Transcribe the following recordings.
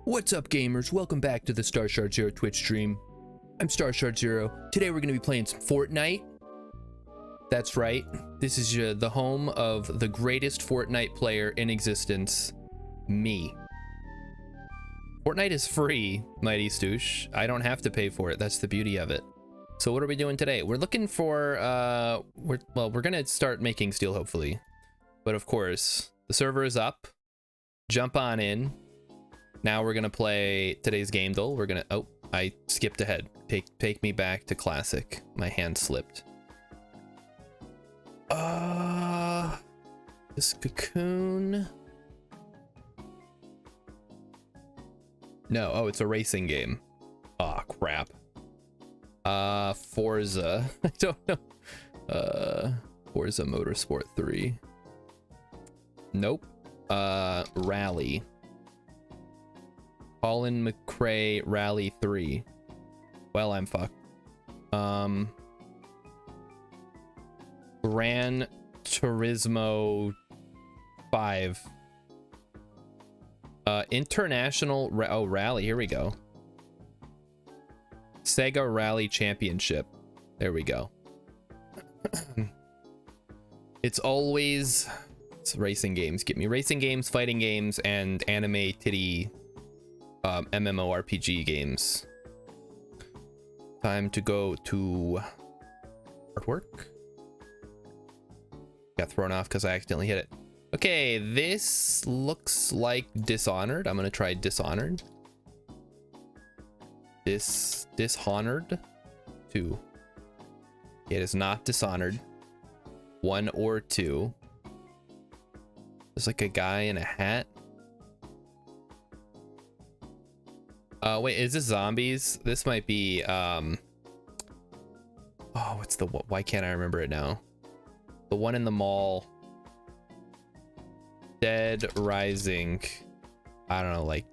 What's up, gamers? Welcome back to the StarShard0 Twitch stream. I'm StarShard0. Today we're going to be playing some Fortnite. That's right. This is the home of the greatest Fortnite player in existence, me. Fortnite is free, Mighty Stoosh. I don't have to pay for it. That's the beauty of it. So what are we doing today? We're looking for, we're going to start making steel, hopefully. But of course, the server is up. Jump on in. Now we're gonna play today's game, though. We're gonna, oh, I skipped ahead. Take me back to classic. My hand slipped. This cocoon. No, oh, it's a racing game. Aw, crap. Forza. I don't know. Forza Motorsport 3. Nope. Rally. Colin McRae Rally 3. Well, I'm fucked. Gran Turismo 5. International Rally. Here we go. Sega Rally Championship. There we go. It's racing games. Get me racing games, fighting games, and anime titty MMORPG games. Time to go to artwork. Got thrown off because I accidentally hit it. Okay, this looks like Dishonored. I'm gonna try Dishonored. Dishonored 2. It is not Dishonored 1 or 2. There's like a guy in a hat. Wait, is this zombies? This might be, oh, what's the, why can't I remember it now? The one in the mall. Dead Rising. I don't know, like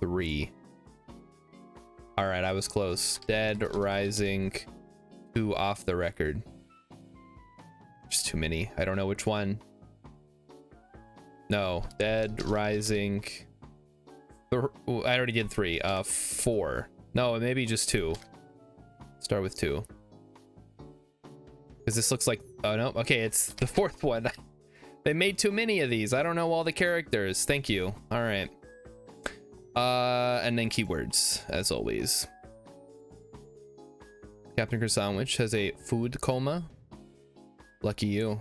3. All right, I was close. Dead Rising 2 off the record. Just too many. I don't know which one. No, Dead Rising. I already did 3. 4. No, maybe just 2. Start with 2. Because this looks like, oh no, okay, it's the 4th one. They made too many of these. I don't know all the characters. Thank you. All right. And then keywords, as always. Captain Sandwich has a food coma. Lucky you.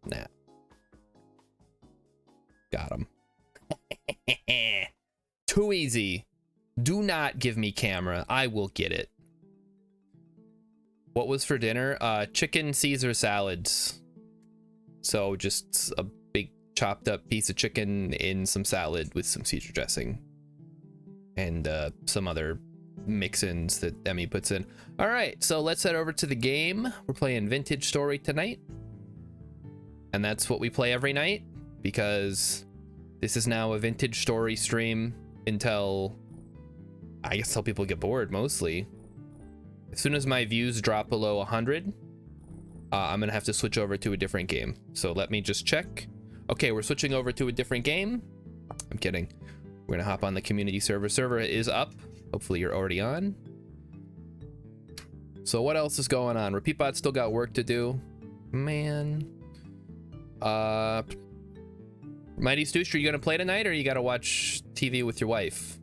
Nah. Got him. Too easy. Do not give me camera. I will get it. What was for dinner? Chicken Caesar salads. So just a big chopped up piece of chicken in some salad with some Caesar dressing. And some other mix-ins that Emmy puts in. All right, so let's head over to the game. We're playing Vintage Story tonight. And that's what we play every night because this is now a Vintage Story stream until, I guess, till people get bored, mostly. As soon as my views drop below 100, I'm gonna have to switch over to a different game. So let me just check. Okay, we're switching over to a different game. I'm kidding. We're gonna hop on the community server. Server is up. Hopefully you're already on. So what else is going on? RepeatBot still got work to do. Man. Mighty Stoosh, are you gonna play tonight or you gotta watch TV with your wife?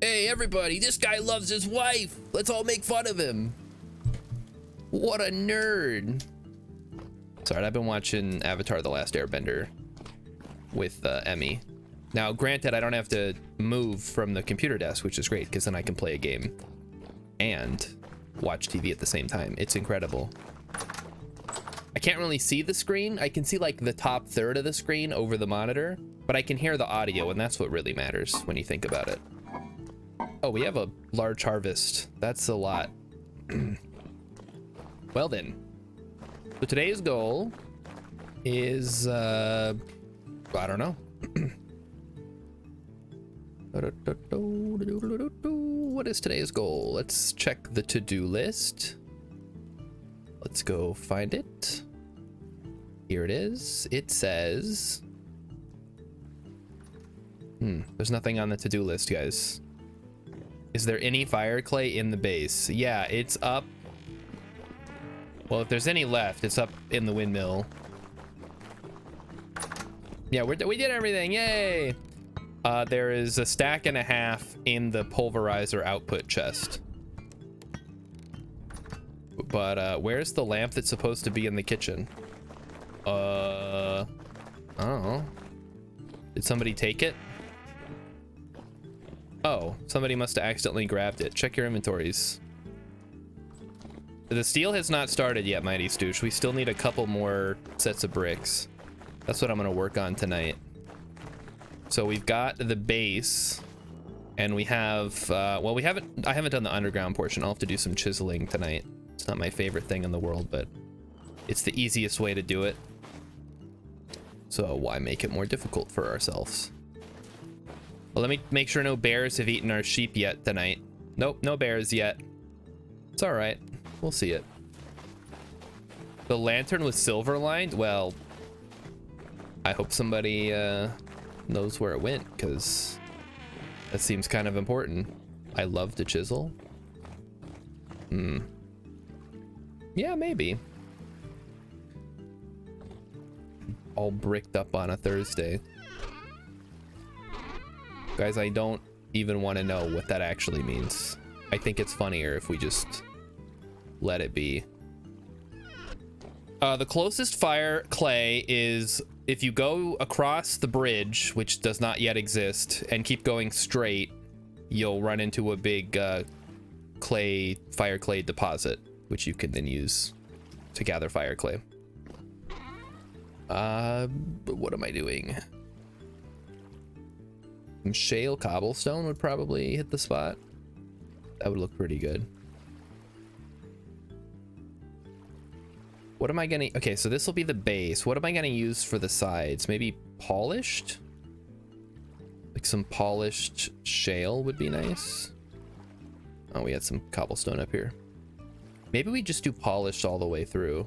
Hey everybody, this guy loves his wife. Let's all make fun of him. What a nerd. Sorry, I've been watching Avatar: The Last Airbender with Emmy. Now, granted, I don't have to move from the computer desk, which is great because then I can play a game and watch TV at the same time. It's incredible. I can't really see the screen. I can see like the top third of the screen over the monitor, but I can hear the audio, and that's what really matters when you think about it. Oh, we have a large harvest. That's a lot. Well then. So today's goal is, I don't know. What is today's goal? Let's check the to-do list. Let's go find it. Here it is. It says There's nothing on the to-do list, guys. Is there any fire clay in the base? Yeah, it's up. Well, if there's any left, it's up in the windmill. Yeah, we did everything. Yay! There is a stack and a half in the pulverizer output chest. But where's the lamp that's supposed to be in the kitchen? I don't know. Did somebody take it? Oh, somebody must have accidentally grabbed it. Check your inventories. The steel has not started yet, Mighty Stoosh. We still need a couple more sets of bricks. That's what I'm gonna work on tonight. So we've got the base, and we have, well, I haven't done the underground portion. I'll have to do some chiseling tonight. It's not my favorite thing in the world, but it's the easiest way to do it. So why make it more difficult for ourselves? Well, let me make sure no bears have eaten our sheep yet tonight. Nope, no bears yet. It's all right. We'll see it. The lantern was silver lined? Well, I hope somebody knows where it went, because that seems kind of important. I love to chisel. Yeah, maybe. All bricked up on a Thursday. Guys, I don't even want to know what that actually means. I think it's funnier if we just let it be. The closest fire clay is if you go across the bridge, which does not yet exist, and keep going straight, you'll run into a big fire clay deposit, which you can then use to gather fire clay. But what am I doing? Some shale cobblestone would probably hit the spot. That would look pretty good. What am I gonna... Okay, so this will be the base. What am I gonna use for the sides? Maybe polished? Like some polished shale would be nice. Oh, we had some cobblestone up here. Maybe we just do polished all the way through.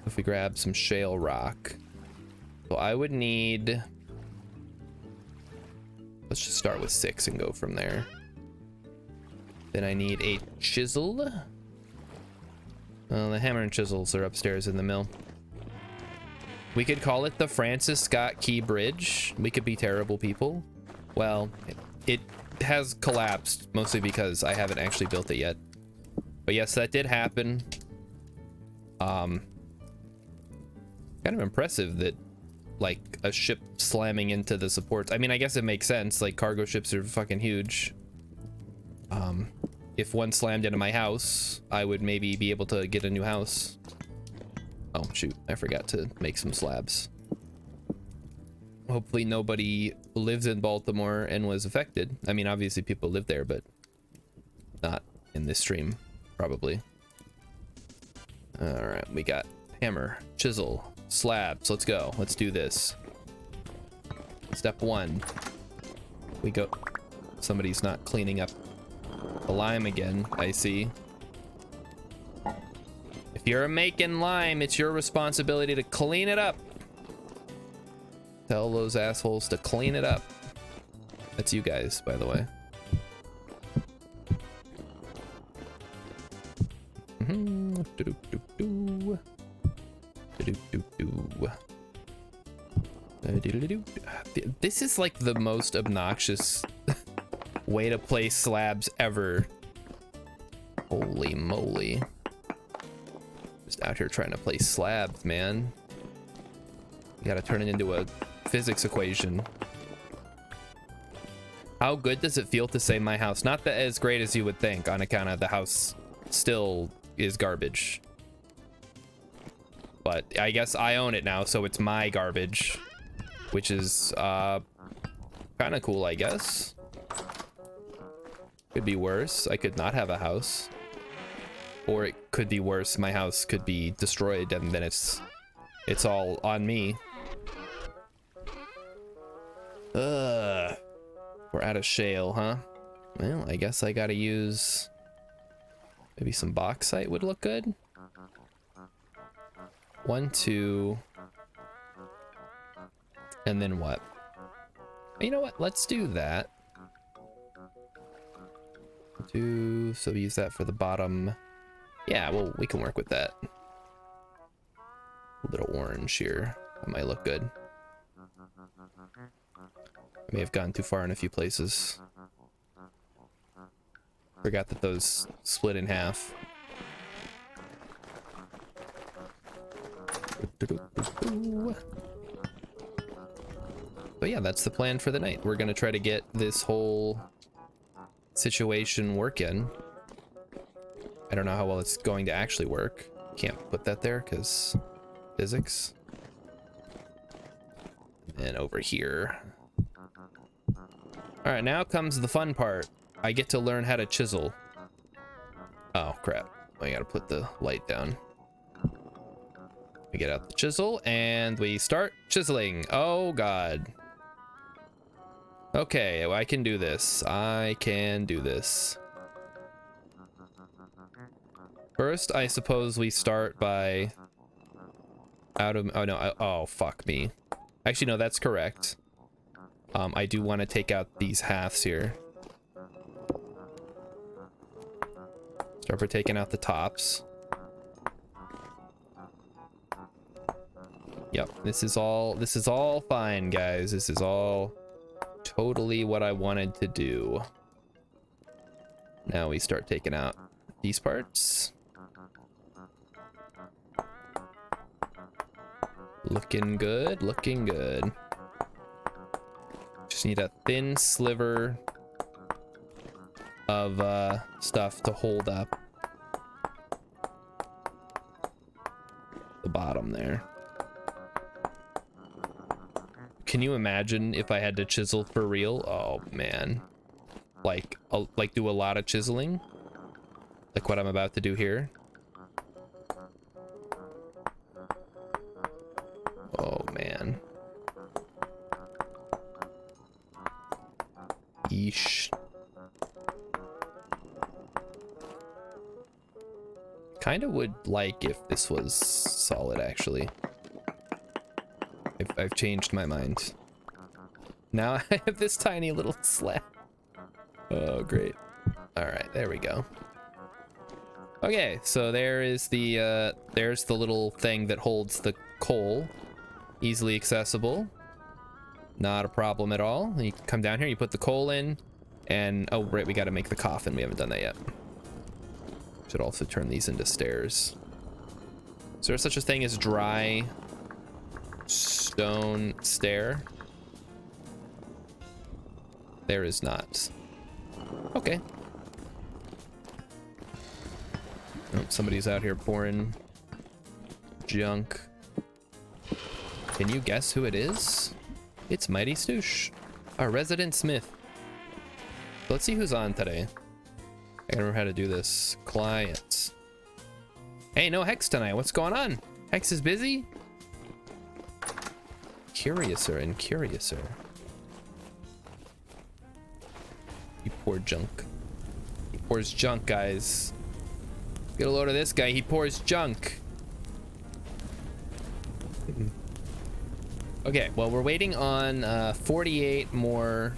If we grab some shale rock. So I would need... Let's just start with 6 and go from there. Then I need a chisel. Well, the hammer and chisels are upstairs in the mill. We could call it the Francis Scott Key Bridge. We could be terrible people. Well, it has collapsed, mostly because I haven't actually built it yet. But yes, that did happen. Kind of impressive that, like, a ship slamming into the supports. I mean, I guess it makes sense. Like, cargo ships are fucking huge. If one slammed into my house, I would maybe be able to get a new house. Oh, shoot. I forgot to make some slabs. Hopefully nobody lives in Baltimore and was affected. I mean, obviously people live there, but not in this stream, probably. All right, we got hammer, chisel, slabs. Let's go. Let's do this. Step 1. We go. Somebody's not cleaning up the lime again, I see. If you're making lime, it's your responsibility to clean it up. Tell those assholes to clean it up. That's you guys, by the way. This is like the most obnoxious way to place slabs ever. Holy moly. Just out here trying to place slabs, man. You gotta turn it into a physics equation. How good does it feel to say my house? Not that as great as you would think, on account of the house still is garbage. But I guess I own it now, so it's my garbage, which is kind of cool, I guess. Could be worse. I could not have a house, or it could be worse. My house could be destroyed, and then it's all on me. Ugh. We're out of shale, huh? Well, I guess I gotta use maybe some bauxite would look good. 1, 2, and then what? You know what? Let's do that. So use that for the bottom. Yeah, well, we can work with that. A little orange here. That might look good. I may have gone too far in a few places. Forgot that those split in half. But yeah, that's the plan for the night. We're gonna try to get this whole situation working. I don't know how well it's going to actually work. Can't put that there because physics. And over here. All right, now comes the fun part. I get to learn how to chisel. Oh crap, I gotta put the light down. We get out the chisel and we start chiseling. Oh god. Okay, well, I can do this. I can do this. First, I suppose we start by oh no, oh fuck me. Actually, no, that's correct. I do want to take out these halves here. Start by taking out the tops. Yep, this is all fine, guys. This is all totally what I wanted to do. Now we start taking out these parts. Looking good, looking good. Just need a thin sliver of stuff to hold up the bottom there. Can you imagine if I had to chisel for real? Oh man, like do a lot of chiseling, like what I'm about to do here. Oh man. Yeesh. Kinda would like if this was solid, actually. I've changed my mind. Now I have this tiny little slab. Oh, great. All right, there we go. Okay, so there's the little thing that holds the coal. Easily accessible. Not a problem at all. You come down here, you put the coal in, and oh right, we got to make the coffin. We haven't done that yet. Should also turn these into stairs. Is there such a thing as dry stone stair? There is not. Okay. Oh, somebody's out here pouring junk. Can you guess who it is? It's Mighty Stoosh, our resident smith. Let's see who's on today. I gotta remember how to do this. Clients. Hey, no Hex tonight. What's going on? Hex is busy? Curiouser and curiouser. You poor junk. He pours junk, guys. Get a load of this guy. He pours junk. Okay, well, we're waiting on 48 more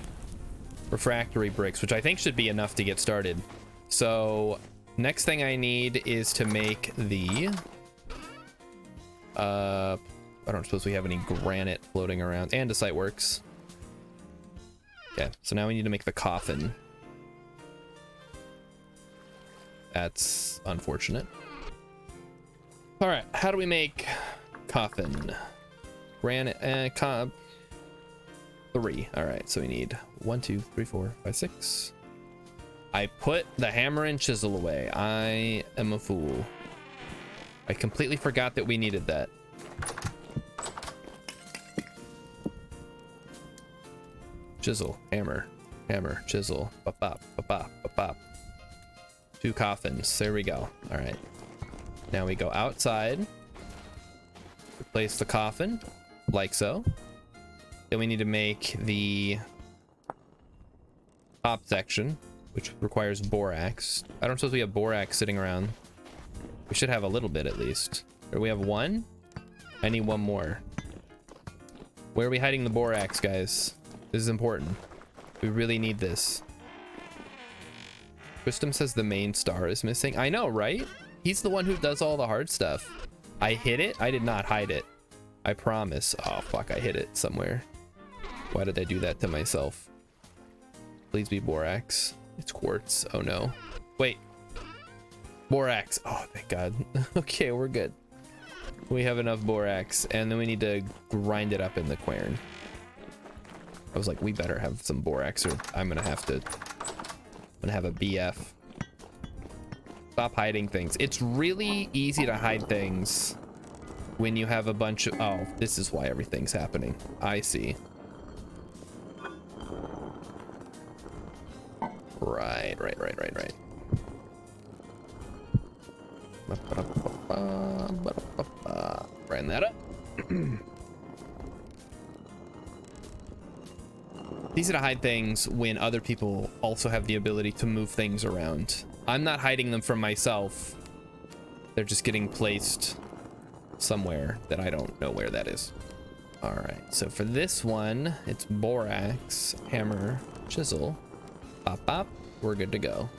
refractory bricks, which I think should be enough to get started. So next thing I need is to make the I don't suppose we have any granite floating around, and a works. Okay, so now we need to make the coffin. That's unfortunate. All right, how do we make coffin? Granite, 3. All right, so we need 1, 2, 3, 4, 5, 6. I put the hammer and chisel away. I am a fool. I completely forgot that we needed that. Chisel, hammer, hammer, chisel, bop, bop, bop, bop, bop, bop. 2 coffins. There we go. All right. Now we go outside. Replace the coffin, like so. Then we need to make the top section, which requires borax. I don't suppose we have borax sitting around. We should have a little bit at least. Or we have 1. I need 1 more. Where are we hiding the borax, guys? This is important. We really need this. Tristram says the main star is missing. I know, right? He's the one who does all the hard stuff. I hid it. I did not hide it. I promise. Oh, fuck. I hid it somewhere. Why did I do that to myself? Please be borax. It's quartz. Oh, no. Wait. Borax. Oh, thank God. Okay, we're good. We have enough borax. And then we need to grind it up in the quern. I was like, we better have some borax or I'm going to have to... I'm gonna have a BF. Stop hiding things. It's really easy to hide things when you have a bunch of... Oh, this is why everything's happening. I see. Right. Grind that up. It's easy to hide things when other people also have the ability to move things around. I'm not hiding them from myself. They're just getting placed somewhere that I don't know where that is. All right, so for this one, it's borax, hammer, chisel, pop, pop. We're good to go.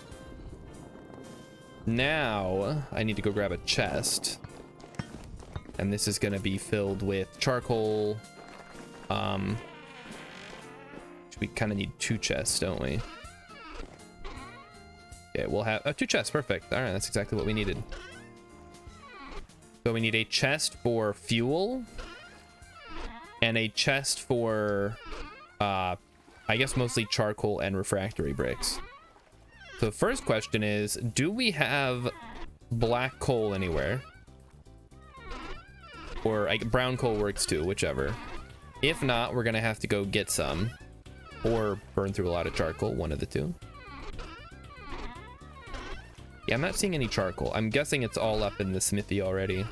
Now I need to go grab a chest. And this is gonna be filled with charcoal. We kind of need 2 chests, don't we? Okay, we'll have 2 chests. Perfect. All right, that's exactly what we needed. So we need a chest for fuel and a chest for I guess mostly charcoal and refractory bricks. So the first question is, do we have black coal anywhere? Or brown coal works too, whichever. If not, we're gonna have to go get some. Or burn through a lot of charcoal, one of the two. Yeah, I'm not seeing any charcoal. I'm guessing it's all up in the smithy already.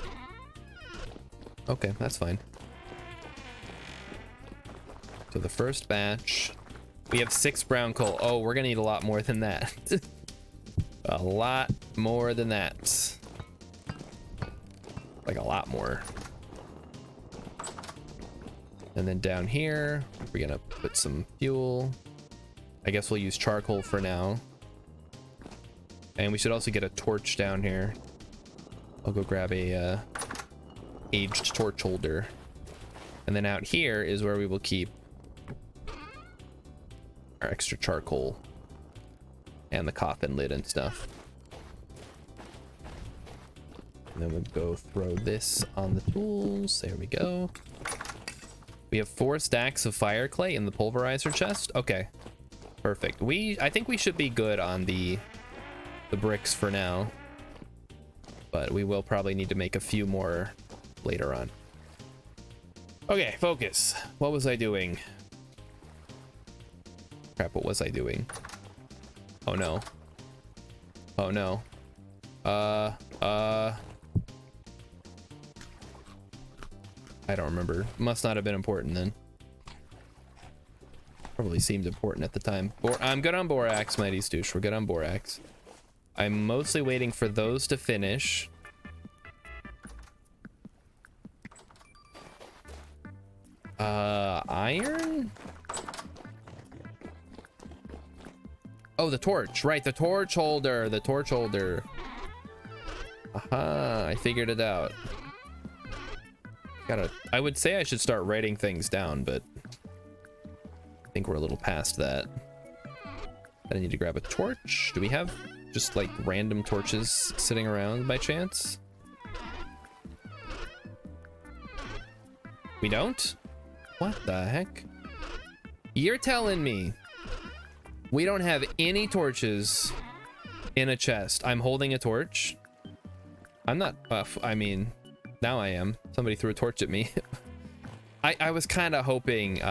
Okay, that's fine. So the first batch, we have 6 brown coal. Oh, we're gonna need a lot more than that. A lot more than that. Like a lot more. And then down here, we're gonna put some fuel. I guess we'll use charcoal for now. And we should also get a torch down here. I'll go grab a aged torch holder. And then out here is where we will keep our extra charcoal and the coffin lid and stuff. And then we'll go throw this on the tools. There we go. We have 4 stacks of fire clay in the pulverizer chest. Okay, perfect. I think we should be good on the bricks for now, but we will probably need to make a few more later on. Okay, focus. What was I doing? Crap, what was I doing? Oh no. Oh no. I don't remember. Must not have been important then. Probably seemed important at the time. I'm good on borax, Mighty Stoosh. We're good on borax. I'm mostly waiting for those to finish. Iron? Oh, the torch. Right, the torch holder. The torch holder. Aha, I figured it out. I would say I should start writing things down, but I think we're a little past that. I need to grab a torch. Do we have just like random torches sitting around by chance? We don't? What the heck? You're telling me we don't have any torches in a chest? I'm holding a torch. I'm not, I mean, now I am. Somebody threw a torch at me. I was kind of hoping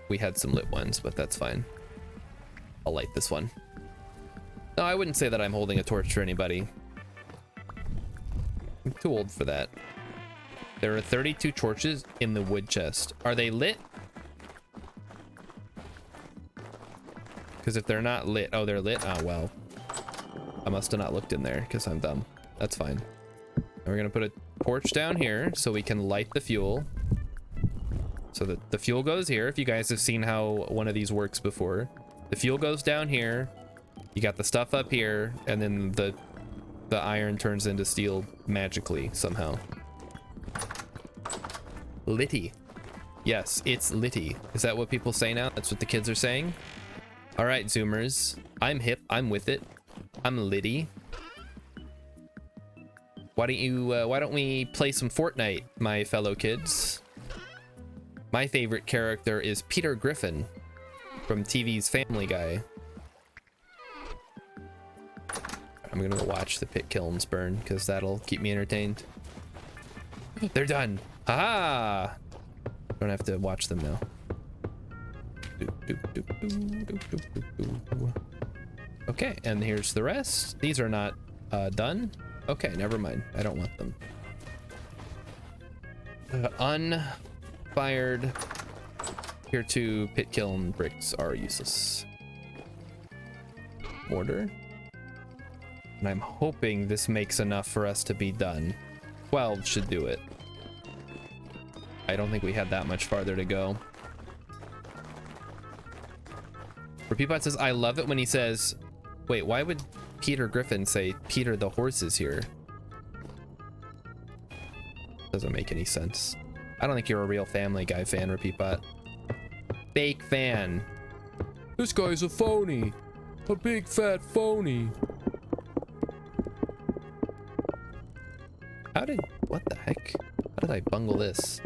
we had some lit ones, but that's fine. I'll light this one. No, I wouldn't say that I'm holding a torch for anybody. I'm too old for that. There are 32 torches in the wood chest. Are they lit? Because if they're not lit... Oh, they're lit? Oh, well. I must have not looked in there because I'm dumb. That's fine. And we're going to put a torch down here so we can light the fuel. So the fuel goes here. If you guys have seen how one of these works before, the fuel goes down here. You got the stuff up here, and then the iron turns into steel magically somehow. Litty. Yes, it's litty. Is that what people say now? That's what the kids are saying? All right, Zoomers. I'm hip. I'm with it. I'm litty. Why don't we play some Fortnite, my fellow kids? My favorite character is Peter Griffin from TV's Family Guy. I'm gonna go watch the pit kilns burn because that'll keep me entertained. They're done. Haha! Don't have to watch them now. Okay, and here's the rest. These are not done. Okay, never mind. I don't want them. Unfired tier 2 pit kiln bricks are useless. Mortar. And I'm hoping this makes enough for us to be done. 12 should do it. I don't think we had that much farther to go. Repeatbot says, I love it when he says, wait, why would Peter Griffin say Peter the horse is here? Doesn't make any sense. I don't think you're a real Family Guy fan, Repeatbot. Fake fan. This guy's a phony. A big fat phony. What the heck? How did I bungle this?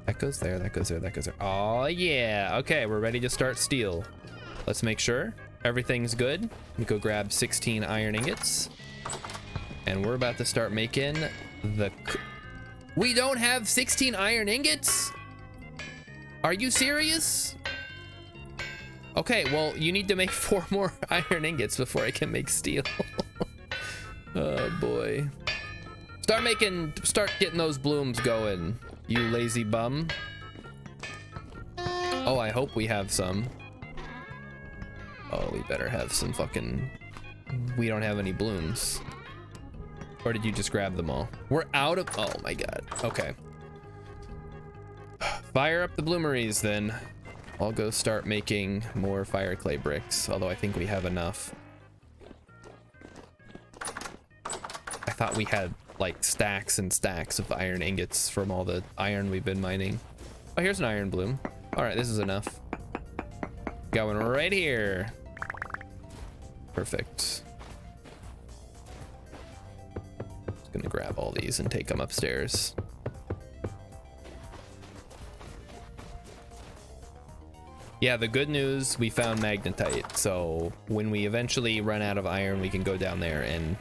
That goes there, that goes there, that goes there. Oh yeah, okay, we're ready to start steel. Let's make sure everything's good. We go grab 16 iron ingots. And we're about to start making the... We don't have 16 iron ingots? Are you serious? Okay, well, you need to make 4 more iron ingots before I can make steel. Oh boy. Start getting those blooms going, you lazy bum. Oh, I hope we have some. Oh, we better have some fucking... We don't have any blooms. Or did you just grab them all? We're out of... Oh my god. Okay. Fire up the bloomeries then. I'll go start making more fire clay bricks, although I think we have enough. I thought we had like stacks and stacks of iron ingots from all the iron we've been mining. Oh, here's an iron bloom. All right, this is enough. Got one right here. Perfect. Just gonna grab all these and take them upstairs. Yeah, the good news, we found magnetite. So when we eventually run out of iron, we can go down there and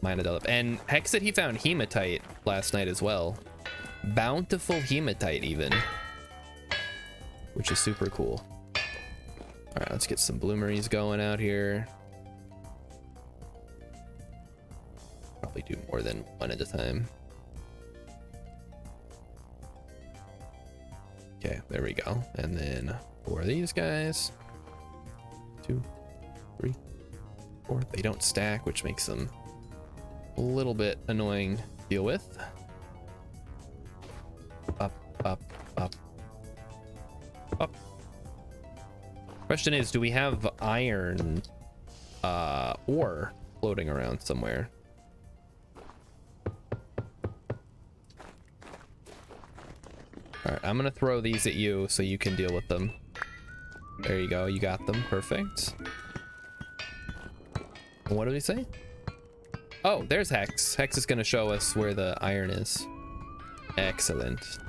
mine it up. And Hex said he found hematite last night as well. Bountiful hematite even. Which is super cool. All right, let's get some bloomeries going out here. Probably do more than one at a time. Okay, there we go. And then 4 of these guys. 2, 3, 4. They don't stack, which makes them a little bit annoying to deal with. Up, up, up, up. Question is, do we have iron ore floating around somewhere? All right, I'm gonna throw these at you so you can deal with them. There you go, you got them, perfect. And what did he say? Oh, there's Hex. Hex is gonna show us where the iron is. Excellent.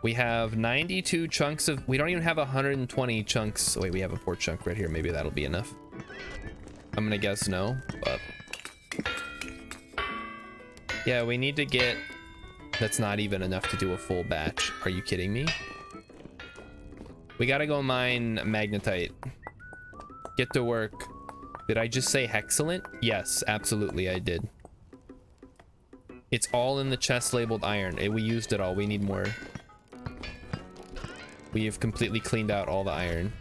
We have 92 chunks of, we don't even have 120 chunks. Oh, wait, we have a 4 chunk right here. Maybe that'll be enough. I'm gonna guess no, but yeah, we need to get, that's not even enough to do a full batch. Are you kidding me? We gotta go mine magnetite. Get to work. Did I just say hexcellent? Yes, absolutely I did. It's all in the chest labeled iron. We used it all. We need more. We have completely cleaned out all the iron.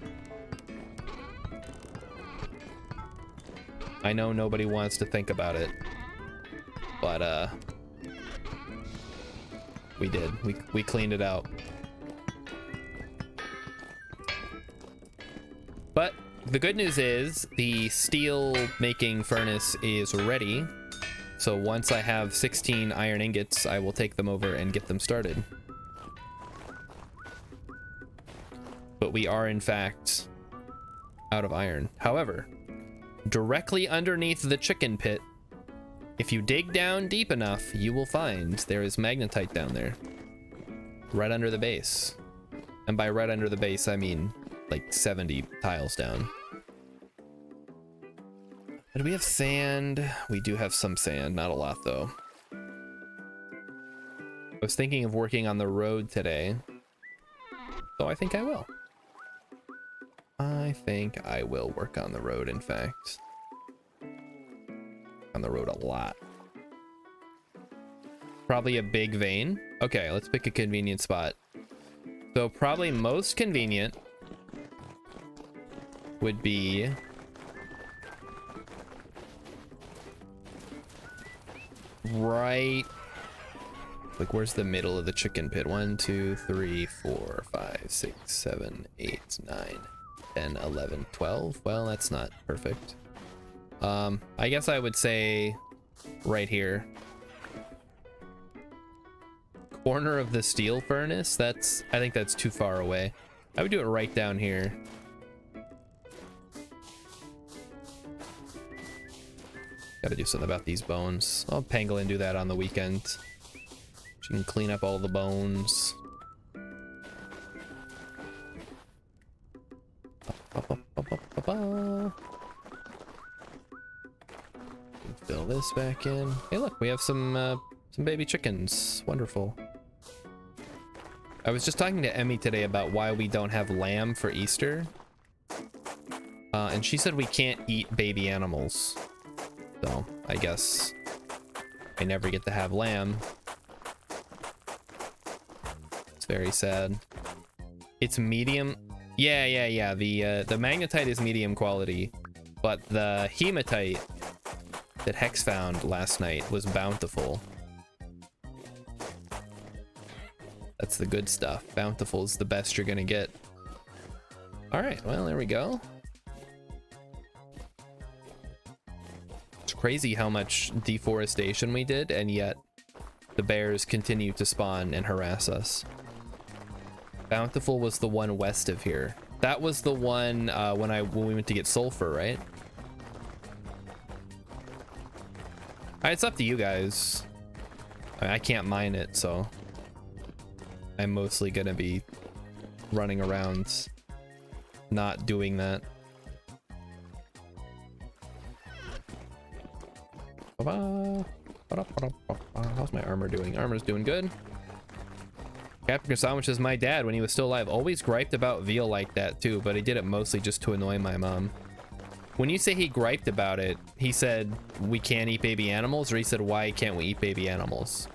I know nobody wants to think about it, but we did. We cleaned it out. But the good news is the steel making furnace is ready. So once I have 16 iron ingots, I will take them over and get them started. But we are in fact out of iron. However, directly underneath the chicken pit, if you dig down deep enough, you will find there is magnetite down there. Right under the base. And by right under the base, I mean like 70 tiles down. Do we have sand? We do have some sand, not a lot though. I was thinking of working on the road today, so I think I will. I think I will work on the road, in fact. On the road a lot. Probably a big vein. Okay, let's pick a convenient spot. So probably most convenient would be right, like where's the middle of the chicken pit? 1 2 3 4 5 6 7 8 9 10 11 12. Well, that's not perfect. I guess I would say right here, corner of the steel furnace. I think that's too far away. I would do it right down here. Gotta do something about these bones. I'll Pangolin do that on the weekend. She can clean up all the bones. Fill this back in. Hey, look, we have some baby chickens. Wonderful. I was just talking to Emmy today about why we don't have lamb for Easter, and she said we can't eat baby animals. So I guess I never get to have lamb. It's very sad. It's medium. Yeah. The magnetite is medium quality, but the hematite that Hex found last night was bountiful. That's the good stuff. Bountiful is the best you're gonna get. All right, well, there we go. It's crazy how much deforestation we did, and yet the bears continue to spawn and harass us. Bountiful was the one west of here. That was the one when we went to get sulfur, right? It's up to you guys. I can't mine it, so I'm mostly gonna be running around not doing that. How's my armor doing? Armor's doing good. Captain Croissant, which is my dad when he was still alive, always griped about veal like that too, but he did it mostly just to annoy my mom. When you say he griped about it, he said we can't eat baby animals, or he said why can't we eat baby animals?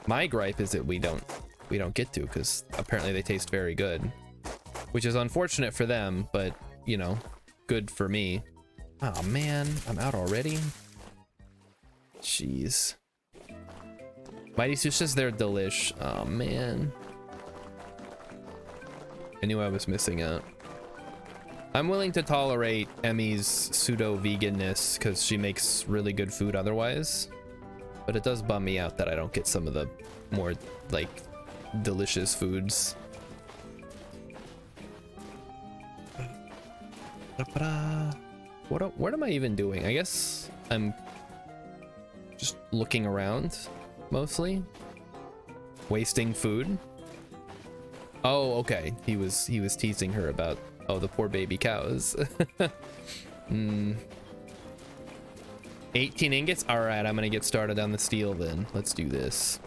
My gripe is that we don't get to, because apparently they taste very good, which is unfortunate for them, but you know, good for me. Oh man, I'm out already. Jeez. Mighty Sue says they're delish. Oh man, I knew I was missing out. I'm willing to tolerate Emmy's pseudo-veganness because she makes really good food otherwise. But it does bum me out that I don't get some of the more, like, delicious foods. What am I even doing? I guess I'm just looking around, mostly. Wasting food. Oh, okay. He was teasing her about, oh, the poor baby cows. 18 ingots? All right, I'm gonna get started on the steel then. Let's do this.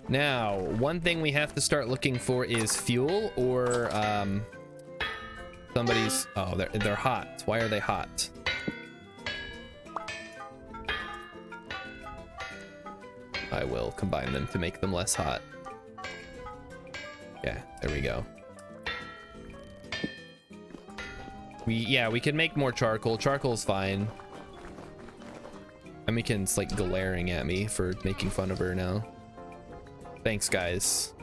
Now, one thing we have to start looking for is fuel, or somebody's, oh, they're hot. Why are they hot? I will combine them to make them less hot. Yeah, there we go. We can make more charcoal. Charcoal's fine. Amiken's like glaring at me for making fun of her now. Thanks, guys.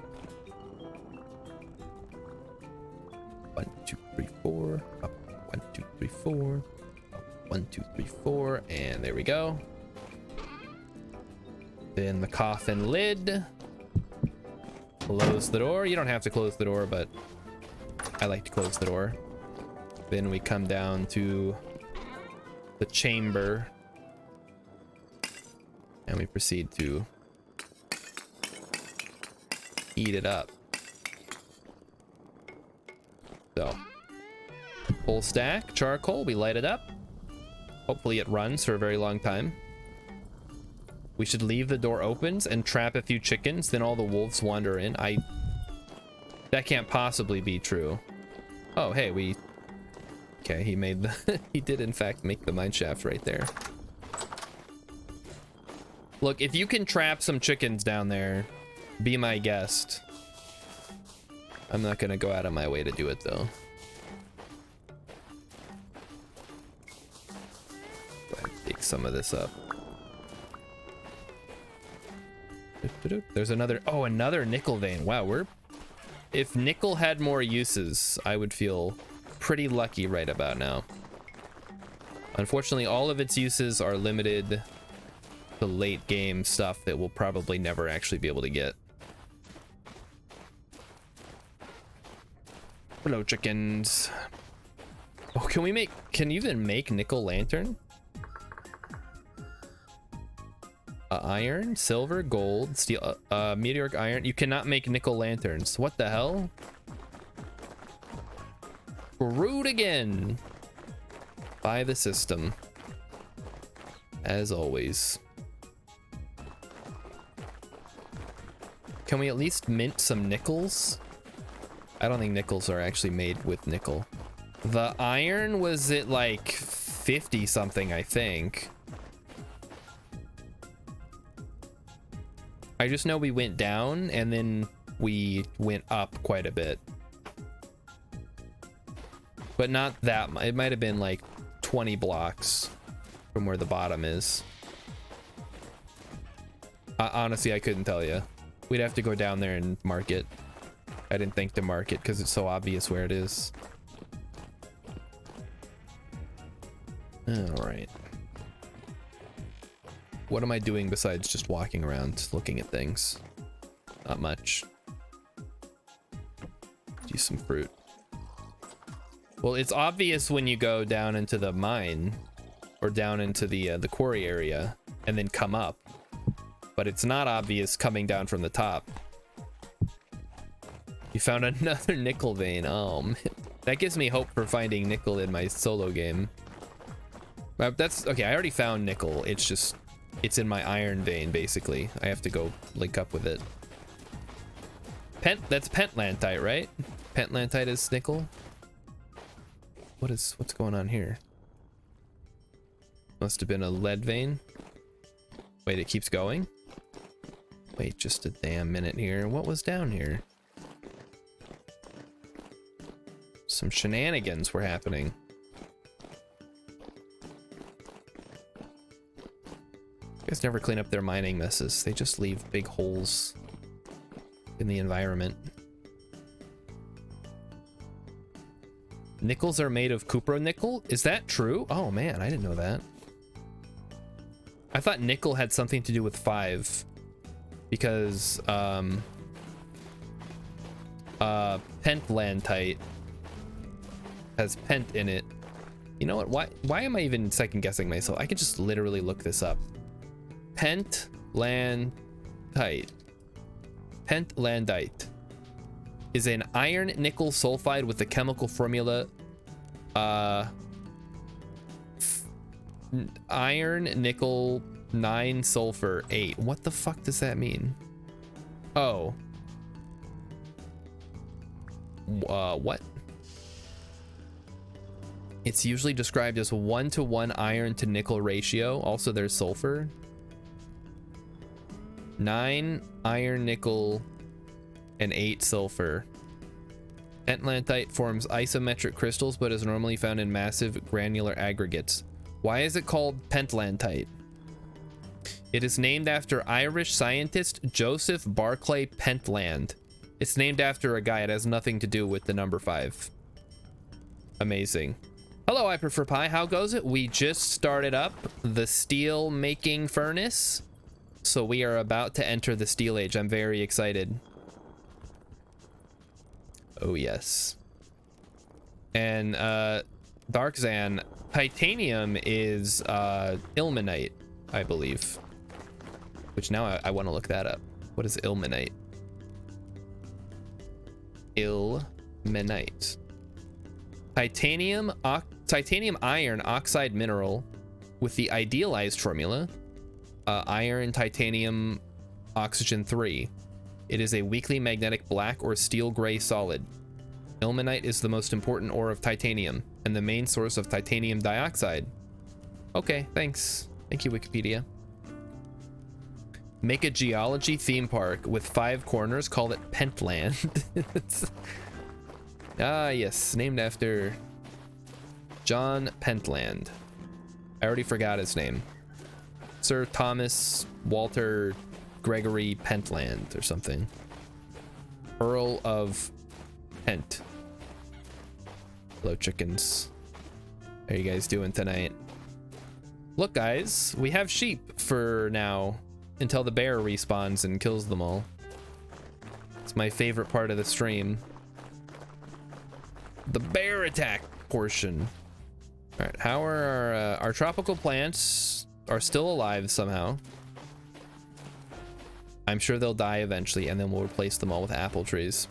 1, 2, 3, 4. Up. 1, 2, 3, 4. Up. 1, 2, 3, 4. And there we go. Then the coffin lid. Close the door. You don't have to close the door, but I like to close the door. Then we come down to the chamber. And we proceed to heat it up. So, full stack charcoal, we light it up. Hopefully it runs for a very long time. We should leave the door open and trap a few chickens, then all the wolves wander in. That can't possibly be true. Oh, hey, okay, he made the he did in fact make the mine shaft right there. Look, if you can trap some chickens down there, be my guest. I'm not gonna go out of my way to do it though. Go ahead and pick some of this up. There's another, oh, another nickel vein. Wow, if nickel had more uses, I would feel pretty lucky right about now. Unfortunately, all of its uses are limited to late game stuff that we'll probably never actually be able to get. Hello, chickens. Oh, can you even make nickel lantern? Iron, silver, gold, steel, meteoric iron. You cannot make nickel lanterns. What the hell? Screwed again by the system, as always. Can we at least mint some nickels? I don't think nickels are actually made with nickel. The iron was at like 50 something, I think. I just know we went down and then we went up quite a bit. But not that much. It might have been like 20 blocks from where the bottom is. Honestly, I couldn't tell you. We'd have to go down there and mark it. I didn't think to mark it because it's so obvious where it is. All right. What am I doing besides just walking around looking at things? Not much. Use some fruit. Well, it's obvious when you go down into the mine or down into the quarry area and then come up, but it's not obvious coming down from the top. You found another nickel vein. Oh man, that gives me hope for finding nickel in my solo game. But that's okay. I already found nickel. It's just, it's in my iron vein basically. I have to go link up with it. That's pentlantite, right? Pentlantite is nickel. What's going on here? Must have been a lead vein. Wait, it keeps going? Wait just a damn minute here. What was down here? Some shenanigans were happening. You guys never clean up their mining messes. They just leave big holes in the environment. Nickels are made of cupronickel? Is that true? Oh man, I didn't know that. I thought nickel had something to do with 5 because pentlantite has pent in it. You know what? Why am I even second guessing myself? I could just literally look this up. Pentlantite. Pentlandite is an iron nickel sulfide with the chemical formula iron nickel 9 sulfur 8. What the fuck does that mean? Oh. What? It's usually described as 1-to-1 iron to nickel ratio. Also, there's sulfur. 9 iron nickel and 8 sulfur. Pentlantite forms isometric crystals, but is normally found in massive granular aggregates. Why is it called pentlantite? It is named after Irish scientist Joseph Barclay Pentland. It's named after a guy. It has nothing to do with the number 5. Amazing. Hello, I prefer pie. How goes it? We just started up the steel making furnace. So we are about to enter the steel age. I'm very excited. Oh, yes. And Darkzan, titanium is ilmenite, I believe. Which now I want to look that up. What is ilmenite? Ilmenite. Titanium iron oxide mineral with the idealized formula. Iron, titanium, oxygen 3. It is a weakly magnetic black or steel gray solid. Ilmenite is the most important ore of titanium and the main source of titanium dioxide. Okay, thanks. Thank you, Wikipedia. Make a geology theme park with 5 corners. Call it Pentland. Ah, yes. Named after John Pentland. I already forgot his name. Sir Thomas Walter Gregory Pentland or something. Earl of Pent. Hello, chickens. How are you guys doing tonight? Look, guys, we have sheep for now until the bear respawns and kills them all. It's my favorite part of the stream. The bear attack portion. All right, how are our tropical plants are still alive somehow? I'm sure they'll die eventually, and then we'll replace them all with apple trees.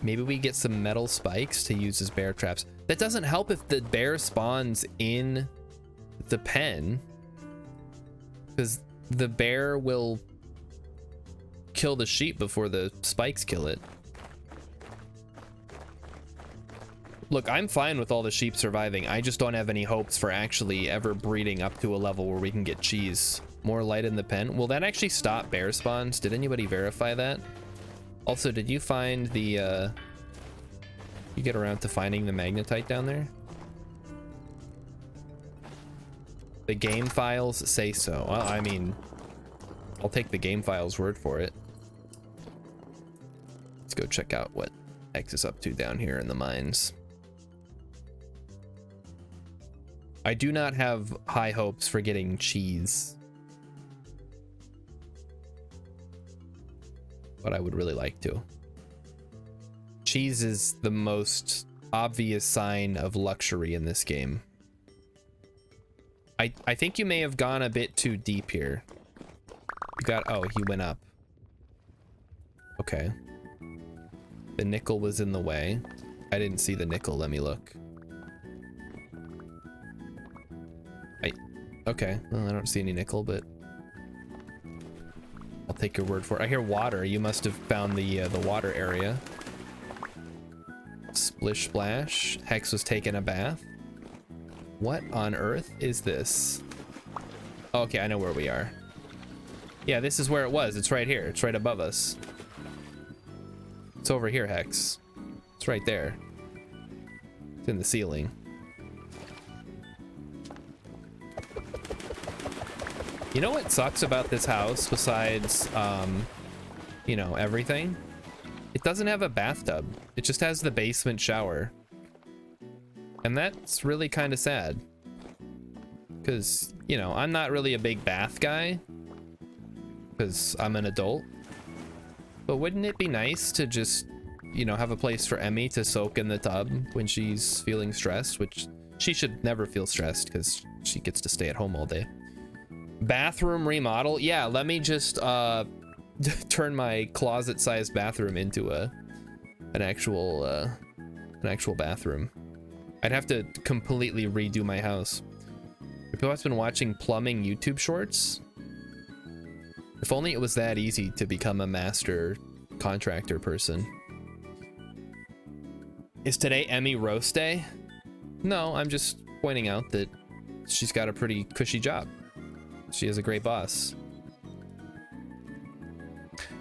Maybe we get some metal spikes to use as bear traps. That doesn't help if the bear spawns in the pen, because the bear will kill the sheep before the spikes kill it. Look, I'm fine with all the sheep surviving. I just don't have any hopes for actually ever breeding up to a level where we can get cheese. More light in the pen. Will that actually stop bear spawns? Did anybody verify that? Also, did you find the, you get around to finding the magnetite down there? The game files say so. Well, I mean, I'll take the game files word for it. Let's go check out what X is up to down here in the mines. I do not have high hopes for getting cheese, but I would really like to. Cheese is the most obvious sign of luxury in this game. I think you may have gone a bit too deep here. You got, oh, he went up. Okay. The nickel was in the way. I didn't see the nickel. Let me look. Okay, well, I don't see any nickel, but I'll take your word for it. I hear water. You must have found the water area. Splish splash. Hex was taking a bath. What on earth is this? Oh, okay, I know where we are. Yeah, this is where it was. It's right here. It's right above us. It's over here, Hex. It's right there. It's in the ceiling. You know what sucks about this house besides, you know, everything? It doesn't have a bathtub. It just has the basement shower. And that's really kind of sad. Because, you know, I'm not really a big bath guy. Because I'm an adult. But wouldn't it be nice to just, you know, have a place for Emmy to soak in the tub when she's feeling stressed? Which she should never feel stressed because she gets to stay at home all day. Bathroom remodel. Yeah, let me just turn my closet-sized bathroom into an actual bathroom. I'd have to completely redo my house. People have been watching plumbing YouTube shorts. If only it was that easy to become a master contractor person. Is today Emmy roast day? No, I'm just pointing out that she's got a pretty cushy job. She is a great boss.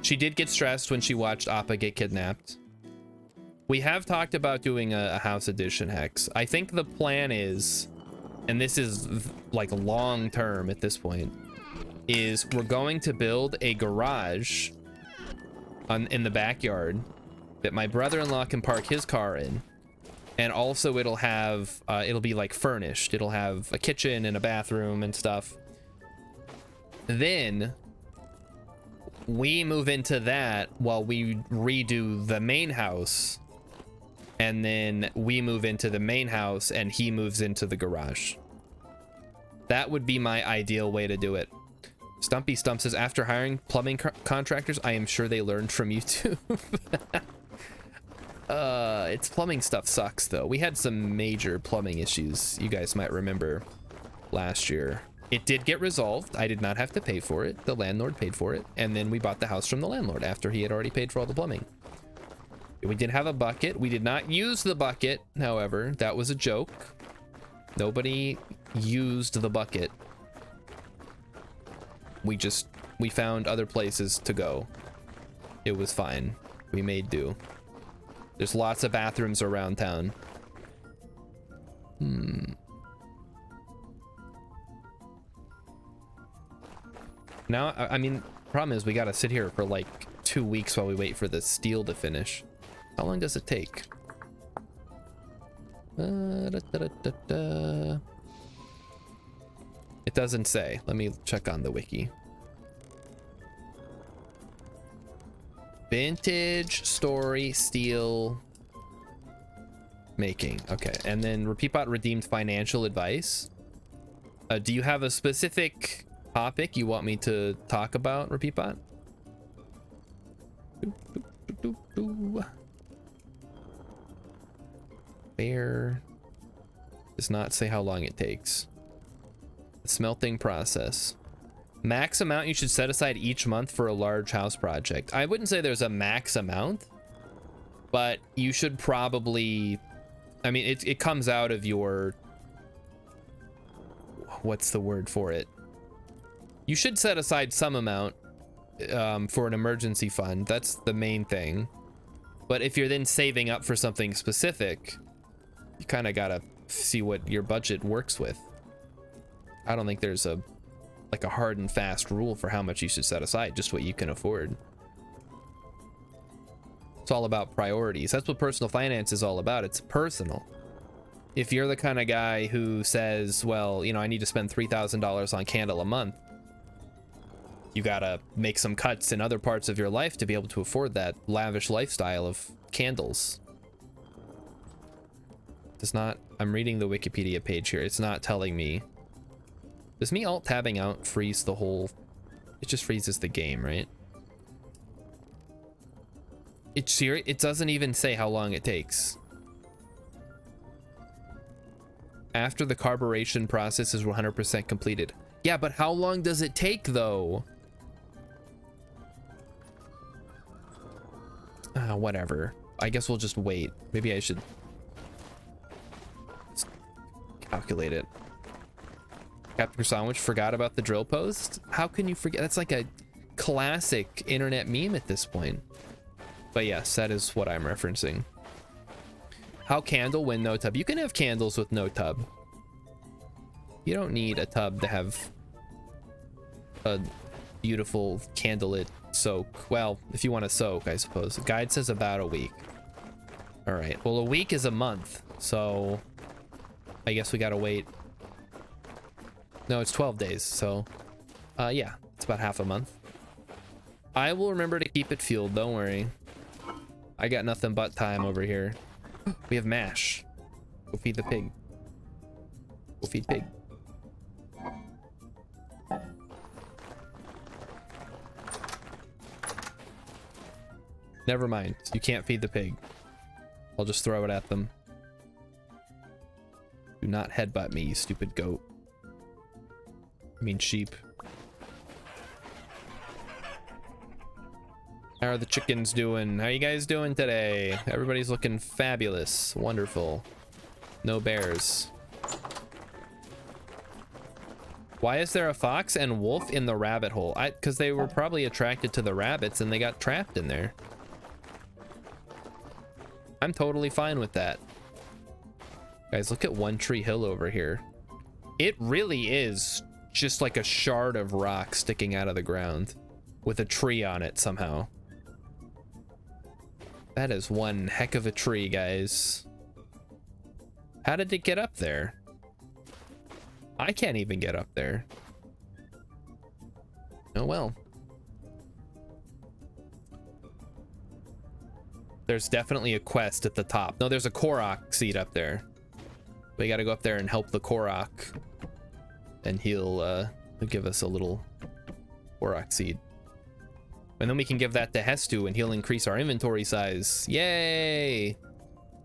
She did get stressed when she watched Appa get kidnapped. We have talked about doing a house edition, Hex. I think the plan is and this is like long term at this point, is we're going to build a garage in the backyard that my brother-in-law can park his car in. And also it'll have, it'll be like furnished. It'll have a kitchen and a bathroom and stuff. Then we move into that while we redo the main house. And then we move into the main house and he moves into the garage. That would be my ideal way to do it. Stumpy Stump says, after hiring plumbing contractors, I am sure they learned from YouTube. Its plumbing stuff sucks though. We had some major plumbing issues, you guys might remember, last year. It did get resolved. I did not have to pay for it. The landlord paid for it. And then we bought the house from the landlord after he had already paid for all the plumbing. We did have a bucket. We did not use the bucket, however. That was a joke. Nobody used the bucket. We found other places to go. It was fine. We made do. There's lots of bathrooms around town. Now, I mean, problem is we gotta sit here for like 2 weeks while we wait for the steel to finish. How long does it take? It doesn't say. Let me check on the wiki. Vintage story steel making. Okay, and then RepeatBot redeemed financial advice. Do you have a specific topic you want me to talk about, RepeatBot? Bear does not say how long it takes. The smelting process. Max amount you should set aside each month for a large house project. I wouldn't say there's a max amount, but you should probably, I mean, it comes out of your, what's the word for it? You should set aside some amount for an emergency fund. That's the main thing. But if you're then saving up for something specific, you kind of gotta see what your budget works with. I don't think there's a hard and fast rule for how much you should set aside, just what you can afford. It's all about priorities. That's what personal finance is all about. It's personal. If you're the kind of guy who says, well, you know, I need to spend $3,000 on candle a month, you gotta make some cuts in other parts of your life to be able to afford that lavish lifestyle of candles. Does not, I'm reading the Wikipedia page here. It's not telling me. Does me alt tabbing out freeze the whole, it just freezes the game, right? It doesn't even say how long it takes. After the carburation process is 100% completed. Yeah, but how long does it take though? Whatever. I guess we'll just wait. Maybe I should calculate it. Captain Sandwich forgot about the drill post? How can you forget? That's like a classic internet meme at this point. But yes, that is what I'm referencing. How candle when no tub? You can have candles with no tub. You don't need a tub to have a beautiful candlelit soak. Well, if you want to soak, I suppose. The guide says about a week. All right. Well, a week is a month, so I guess we gotta wait. No, it's 12 days, so yeah, it's about half a month. I will remember to keep it fueled, don't worry. I got nothing but time over here. We have mash. Go feed the pig. Go feed pig. Never mind, you can't feed the pig. I'll just throw it at them. Do not headbutt me, you stupid goat. I mean sheep. How are the chickens doing? How you guys doing today? Everybody's looking fabulous. Wonderful. No bears. Why is there a fox and wolf in the rabbit hole? Because they were probably attracted to the rabbits and they got trapped in there. I'm totally fine with that. Guys, look at One Tree Hill over here. It really is just like a shard of rock sticking out of the ground with a tree on it somehow. That is one heck of a tree, guys. How did it get up there? I can't even get up there. Oh well. There's definitely a quest at the top. No, there's a Korok seed up there. We gotta go up there and help the Korok. And he'll give us a little Korok seed. And then we can give that to Hestu and he'll increase our inventory size. Yay!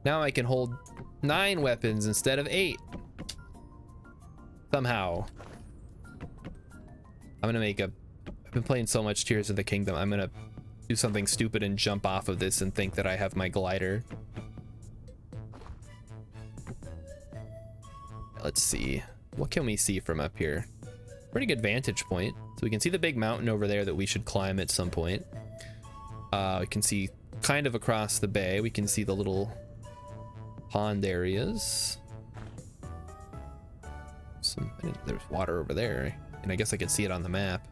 Now I can hold 9 weapons instead of 8. Somehow. I'm gonna make a... I've been playing so much Tears of the Kingdom. I'm gonna do something stupid and jump off of this and think that I have my glider. Let's see. What can we see from up here? Pretty good vantage point. So we can see the big mountain over there that we should climb at some point. We can see kind of across the bay. We can see the little pond areas. There's water over there. And I guess I could see it on the map.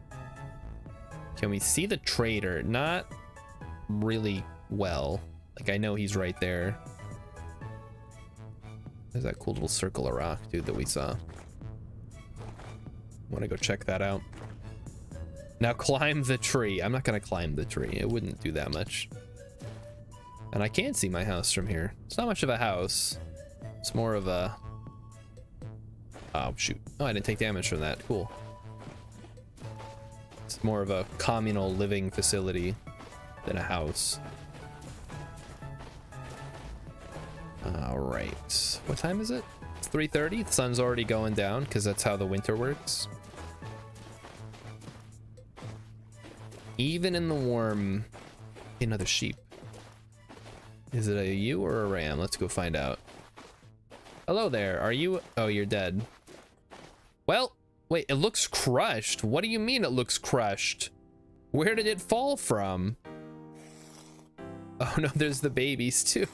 Can we see the trader? Not really well. Like, I know he's right there. There's that cool little circle of rock, dude, that we saw. Want to go check that out. Now climb the tree. I'm not gonna climb the tree. It wouldn't do that much. And I can see my house from here. It's not much of a house. It's more of a... Oh, shoot. Oh, I didn't take damage from that. Cool. It's more of a communal living facility than a house. All right. What time is it? It's 3:30. The sun's already going down because that's how the winter works. Even in the warm... Another sheep. Is it a ewe or a ram? Let's go find out. Hello there. Are you... Oh, you're dead. Well, wait, it looks crushed. What do you mean it looks crushed? Where did it fall from? Oh no, there's the babies too.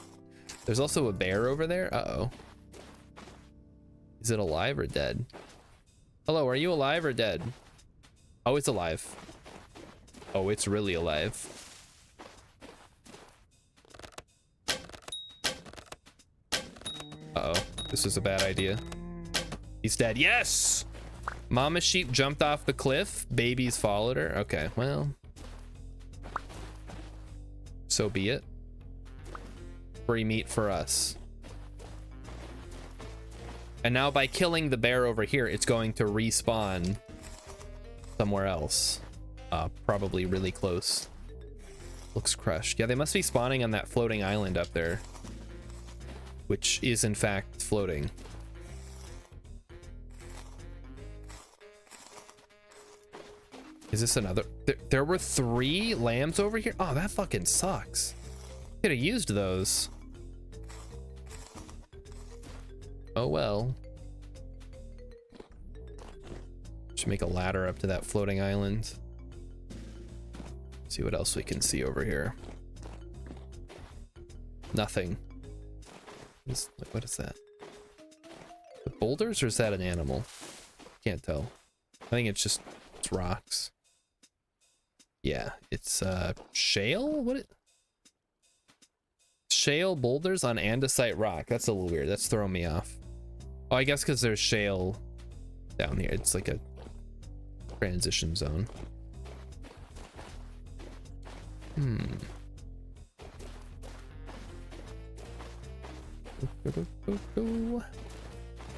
There's also a bear over there. Uh-oh. Is it alive or dead? Hello, are you alive or dead? Oh, it's alive. Oh, it's really alive. Uh-oh, this is a bad idea. He's dead. Yes! Mama sheep jumped off the cliff. Babies followed her. Okay, well. So be it. Free meat for us. And now by killing the bear over here, it's going to respawn somewhere else. Probably really close. Looks crushed. Yeah, they must be spawning on that floating island up there. Which is in fact floating. Is this another? There were 3 lambs over here? Oh, that fucking sucks. Could have used those. Oh well. Should make a ladder up to that floating island. See what else we can see over here. Nothing. What is that? The boulders, or is that an animal? Can't tell. I think it's rocks. Yeah, it's shale? Shale boulders on andesite rock. That's a little weird. That's throwing me off. Oh, I guess because there's shale down here. It's like a transition zone.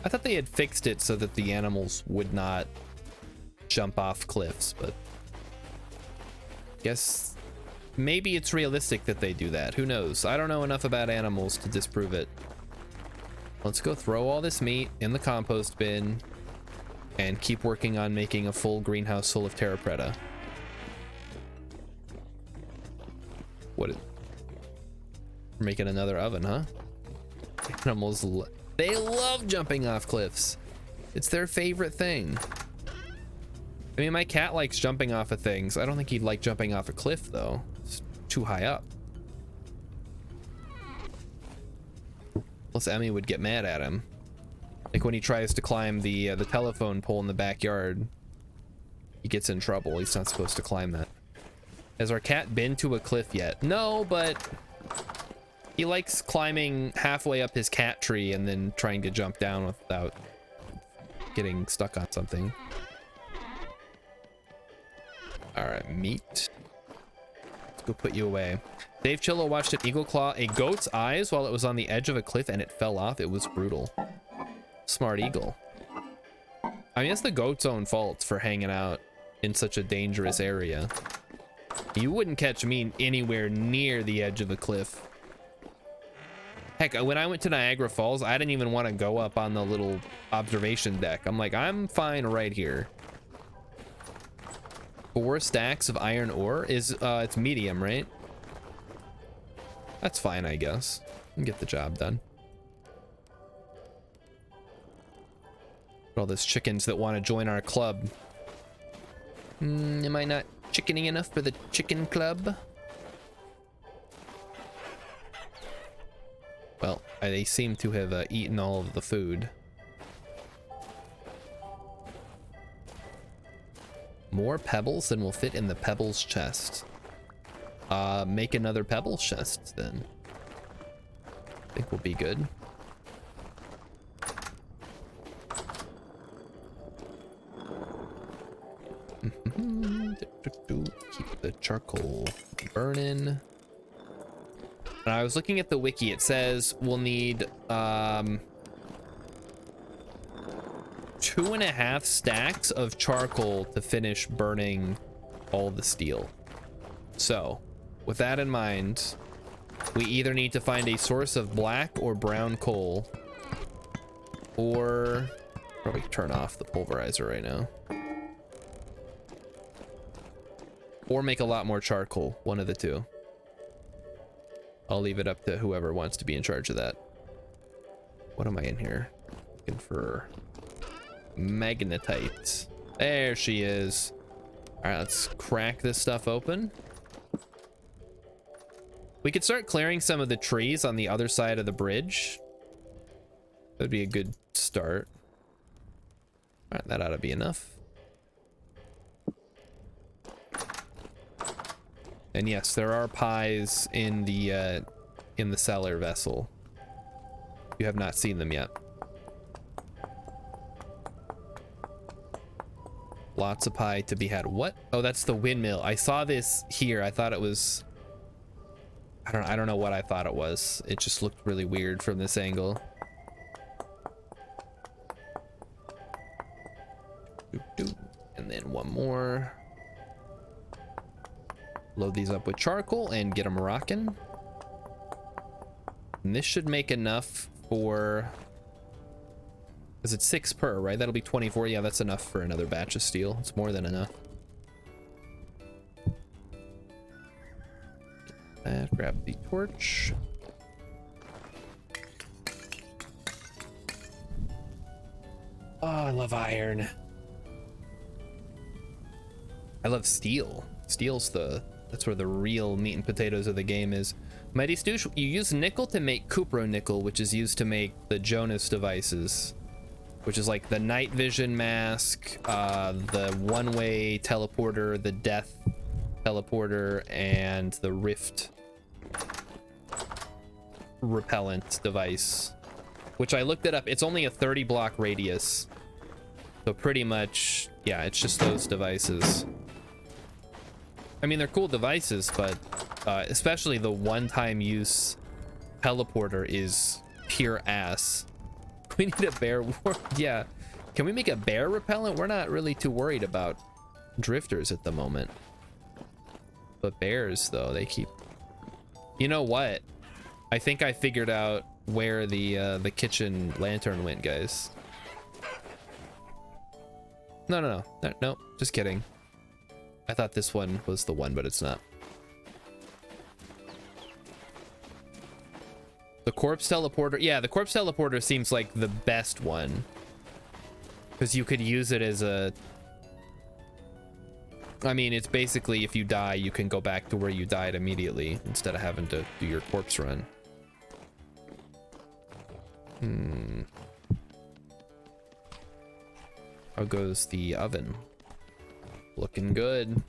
I thought they had fixed it so that the animals would not jump off cliffs, but guess maybe it's realistic that they do that. Who knows? I don't know enough about animals to disprove it. Let's go throw all this meat in the compost bin and keep working on making a full greenhouse full of Terra Preta. We're making another oven, huh? Animals, they love jumping off cliffs. It's their favorite thing. I mean, my cat likes jumping off of things. I don't think he'd like jumping off a cliff, though. It's too high up. Plus, Emmy would get mad at him. Like when he tries to climb the telephone pole in the backyard, he gets in trouble. He's not supposed to climb that. Has our cat been to a cliff yet? No, but he likes climbing halfway up his cat tree and then trying to jump down without getting stuck on something. All right, meat. Let's go put you away. Dave Chillo watched an eagle claw a goat's eyes while it was on the edge of a cliff and it fell off. It was brutal. Smart eagle. I mean, it's the goat's own fault for hanging out in such a dangerous area. You wouldn't catch me anywhere near the edge of a cliff. Heck, when I went to Niagara Falls, I didn't even want to go up on the little observation deck. I'm like, I'm fine right here. 4 stacks of iron ore is, it's medium, right? That's fine, I guess. Can get the job done. All those chickens that want to join our club. Am I not chickening enough for the chicken club? Well, they seem to have eaten all of the food. More pebbles than will fit in the pebbles chest. Make another pebbles chest then. I think we'll be good. Keep the charcoal burning. And I was looking at the wiki. It says we'll need 2.5 stacks of charcoal to finish burning all the steel. So with that in mind, we either need to find a source of black or brown coal, or probably turn off the pulverizer right now, or make a lot more charcoal. One of the two. I'll leave it up to whoever wants to be in charge of that. What am I in here? Looking for magnetite. There she is. All right, let's crack this stuff open. We could start clearing some of the trees on the other side of the bridge. That'd be a good start. All right, that ought to be enough. And yes, there are pies in the cellar vessel. You have not seen them yet. Lots of pie to be had. What? Oh, that's the windmill. I saw this here. I thought it was, I don't know what I thought it was. It just looked really weird from this angle. And then one more. Load these up with charcoal and get them rocking. And this should make enough for, is it 6 per, right? That'll be 24. Yeah, that's enough for another batch of steel. It's more than enough. Grab the torch. Oh, I love iron. I love steel. Steel's that's where the real meat and potatoes of the game is. Mighty Stoosh, you use nickel to make cupro nickel, which is used to make the Jonas devices, which is like the night vision mask, the one-way teleporter, the death teleporter, and the rift repellent device, which I looked it up. It's only a 30 block radius. So pretty much, yeah, it's just those devices. I mean, they're cool devices, but especially the one-time use teleporter is pure ass. We need a bear war. Yeah. Can we make a bear repellent? We're not really too worried about drifters at the moment. But bears, though, they keep... You know what? I think I figured out where the kitchen lantern went, guys. No, just kidding. I thought this one was the one, but it's not. The corpse teleporter. Yeah, the corpse teleporter seems like the best one, because you could use it as a... I mean, it's basically if you die, you can go back to where you died immediately instead of having to do your corpse run. How goes the oven? Looking good.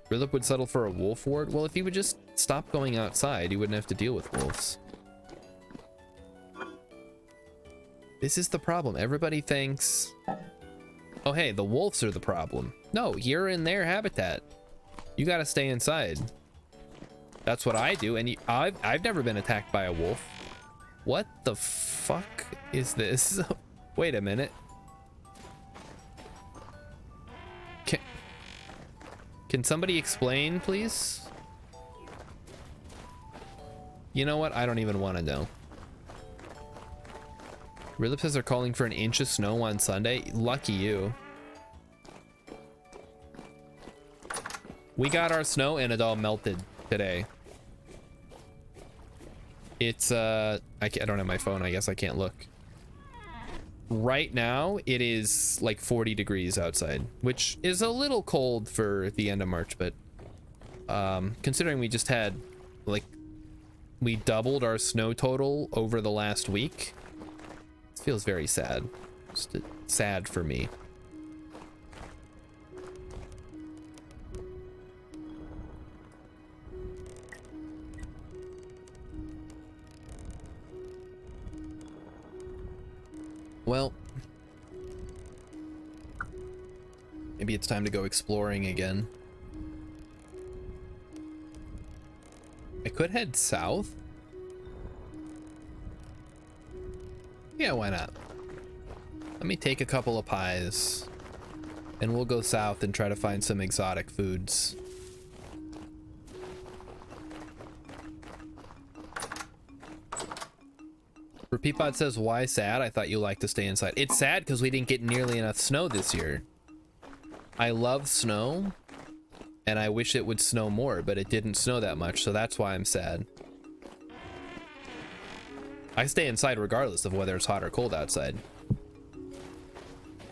Rilip would settle for a wolf ward? Well, if he would just stop going outside, he wouldn't have to deal with wolves. This is the problem. Everybody thinks, oh, hey, the wolves are the problem. No, you're in their habitat. You gotta stay inside. That's what I do, and I've never been attacked by a wolf. What the fuck is this? Wait a minute. Can somebody explain, please? You know what? I don't even want to know. Rilip says they're calling for an inch of snow on Sunday. Lucky you. We got our snow and it all melted today. It's I don't have my phone. I guess I can't look. Right now it is like 40 degrees outside, which is a little cold for the end of March, but considering we just had, like, we doubled our snow total over the last week, it feels very sad. Just sad for me. Well, maybe it's time to go exploring again. I could head south. Yeah, why not? Let me take a couple of pies and we'll go south and try to find some exotic foods. Repeatbot says, why sad? I thought you liked to stay inside. It's sad because we didn't get nearly enough snow this year. I love snow and I wish it would snow more, but it didn't snow that much, so that's why I'm sad. I stay inside regardless of whether it's hot or cold outside,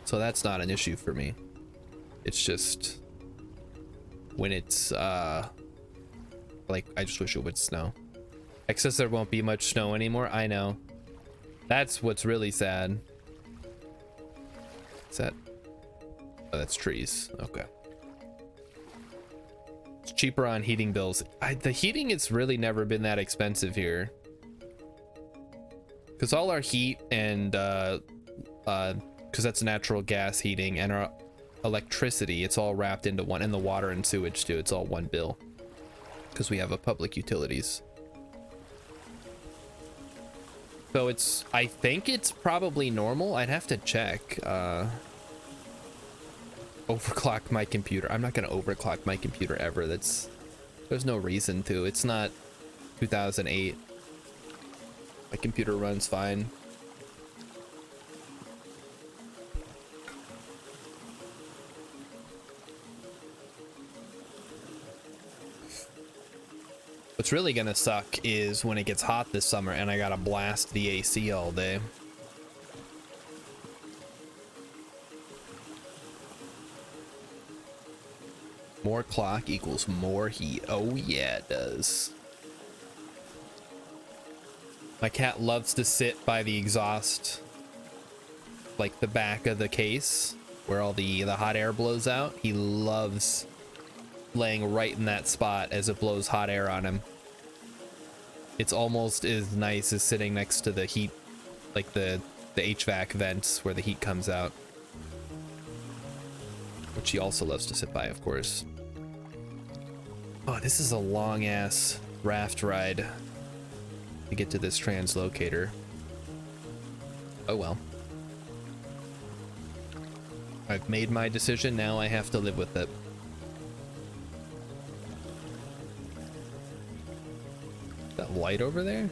so that's not an issue for me. It's just when it's like, I just wish it would snow. X says there won't be much snow anymore. I know. That's what's really sad. Is that? Oh, that's trees. Okay. It's cheaper on heating bills. The heating, it's really never been that expensive here. Because all our heat and, because that's natural gas heating, and our electricity, it's all wrapped into one, and the water and sewage too, it's all one bill. Because we have a public utilities. So it's, I think it's probably normal. I'd have to check. Overclock my computer. I'm not gonna overclock my computer ever. There's no reason to. It's not 2008. My computer runs fine. What's really gonna suck is when it gets hot this summer and I gotta blast the AC all day. More clock equals more heat. Oh yeah, it does. My cat loves to sit by the exhaust, like the back of the case where all the hot air blows out. He loves laying right in that spot as it blows hot air on him. It's almost as nice as sitting next to the heat, like the HVAC vents where the heat comes out, which he also loves to sit by, of course. Oh, this is a long ass raft ride to get to this translocator. Oh well. I've made my decision, now I have to live with it. That light over there?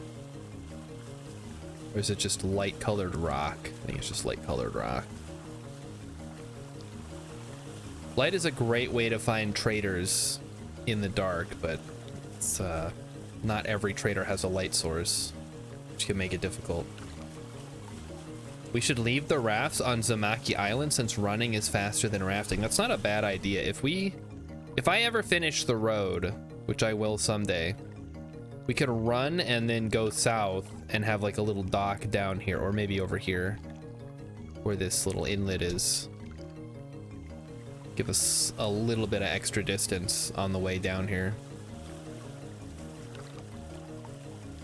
Or is it just light colored rock? I think it's just light colored rock. Light is a great way to find traders in the dark, but it's not every trader has a light source, which can make it difficult. We should leave the rafts on Zamaki Island since running is faster than rafting. That's not a bad idea. If I ever finish the road, which I will someday, we could run and then go south and have like a little dock down here, or maybe over here where this little inlet is. Give us a little bit of extra distance on the way down here.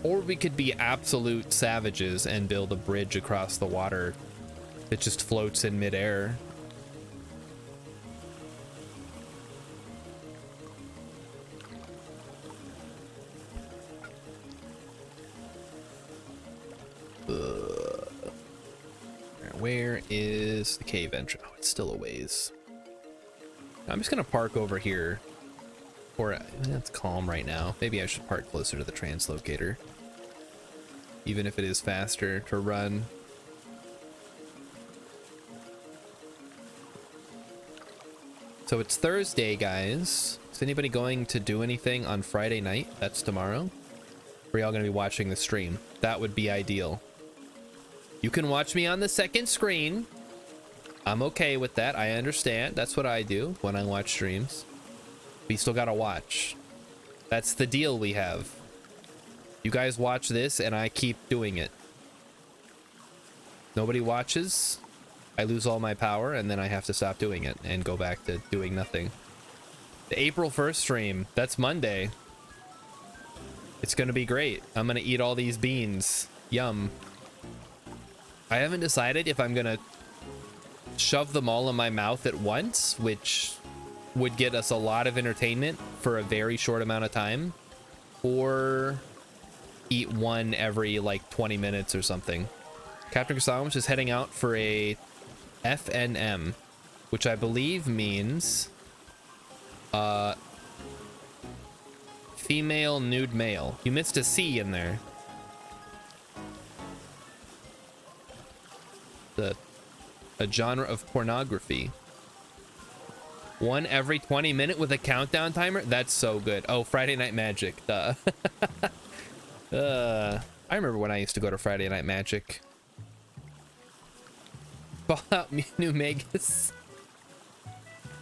Or we could be absolute savages and build a bridge across the water that just floats in midair. Where is the cave entrance? Oh, it's still a ways. I'm just gonna park over here. Or it's calm right now. Maybe I should park closer to the translocator, even if it is faster to run. So it's Thursday, guys. Is anybody going to do anything on Friday night? That's tomorrow. Or are y'all gonna be watching the stream? That would be ideal. You can watch me on the second screen. I'm okay with that. I understand. That's what I do when I watch streams. But you still gotta watch. That's the deal we have. You guys watch this and I keep doing it. Nobody watches, I lose all my power, and then I have to stop doing it and go back to doing nothing. The April 1st stream, that's Monday. It's gonna be great. I'm gonna eat all these beans. Yum. I haven't decided if I'm gonna shove them all in my mouth at once, which would get us a lot of entertainment for a very short amount of time, or eat one every like 20 minutes or something. Captain Kasawam is heading out for a FNM, which I believe means female nude male. You missed a C in there. A genre of pornography. One every 20 minute with a countdown timer? That's so good. Oh, Friday Night Magic. Duh. I remember when I used to go to Friday Night Magic. Fallout New Vegas.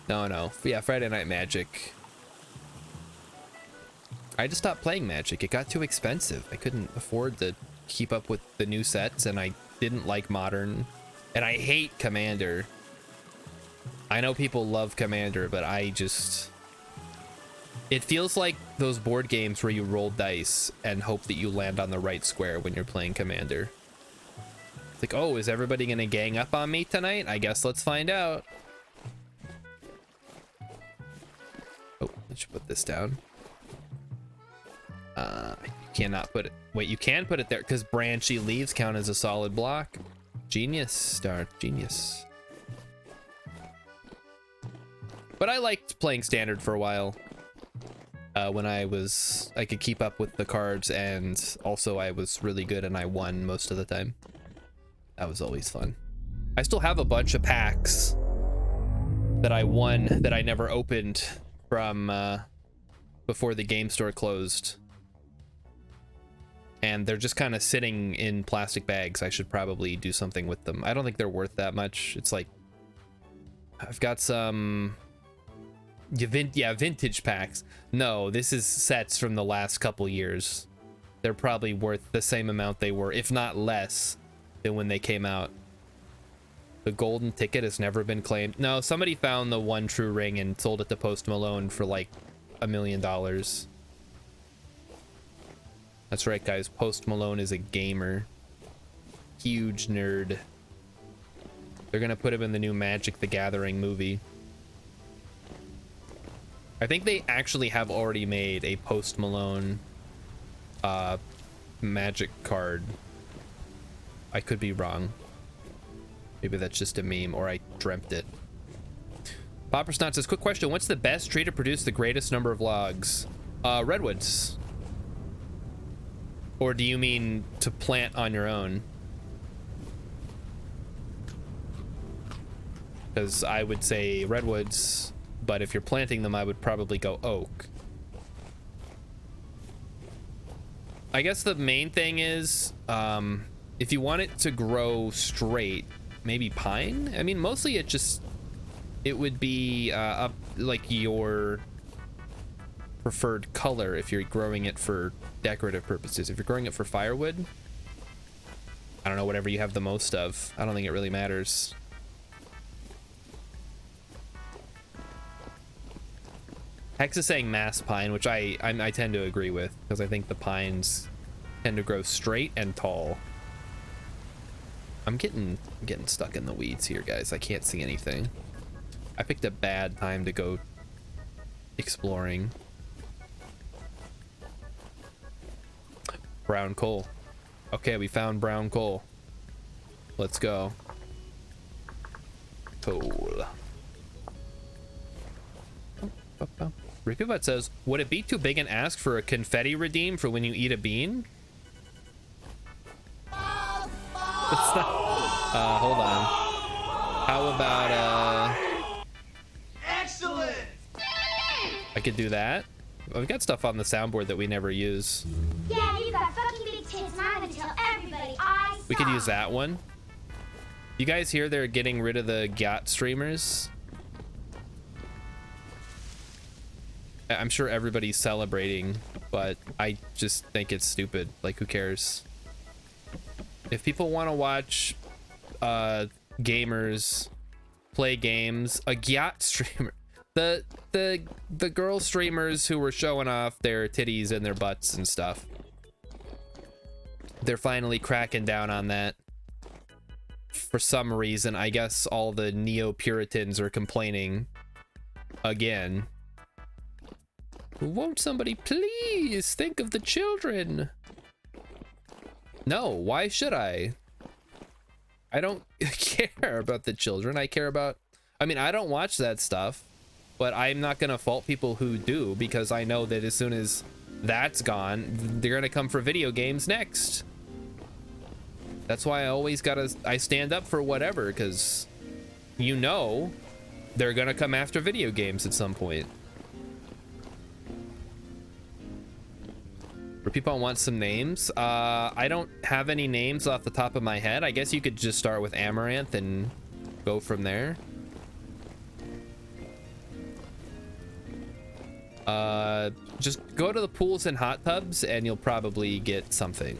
No. Yeah, Friday Night Magic. I just stopped playing Magic. It got too expensive. I couldn't afford to keep up with the new sets, and I didn't like Modern. And I hate Commander. I know people love Commander, but I just... It feels like those board games where you roll dice and hope that you land on the right square when you're playing Commander. It's like, oh, is everybody gonna gang up on me tonight? I guess let's find out. Oh, I should put this down. You cannot put it... Wait, you can put it there, because branchy leaves count as a solid block. Genius, Star. Genius. But I liked playing Standard for a while. When I could keep up with the cards, and also I was really good and I won most of the time. That was always fun. I still have a bunch of packs that I won that I never opened from before the game store closed. And they're just kind of sitting in plastic bags. I should probably do something with them. I don't think they're worth that much. It's like, I've got some... Yeah, vintage packs. No, this is sets from the last couple years. They're probably worth the same amount they were, if not less, than when they came out. The golden ticket has never been claimed. No, somebody found the one true ring and sold it to Post Malone for like $1 million. That's right, guys. Post Malone is a gamer. Huge nerd. They're gonna put him in the new Magic the Gathering movie. I think they actually have already made a Post Malone Magic card. I could be wrong. Maybe that's just a meme, or I dreamt it. Popper Snot says, quick question, what's the best tree to produce the greatest number of logs? Redwoods. Or do you mean to plant on your own? Because I would say redwoods, but if you're planting them, I would probably go oak. I guess the main thing is, if you want it to grow straight, maybe pine? I mean, mostly it would be up like your preferred color if you're growing it for decorative purposes. If you're growing it for firewood, I don't know, whatever you have the most of. I don't think it really matters. Hex is saying mass pine, which I tend to agree with, because I think the pines tend to grow straight and tall. I'm getting stuck in the weeds here, guys. I can't see anything. I picked a bad time to go exploring. Brown coal. Okay, we found brown coal. Let's go. Coal. Ripubut says, would it be too big an ask for a confetti redeem for when you eat a bean? It's not. Hold on. How about Excellent. I could do that. We've got stuff on the soundboard that we never use. Yeah, you got fucking big tits, and I'm gonna tell everybody I saw. We could use that one. You guys hear they're getting rid of the GOT streamers? I'm sure everybody's celebrating, but I just think it's stupid. Like, who cares? If people want to watch gamers play games, a GOT streamer, the girl streamers who were showing off their titties and their butts and stuff, they're finally cracking down on that. For some reason, I guess all the neo-Puritans are complaining again. Won't somebody please think of the children? No, why should I? I don't care about the children. I care about, I mean, I don't watch that stuff, but I'm not gonna fault people who do, because I know that as soon as that's gone, they're gonna come for video games next. That's why I always I stand up for whatever, because you know they're gonna come after video games at some point. For people who want some names, I don't have any names off the top of my head. I guess you could just start with Amaranth and go from there. Just go to the pools and hot tubs and you'll probably get something.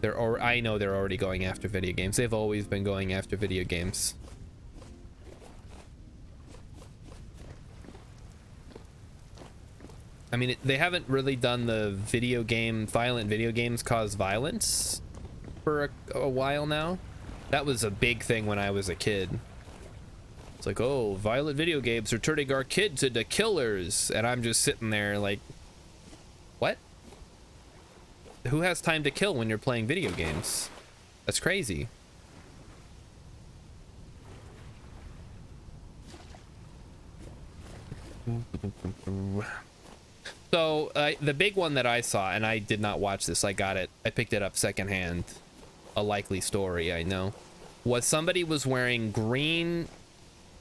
I know they're already going after video games. They've always been going after video games. I mean, they haven't really done the violent video games cause violence for a while now. That was a big thing when I was a kid. It's like, oh, violent video games are turning our kids into killers. And I'm just sitting there like, what? Who has time to kill when you're playing video games? That's crazy. So the big one that I saw, and I did not watch this, I picked it up secondhand, a likely story, I know, was somebody was wearing green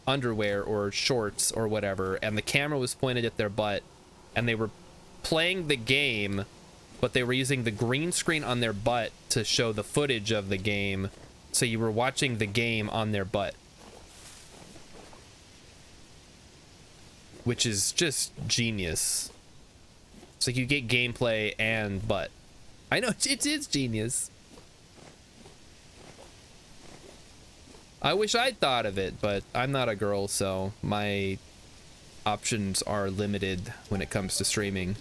underwear or shorts or whatever, and the camera was pointed at their butt, and they were playing the game, but they were using the green screen on their butt to show the footage of the game, so you were watching the game on their butt. Which is just genius. It's like you get gameplay and butt. I know, it's genius. I wish I'd thought of it, but I'm not a girl, so my options are limited when it comes to streaming.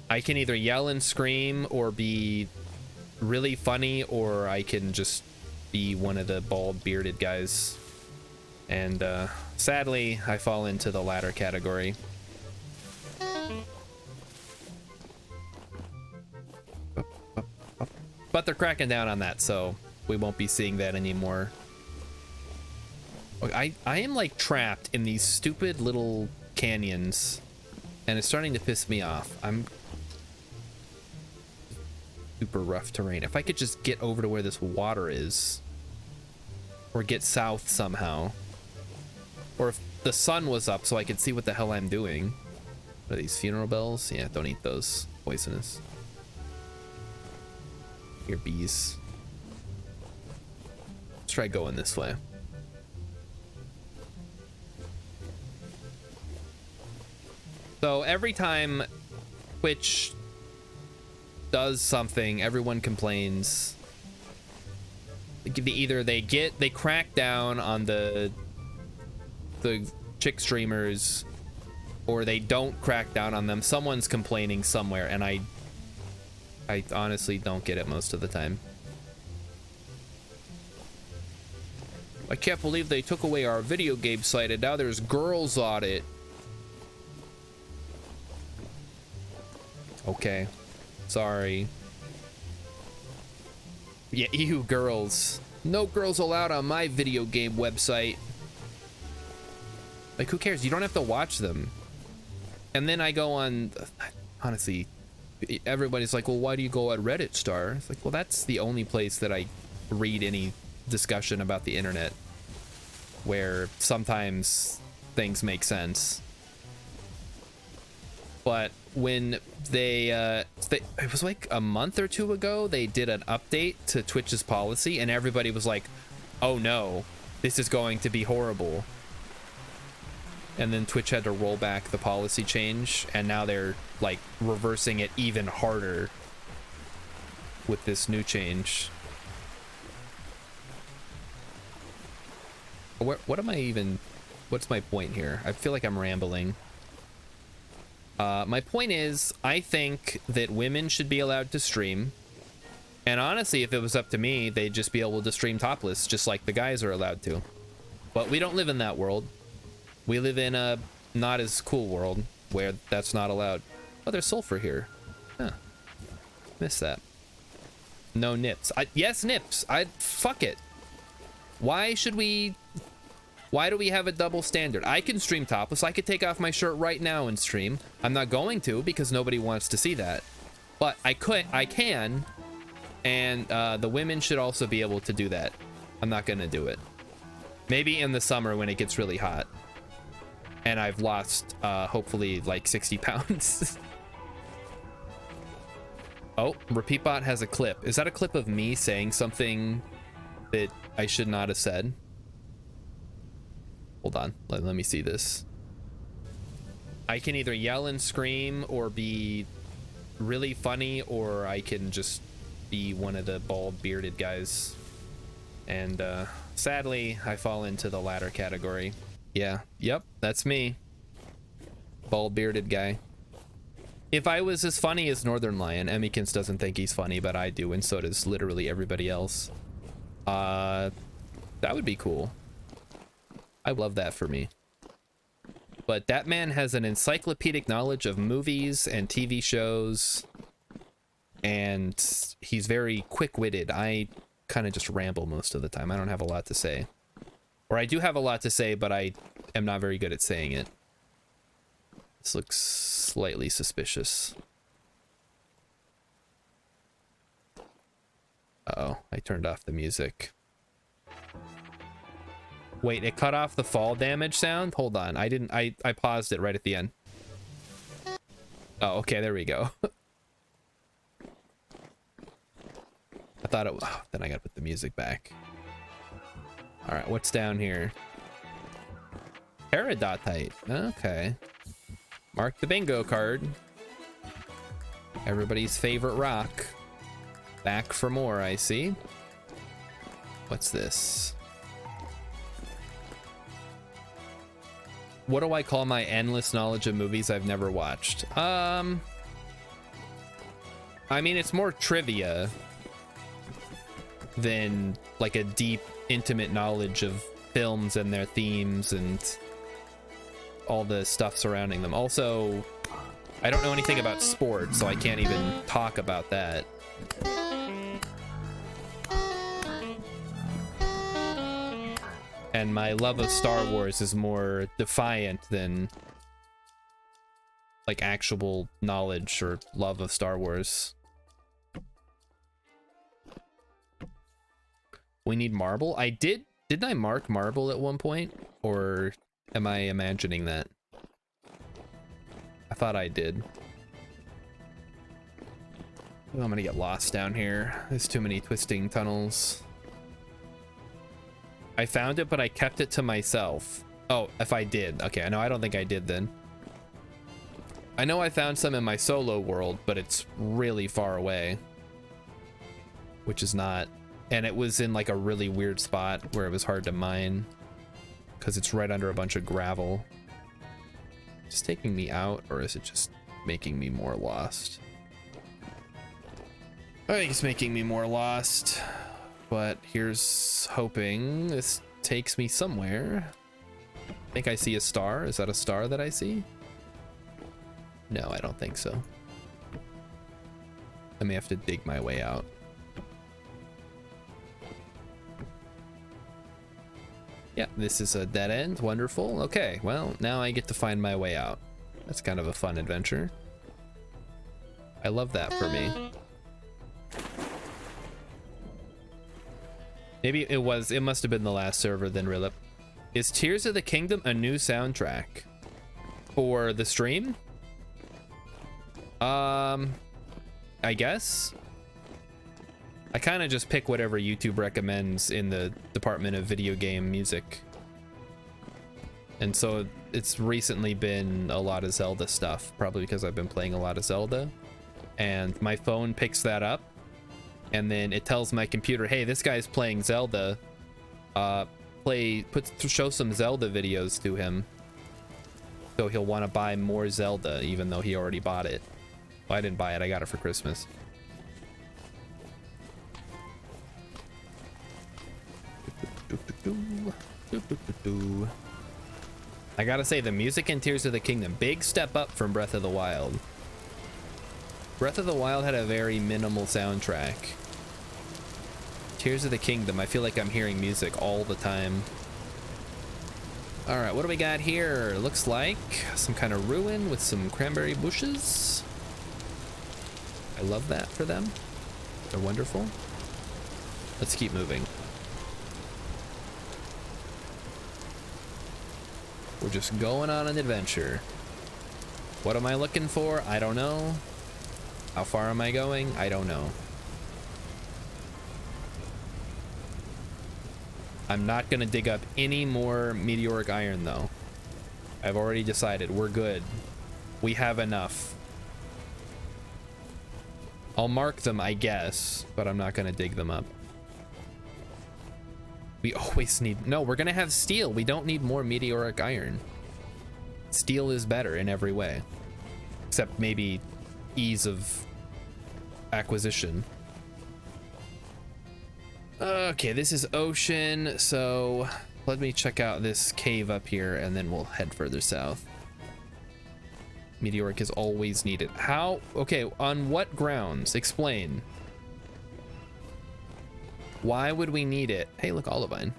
I can either yell and scream or be really funny, or I can just be one of the bald bearded guys. And sadly, I fall into the latter category. But they're cracking down on that, so we won't be seeing that anymore. I am like trapped in these stupid little canyons, and it's starting to piss me off. I'm super rough terrain. If I could just get over to where this water is, or get south somehow, or if the sun was up so I could see what the hell I'm doing. What are these, funeral bells? Yeah, don't eat those. Poisonous. Here, bees. Let's try going this way. So every time Twitch does something, everyone complains. Either they crack down on the chick streamers, or they don't crack down on them. Someone's complaining somewhere, and I honestly don't get it most of the time. I can't believe they took away our video game site and now there's girls on it. Okay. Sorry. Yeah, you girls. No girls allowed on my video game website. Like, who cares? You don't have to watch them. And then I go on, honestly, everybody's like, well, why do you go on Reddit, Star? It's like, well, that's the only place that I read any discussion about the internet, where sometimes things make sense. But when it was like a month or two ago, they did an update to Twitch's policy, and everybody was like, oh no, this is going to be horrible. And then Twitch had to roll back the policy change, and now they're like reversing it even harder with this new change. What am I even, what's my point here? I feel like I'm rambling. My point is, I think that women should be allowed to stream. And honestly, if it was up to me, they'd just be able to stream topless, just like the guys are allowed to. But we don't live in that world. We live in a not as cool world where that's not allowed. Oh, there's sulfur here. Huh. Missed that. No nips. Yes, nips. Fuck it. Why do we have a double standard? I can stream topless. I could take off my shirt right now and stream. I'm not going to because nobody wants to see that. But I can. And the women should also be able to do that. I'm not gonna do it. Maybe in the summer when it gets really hot. And I've lost, hopefully, like 60 pounds. Oh, RepeatBot has a clip. Is that a clip of me saying something that I should not have said? Hold on, let me see this. I can either yell and scream or be really funny, or I can just be one of the bald bearded guys. And sadly, I fall into the latter category. Yeah, yep, that's me. Bald bearded guy. If I was as funny as Northern Lion, Emmykins doesn't think he's funny, but I do, and so does literally everybody else. That would be cool. I love that for me. But that man has an encyclopedic knowledge of movies and TV shows, and he's very quick-witted. I kind of just ramble most of the time. I don't have a lot to say. Or I do have a lot to say, but I am not very good at saying it. This looks slightly suspicious. Uh-oh, I turned off the music. Wait, it cut off the fall damage sound? Hold on, I paused it right at the end. Oh, okay, there we go. I thought it was, oh, then I gotta put the music back. All right, what's down here? Peridotite, okay. Mark the bingo card. Everybody's favorite rock. Back for more, I see. What's this? What do I call my endless knowledge of movies I've never watched? I mean, it's more trivia than like a deep, intimate knowledge of films and their themes and all the stuff surrounding them. Also, I don't know anything about sports, so I can't even talk about that. And my love of Star Wars is more defiant than like actual knowledge or love of Star Wars. We need marble. Didn't I mark marble at one point? Or am I imagining that? I thought I did. Oh, I'm gonna get lost down here. There's too many twisting tunnels. I found it, but I kept it to myself. Oh, if I did. Okay, no, I don't think I did then. I know I found some in my solo world, but it's really far away. Which is not... And it was in like a really weird spot where it was hard to mine. Because it's right under a bunch of gravel. Is it taking me out, or is it just making me more lost? I think it's making me more lost. But here's hoping this takes me somewhere. I think I see a star. Is that a star that I see? No, I don't think so. I may have to dig my way out. Yeah, this is a dead end. Wonderful. Okay, well, now I get to find my way out. That's kind of a fun adventure. I love that for me. Maybe it must have been the last server then, Rilip. Is Tears of the Kingdom a new soundtrack for the stream? I guess. I kind of just pick whatever YouTube recommends in the department of video game music. And so it's recently been a lot of Zelda stuff, probably because I've been playing a lot of Zelda. And my phone picks that up, and then it tells my computer, hey, this guy's playing Zelda. Show some Zelda videos to him. So he'll want to buy more Zelda, even though he already bought it. Well, I didn't buy it, I got it for Christmas. I gotta say, the music in Tears of the Kingdom, big step up from Breath of the Wild. Breath of the Wild had a very minimal soundtrack. Tears of the Kingdom, I feel like I'm hearing music all the time. All right, what do we got here? Looks like some kind of ruin with some cranberry bushes. I love that for them. They're wonderful. Let's keep moving. We're just going on an adventure. What am I looking for? I don't know. How far am I going? I don't know. I'm not gonna dig up any more meteoric iron though. I've already decided we're good. We have enough. I'll mark them, I guess, but I'm not gonna dig them up. We always need... No, we're gonna have steel. We don't need more meteoric iron. Steel is better in every way. Except maybe ease of acquisition. Okay, this is ocean, so let me check out this cave up here and then we'll head further south. Meteoric is always needed. How? Okay, on what grounds? Explain. Why would we need it? Hey, look, olivine.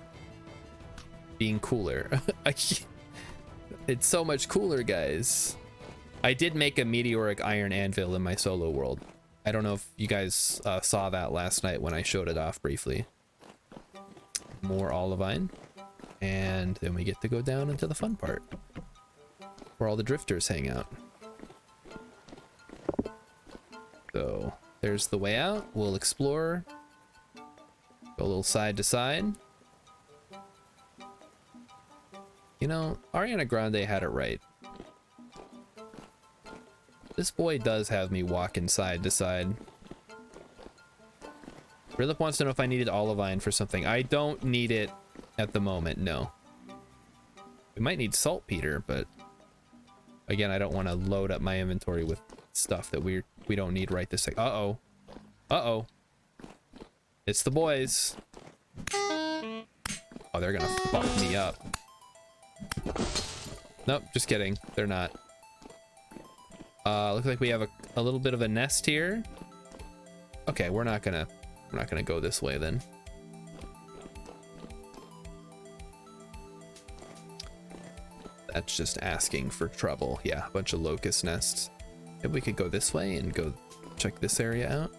Being cooler. It's so much cooler, guys. I did make a meteoric iron anvil in my solo world. I don't know if you guys saw that last night when I showed it off briefly. More olivine. And then we get to go down into the fun part, where all the drifters hang out. So there's the way out. We'll explore. Go a little side to side. You know, Ariana Grande had it right. This boy does have me walking side to side. Rilip wants to know if I needed olivine for something. I don't need it at the moment, no. We might need saltpeter, but again, I don't want to load up my inventory with stuff that we don't need right this second. Uh-oh. Uh-oh. It's the boys. Oh, they're gonna fuck me up. Nope, just kidding. They're not. Looks like we have a little bit of a nest here. Okay, we're not gonna go this way then. That's just asking for trouble. Yeah, a bunch of locust nests. Maybe we could go this way and go check this area out.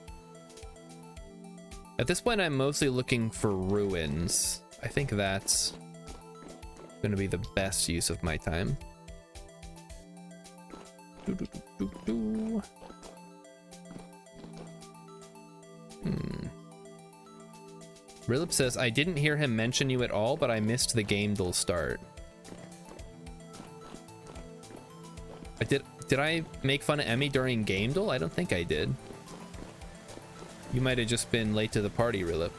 At this point, I'm mostly looking for ruins. I think that's gonna be the best use of my time. Rilip says, I didn't hear him mention you at all, but I missed the game till start. Did I make fun of Emmy during Game Duel? I don't think I did. You might have just been late to the party, Rilip.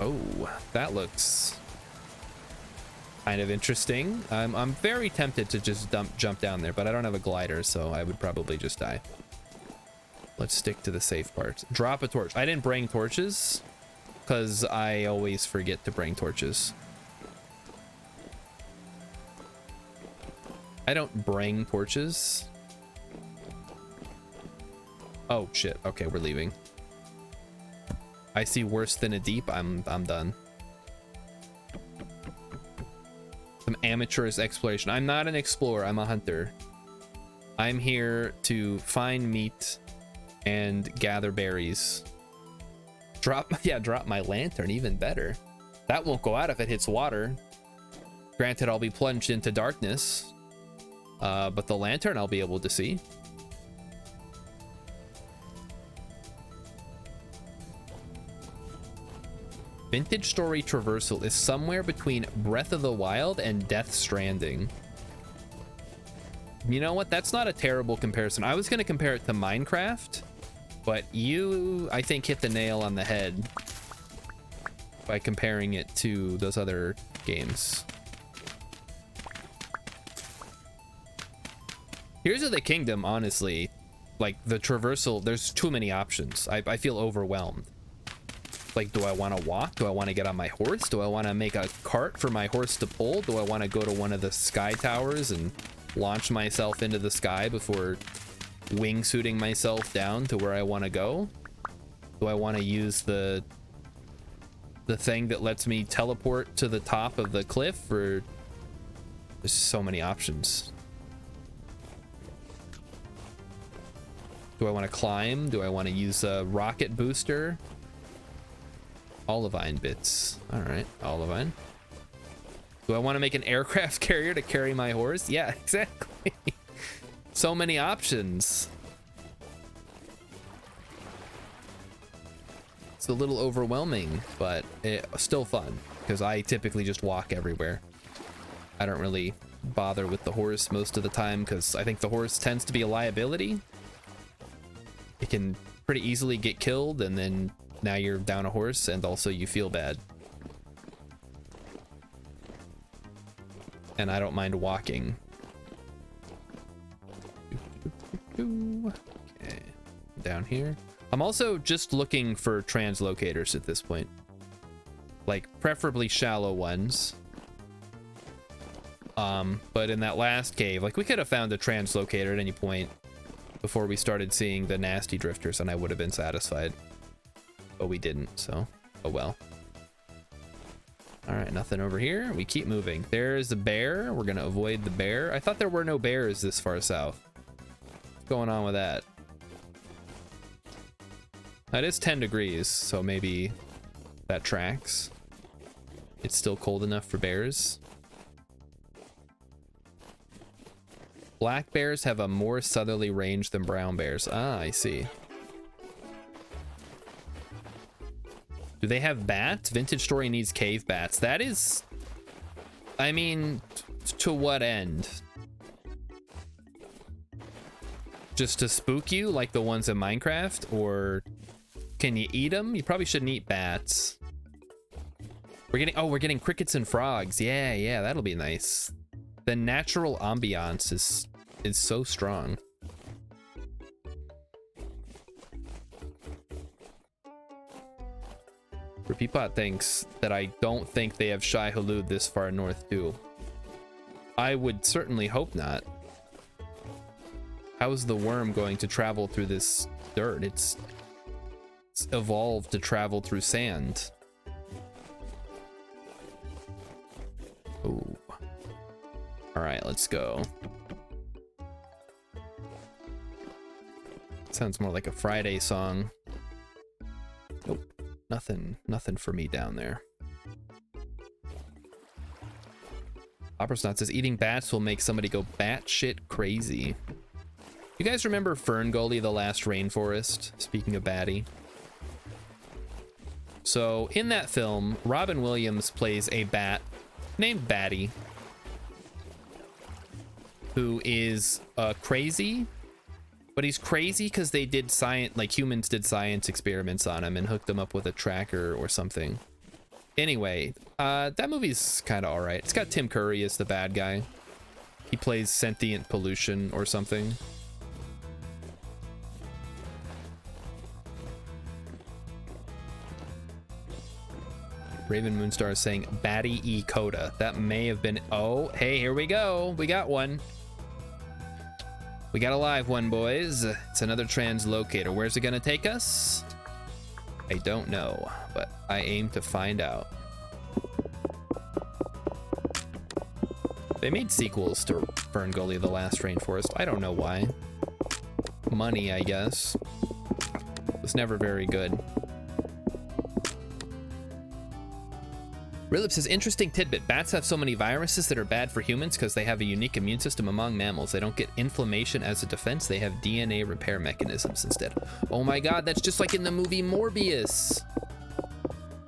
Oh, that looks kind of interesting. I'm very tempted to just jump down there, but I don't have a glider, so I would probably just die. Let's stick to the safe parts. Drop a torch. I didn't bring torches because I always forget to bring torches. I don't bring torches. Oh shit. Okay, we're leaving. I see worse than a deep. I'm done. Some amateurish exploration. I'm not an explorer. I'm a hunter. I'm here to find meat and gather berries. Drop my lantern. Even better. That won't go out if it hits water. Granted, I'll be plunged into darkness. But the lantern I'll be able to see. Vintage Story Traversal is somewhere between Breath of the Wild and Death Stranding. You know what? That's not a terrible comparison. I was going to compare it to Minecraft, but you, I think, hit the nail on the head by comparing it to those other games. Here's of the Kingdom, honestly, like the traversal, there's too many options. I feel overwhelmed. Like, do I want to walk? Do I want to get on my horse? Do I want to make a cart for my horse to pull? Do I want to go to one of the sky towers and launch myself into the sky before wingsuiting myself down to where I want to go? Do I want to use the thing that lets me teleport to the top of the cliff? Or there's so many options. Do I want to climb? Do I want to use a rocket booster? Olivine bits. All right, Olivine. Do I want to make an aircraft carrier to carry my horse? Yeah, exactly. So many options. It's a little overwhelming, but still fun because I typically just walk everywhere. I don't really bother with the horse most of the time because I think the horse tends to be a liability. It can pretty easily get killed, and then now you're down a horse, and also you feel bad. And I don't mind walking. Okay, down here. I'm also just looking for translocators at this point. Like, preferably shallow ones. But in that last cave, like, we could have found a translocator at any point before we started seeing the nasty drifters, and I would have been satisfied. But we didn't, so oh well. All right, nothing over here. We keep moving. There's a bear. We're gonna avoid the bear. I thought there were no bears this far south. What's going on with that? That is 10 degrees, so maybe that tracks. It's still cold enough for bears. Black bears have a more southerly range than brown bears. Ah, I see. Do they have bats? Vintage Story needs cave bats. That is... I mean, to what end? Just to spook you like the ones in Minecraft? Or can you eat them? You probably shouldn't eat bats. We're getting crickets and frogs. Yeah, that'll be nice. The natural ambiance is so strong. Repeatbot thinks that I don't think they have Shai Hulud this far north too. I would certainly hope not. How is the worm going to travel through this dirt? It's evolved to travel through sand. Oh. All right, let's go. Sounds more like a Friday song. Nope. Nothing for me down there. Oppersnot says eating bats will make somebody go batshit crazy. You guys remember Fern Gully, The Last Rainforest? Speaking of Batty. So in that film, Robin Williams plays a bat named Batty. who is crazy, but he's crazy because they did science, like humans did science experiments on him and hooked him up with a tracker or something. Anyway, that movie's kind of all right. It's got Tim Curry as the bad guy. He plays sentient pollution or something. Raven Moonstar is saying Batty E Coda. That may have been. Oh, hey, here we go. We got one. We got a live one, boys. It's another translocator. Where's it gonna take us? I don't know, but I aim to find out. They made sequels to Ferngully the Last Rainforest. I don't know why. Money, I guess. It was never very good. Rilip says, interesting tidbit. Bats have so many viruses that are bad for humans because they have a unique immune system among mammals. They don't get inflammation as a defense. They have DNA repair mechanisms instead. Oh my god, that's just like in the movie Morbius,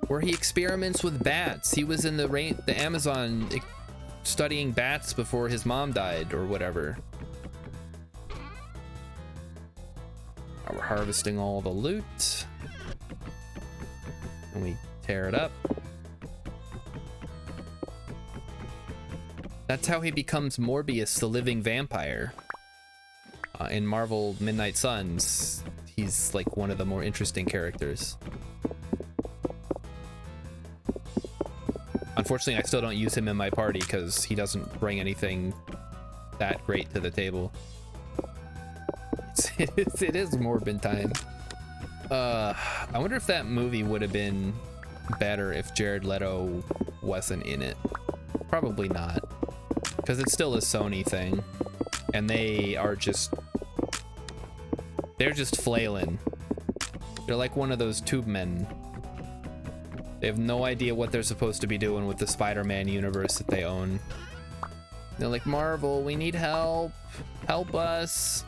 where he experiments with bats. He was in the Amazon studying bats before his mom died or whatever. Now we're harvesting all the loot. And we tear it up. That's how he becomes Morbius, the living vampire. In Marvel Midnight Suns, he's like one of the more interesting characters. Unfortunately, I still don't use him in my party because he doesn't bring anything that great to the table. It is Morbid time. I wonder if that movie would have been better if Jared Leto wasn't in it. Probably not. Because it's still a Sony thing, and they're just flailing. They're like one of those tube men. They have no idea what they're supposed to be doing with the Spider-Man universe that they own. They're like, Marvel, we need help. Help us.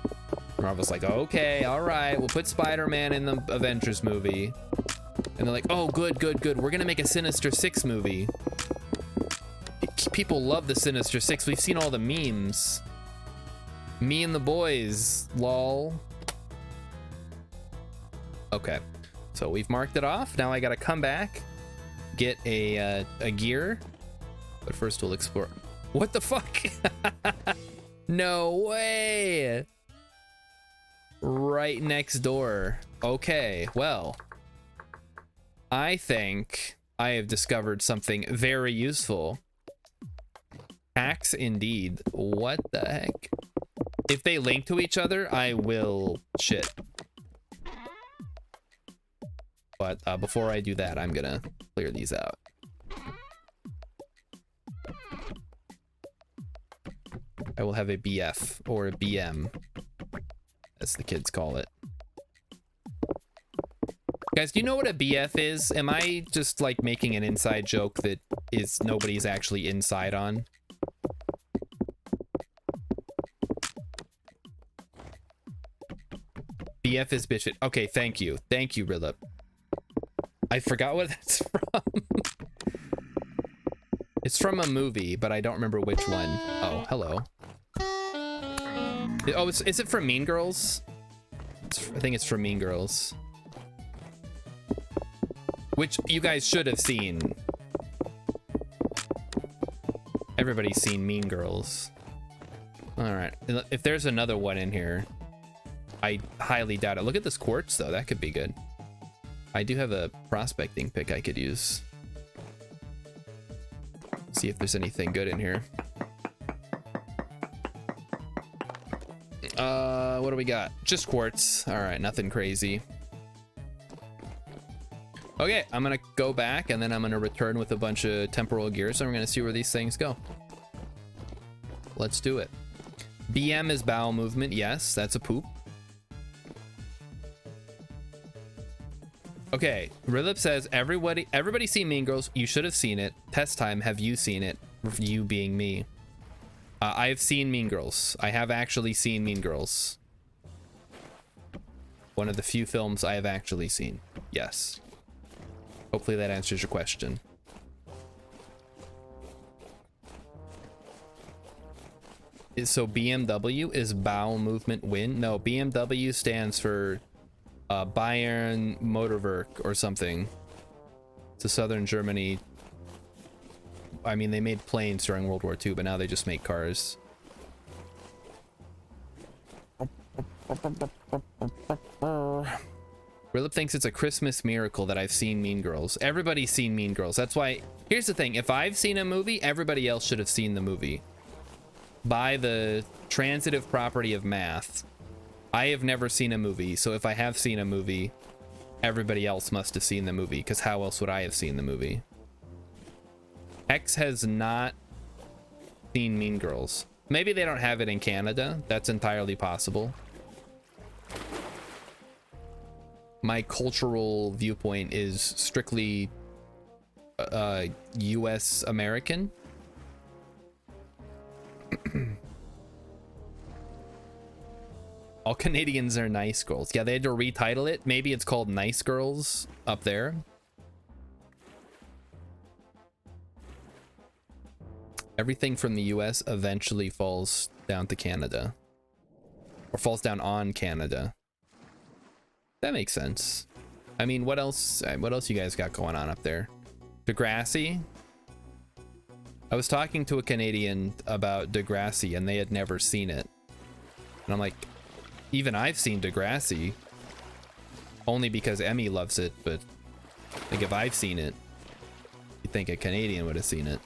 Marvel's like, okay, all right, we'll put Spider-Man in the Avengers movie. And they're like, oh, good. We're gonna make a Sinister Six movie. People love the Sinister Six. We've seen all the memes. Me and the boys, lol. Okay, so we've marked it off. Now I gotta come back, get a gear, but first we'll explore. What the fuck? No way! Right next door. Okay, well, I think I have discovered something very useful. Hacks indeed. What the heck? If they link to each other, I will shit. But before I do that, I'm gonna clear these out. I will have a BF or a BM, as the kids call it. Guys, do you know what a BF is? Am I just like making an inside joke that is nobody's actually inside on? BF is bitch. Okay, thank you. Thank you, Rilip. I forgot what that's from. It's from a movie, but I don't remember which one. Oh, hello. Oh, is it from Mean Girls? I think it's from Mean Girls. Which you guys should have seen. Everybody's seen Mean Girls. All right. If there's another one in here, I highly doubt it. Look at this quartz, though. That could be good. I do have a prospecting pick I could use. See if there's anything good in here. What do we got? Just quartz. All right, nothing crazy. Okay, I'm gonna go back and then I'm gonna return with a bunch of temporal gears and we're gonna see where these things go. Let's do it. BM is bowel movement. Yes, that's a poop. Okay, Rilip says, everybody seen Mean Girls. You should have seen it. Test time, have you seen it? You being me. I have seen Mean Girls. I have actually seen Mean Girls. One of the few films I have actually seen. Yes. Hopefully that answers your question. So BMW is bowel movement win? No, BMW stands for Bayern Motorwerk or something. It's a southern Germany. I mean, they made planes during World War II, but now they just make cars. Rilip thinks it's a Christmas miracle that I've seen Mean Girls. Everybody's seen Mean Girls. That's why, here's the thing. If I've seen a movie, everybody else should have seen the movie. By the transitive property of math, I have never seen a movie. So if I have seen a movie, everybody else must have seen the movie, because how else would I have seen the movie? X has not seen Mean Girls. Maybe they don't have it in Canada. That's entirely possible. My cultural viewpoint is strictly US American. All Canadians are nice girls. Yeah, they had to retitle it. Maybe it's called Nice Girls up there. Everything from the US eventually falls down to Canada. Or falls down on Canada. That makes sense. I mean, what else you guys got going on up there? Degrassi? I was talking to a Canadian about Degrassi and they had never seen it. And I'm like, even I've seen Degrassi. Only because Emmy loves it, but like if I've seen it, you'd think a Canadian would have seen it.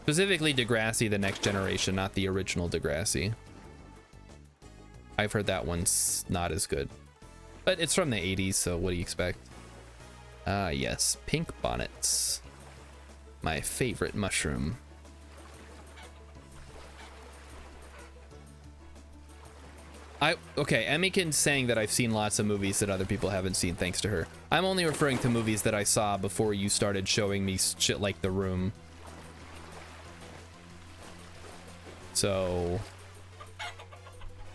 Specifically Degrassi, The Next Generation, not the original Degrassi. I've heard that one's not as good. But it's from the 80s, so what do you expect? Ah, yes. Pink bonnets. My favorite mushroom. Okay, Emmykin's saying that I've seen lots of movies that other people haven't seen, thanks to her. I'm only referring to movies that I saw before you started showing me shit like The Room. So...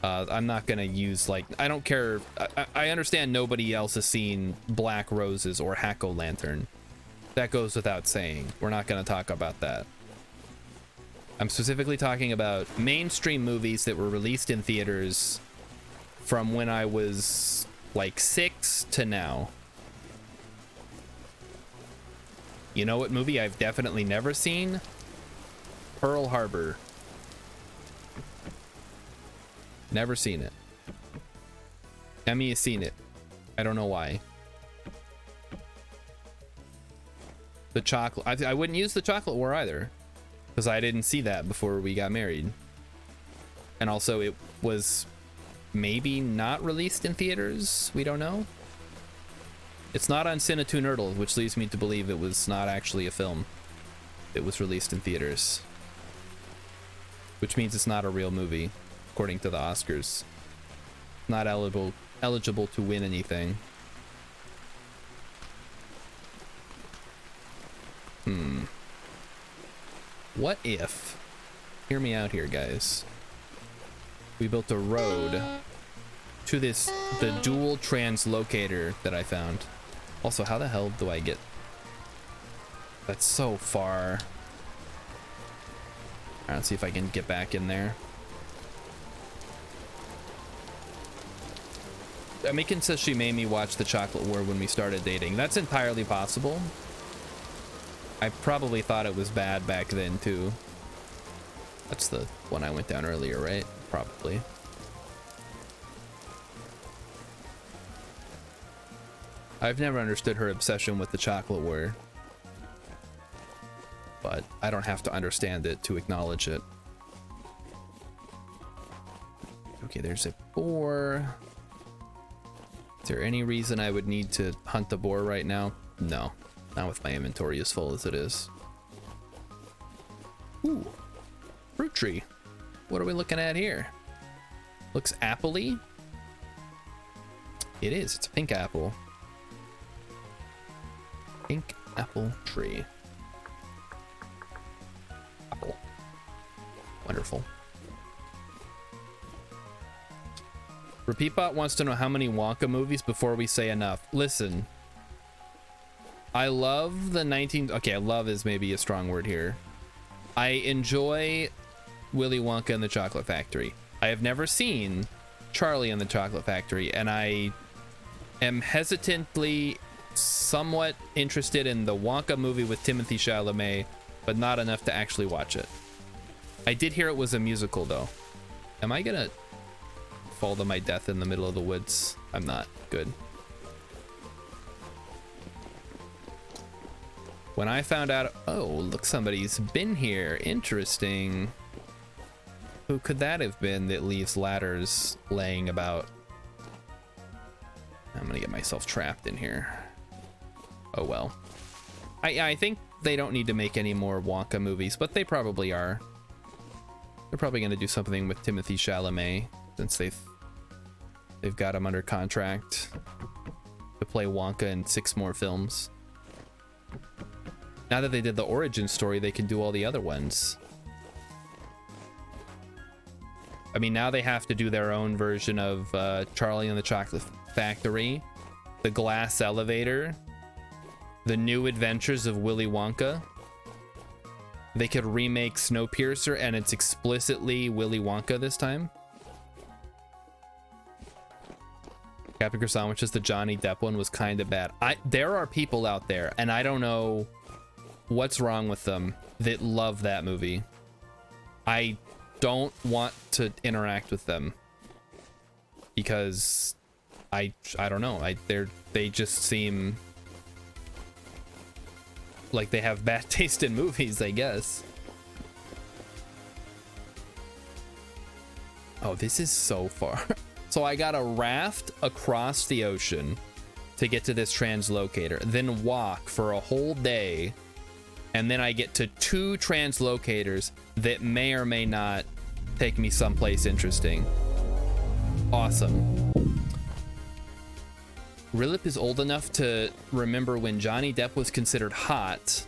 I'm not gonna use, like, I don't care. I understand nobody else has seen Black Roses or Hack-O-Lantern. That goes without saying. We're not gonna talk about that. I'm specifically talking about mainstream movies that were released in theaters from when I was like 6 to now. You know what movie I've definitely never seen? Pearl Harbor. Never seen it. Emmy has seen it. I don't know why. The chocolate... I wouldn't use the chocolate war either. Because I didn't see that before we got married. And also it was maybe not released in theaters. We don't know. It's not on Cine2Nerdle, which leads me to believe it was not actually a film. It was released in theaters. Which means it's not a real movie. According to the Oscars, not eligible to win anything. What if, hear me out here guys, we built a road to the dual translocator that I found. Also, how the hell do I get, that's so far. All right, let's see if I can get back in there. Megan says she made me watch The Chocolate War when we started dating. That's entirely possible. I probably thought it was bad back then too. That's the one I went down earlier, right? Probably. I've never understood her obsession with The Chocolate War. But I don't have to understand it to acknowledge it. Okay, there's a boar. Is there any reason I would need to hunt the boar right now? No, not with my inventory as full as it is. Ooh, fruit tree. What are we looking at here? Looks apple-y. It is, it's a pink apple. Pink apple tree. Apple. Wonderful. Repeatbot wants to know how many Wonka movies before we say enough. Listen, I love the okay, love is maybe a strong word here. I enjoy Willy Wonka and the Chocolate Factory. I have never seen Charlie and the Chocolate Factory, and I am hesitantly somewhat interested in the Wonka movie with Timothée Chalamet, but not enough to actually watch it. I did hear it was a musical, though. Am I gonna fall to my death in the middle of the woods? I'm not. Good. When I found out, oh, look, somebody's been here. Interesting. Who could that have been that leaves ladders laying about? I'm gonna get myself trapped in here. Oh well. I think they don't need to make any more Wonka movies, but they probably are. They're probably gonna do something with Timothée Chalamet since they've got him under contract to play Wonka in 6 more films. Now that they did the origin story, they can do all the other ones. I mean, now they have to do their own version of Charlie and the Chocolate Factory, The Glass Elevator, The New Adventures of Willy Wonka. They could remake Snowpiercer, and it's explicitly Willy Wonka this time. Captain Sandwiches, the Johnny Depp one was kind of bad. There are people out there, and I don't know what's wrong with them, that love that movie. I don't want to interact with them because I don't know. They just seem like they have bad taste in movies, I guess. Oh, this is so far. So I got a raft across the ocean to get to this translocator, then walk for a whole day, and then I get to 2 translocators that may or may not take me someplace interesting. Awesome. Rilip is old enough to remember when Johnny Depp was considered hot.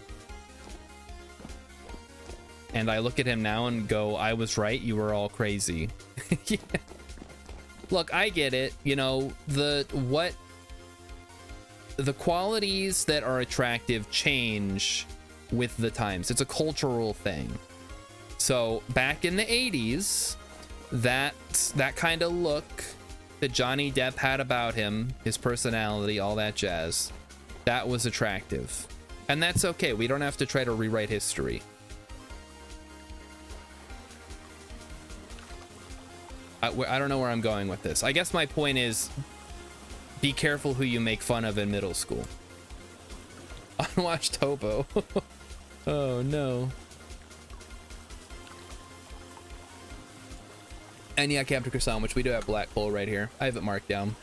And I look at him now and go, I was right, you were all crazy. Yeah. Look, I get it. You know, the qualities that are attractive change with the times. It's a cultural thing. So back in the 80s, that kind of look that Johnny Depp had about him, his personality, all that jazz, that was attractive. And that's okay. We don't have to try to rewrite history. I don't know where I'm going with this. I guess my point is, be careful who you make fun of in middle school. Unwatched Hobo. Oh no. And yeah, Captain Croissant, which we do have Black Hole right here. I have it marked down.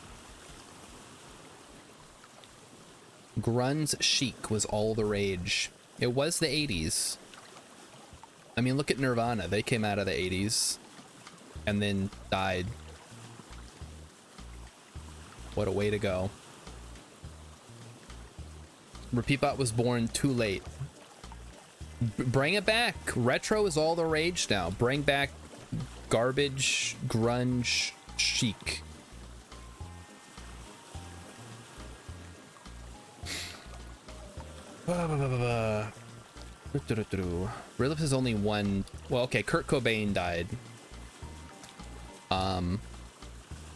Grunge chic was all the rage. It was the 80s. I mean, look at Nirvana. They came out of the 80s and then died. What a way to go. Repeatbot was born too late. Bring it back. Retro is all the rage now. Bring back garbage, grunge, chic. Rilip is only one. Well, okay, Kurt Cobain died.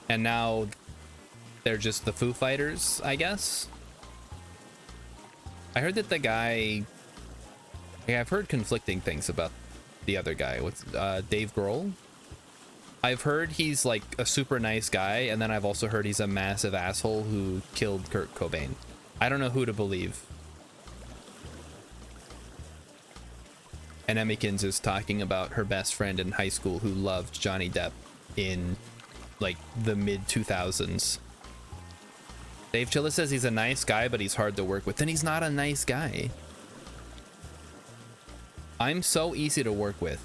And now they're just the Foo Fighters, I guess. I heard that the guy. Yeah, I've heard conflicting things about the other guy. What's Dave Grohl? I've heard he's like a super nice guy, and then I've also heard he's a massive asshole who killed Kurt Cobain. I don't know who to believe. And Emmykins is talking about her best friend in high school who loved Johnny Depp in like the mid 2000s. Dave Chilla says he's a nice guy, but he's hard to work with. Then he's not a nice guy. I'm so easy to work with,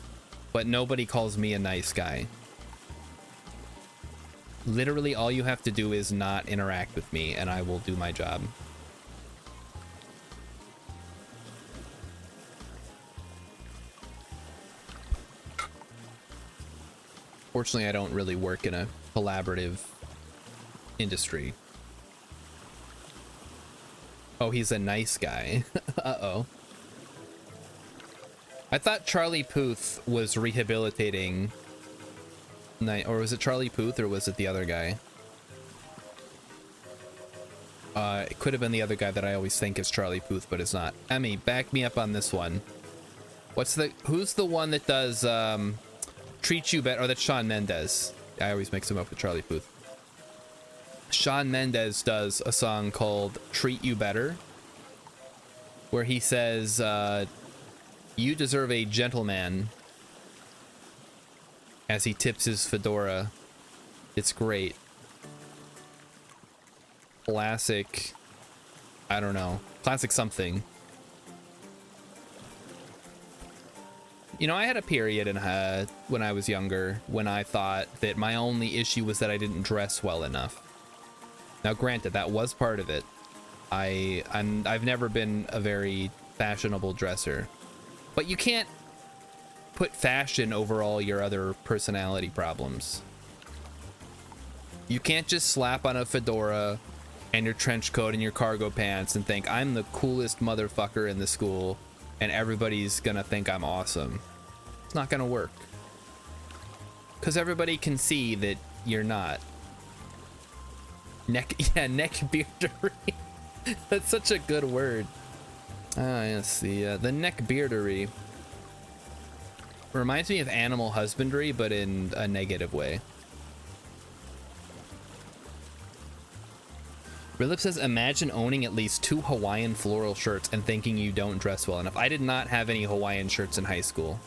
but nobody calls me a nice guy. Literally all you have to do is not interact with me and I will do my job. Fortunately, I don't really work in a collaborative industry. Oh, he's a nice guy. Uh-oh. I thought Charlie Puth was rehabilitating. Or was it Charlie Puth or was it the other guy? It could have been the other guy that I always think is Charlie Puth, but it's not. Emmy, back me up on this one. Who's the one that does Treat You Better? Oh, that's Shawn Mendes. I always mix him up with Charlie Puth. Shawn Mendes does a song called Treat You Better, where he says, you deserve a gentleman, as he tips his fedora. It's great. Classic, I don't know, classic something. You know, I had a period in when I was younger when I thought that my only issue was that I didn't dress well enough. Now, granted, that was part of it. I've never been a very fashionable dresser, but you can't put fashion over all your other personality problems. You can't just slap on a fedora and your trench coat and your cargo pants and think I'm the coolest motherfucker in the school and everybody's gonna think I'm awesome. It's not gonna work. Because everybody can see that you're not. Neck beardery. That's such a good word. Ah, yes, the neck beardery reminds me of animal husbandry, but in a negative way. Rilip says, imagine owning at least 2 Hawaiian floral shirts and thinking you don't dress well enough. I did not have any Hawaiian shirts in high school.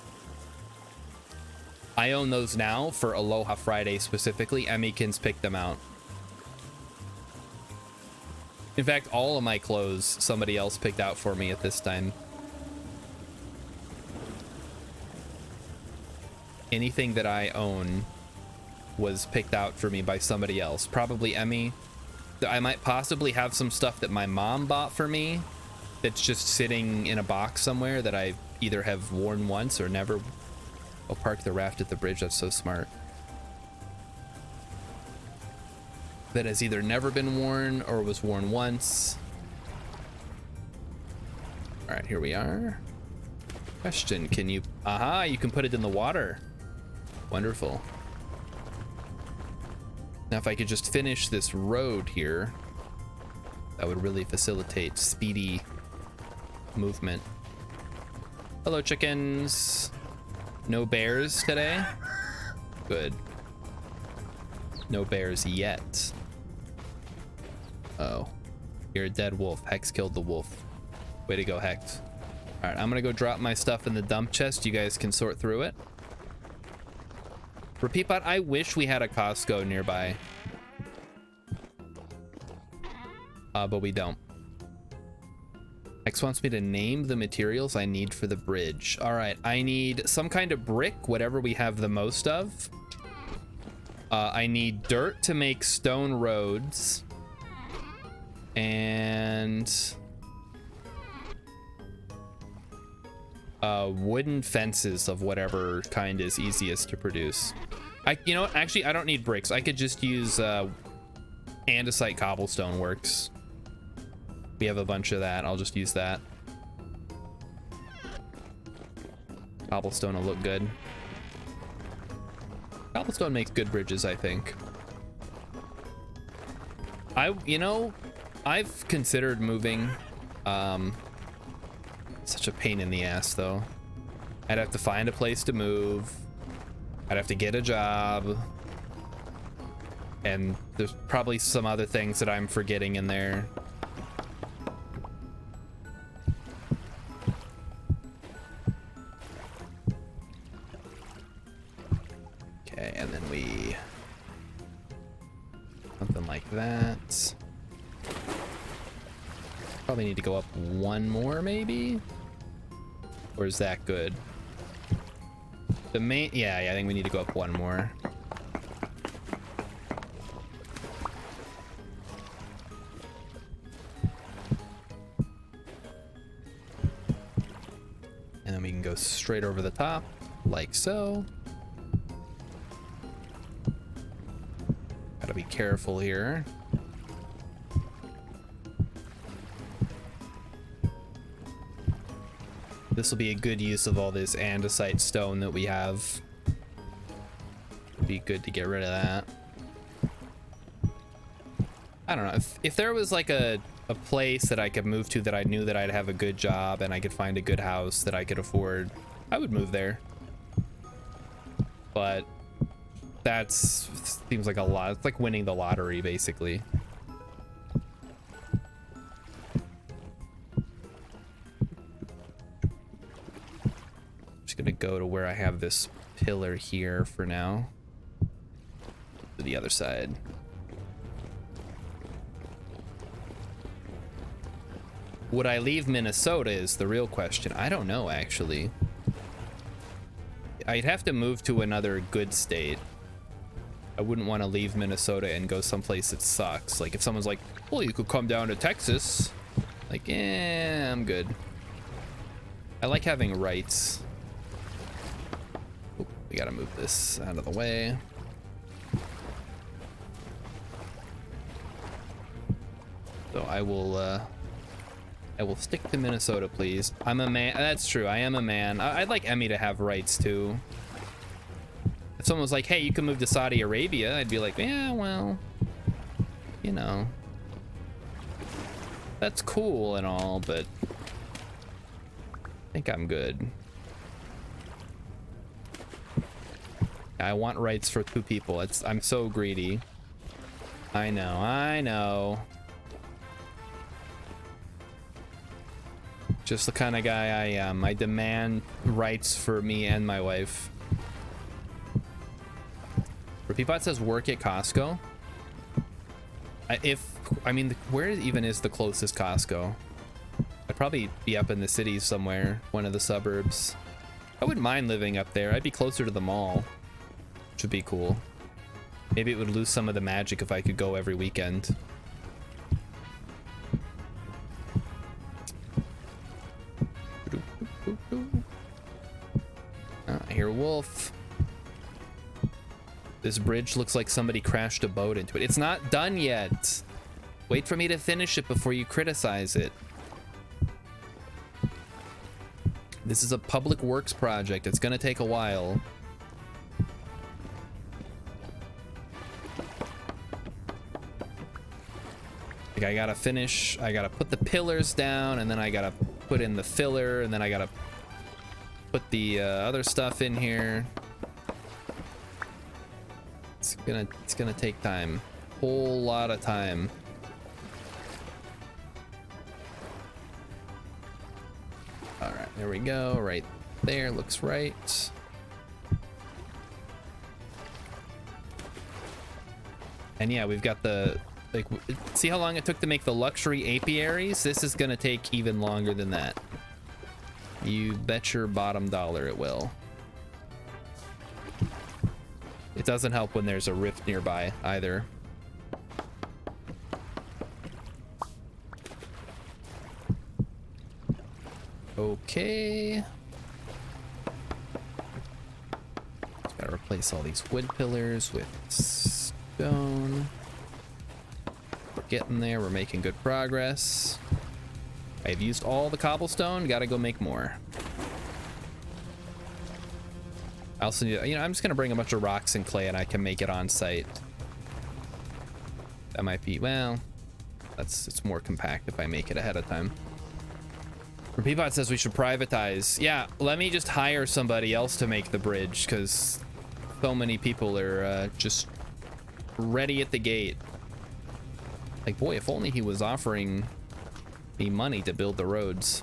I own those now for Aloha Friday specifically. Emmykins picked them out. In fact, all of my clothes somebody else picked out for me at this time. Anything that I own was picked out for me by somebody else. Probably Emmy. I might possibly have some stuff that my mom bought for me that's just sitting in a box somewhere that I either have worn once or never. I'll park the raft at the bridge. That's so smart. That has either never been worn or was worn once. All right, here we are. Question, can you... Aha, you can put it in the water. Wonderful. Now, if I could just finish this road here, that would really facilitate speedy movement. Hello, chickens. No bears today? Good. No bears yet. Oh. You're a dead wolf. Hex killed the wolf. Way to go, Hex. Alright, I'm gonna go drop my stuff in the dump chest. You guys can sort through it. Repeat bot, I wish we had a Costco nearby. But we don't. X wants me to name the materials I need for the bridge. All right, I need some kind of brick, whatever we have the most of. I need dirt to make stone roads. And wooden fences of whatever kind is easiest to produce. You know what? Actually, I don't need bricks. I could just use andesite cobblestone works. We have a bunch of that. I'll just use that. Cobblestone will look good. Cobblestone makes good bridges, I think. You know, I've considered moving. Such a pain in the ass, though. I'd have to find a place to move. I'd have to get a job. And there's probably some other things that I'm forgetting in there. Okay, and then we... something like that. Probably need to go up one more, maybe? Or is that good? The main... yeah, I think we need to go up one more. And then we can go straight over the top, like so. Gotta be careful here. this will be a good use of all this andesite stone that we have. Be good to get rid of that. I don't know, if there was like a place that I could move to that I knew that I'd have a good job and I could find a good house that I could afford, I would move there. But seems like a lot. It's like winning the lottery, basically. Just gonna go to where I have this pillar here for now. To the other side. Would I leave Minnesota is the real question. I don't know, actually. I'd have to move to another good state. I wouldn't want to leave Minnesota and go someplace that sucks. Like if someone's like, well, you could come down to Texas. Like, yeah, I'm good. I like having rights. Oh, we gotta move this out of the way. So I will stick to Minnesota, please. I'm a man. That's true. I am a man. I'd like Emmy to have rights too. If someone was like, hey, you can move to Saudi Arabia, I'd be like, yeah, well, you know, that's cool and all, but I think I'm good. I want rights for 2 people. I'm so greedy. I know, I know. Just the kind of guy I am. I demand rights for me and my wife. Repeatbot says work at Costco. I mean, where even is the closest Costco? I'd probably be up in the city somewhere, one of the suburbs. I wouldn't mind living up there. I'd be closer to the mall, which would be cool. Maybe it would lose some of the magic if I could go every weekend. I hear a wolf. This bridge looks like somebody crashed a boat into it. It's not done yet. Wait for me to finish it before you criticize it. This is a public works project. It's gonna take a while. Like I gotta finish, I gotta put the pillars down, and then I gotta put in the filler, and then I gotta put the other stuff in here. It's gonna take time. Whole lot of time. All right, there we go. Right there, looks right. And yeah, we've got the, like, see how long it took to make the luxury apiaries? This is gonna take even longer than that. You bet your bottom dollar it will. It doesn't help when there's a rift nearby either. Okay. Just gotta replace all these wood pillars with stone. We're getting there. We're making good progress. I've used all the cobblestone. Gotta go make more. I also need, you know, I'm just gonna bring a bunch of rocks and clay and I can make it on site. That might be, well, it's more compact if I make it ahead of time. Peapod says we should privatize. Yeah, let me just hire somebody else to make the bridge, because so many people are just ready at the gate. Like, boy, if only he was offering me money to build the roads.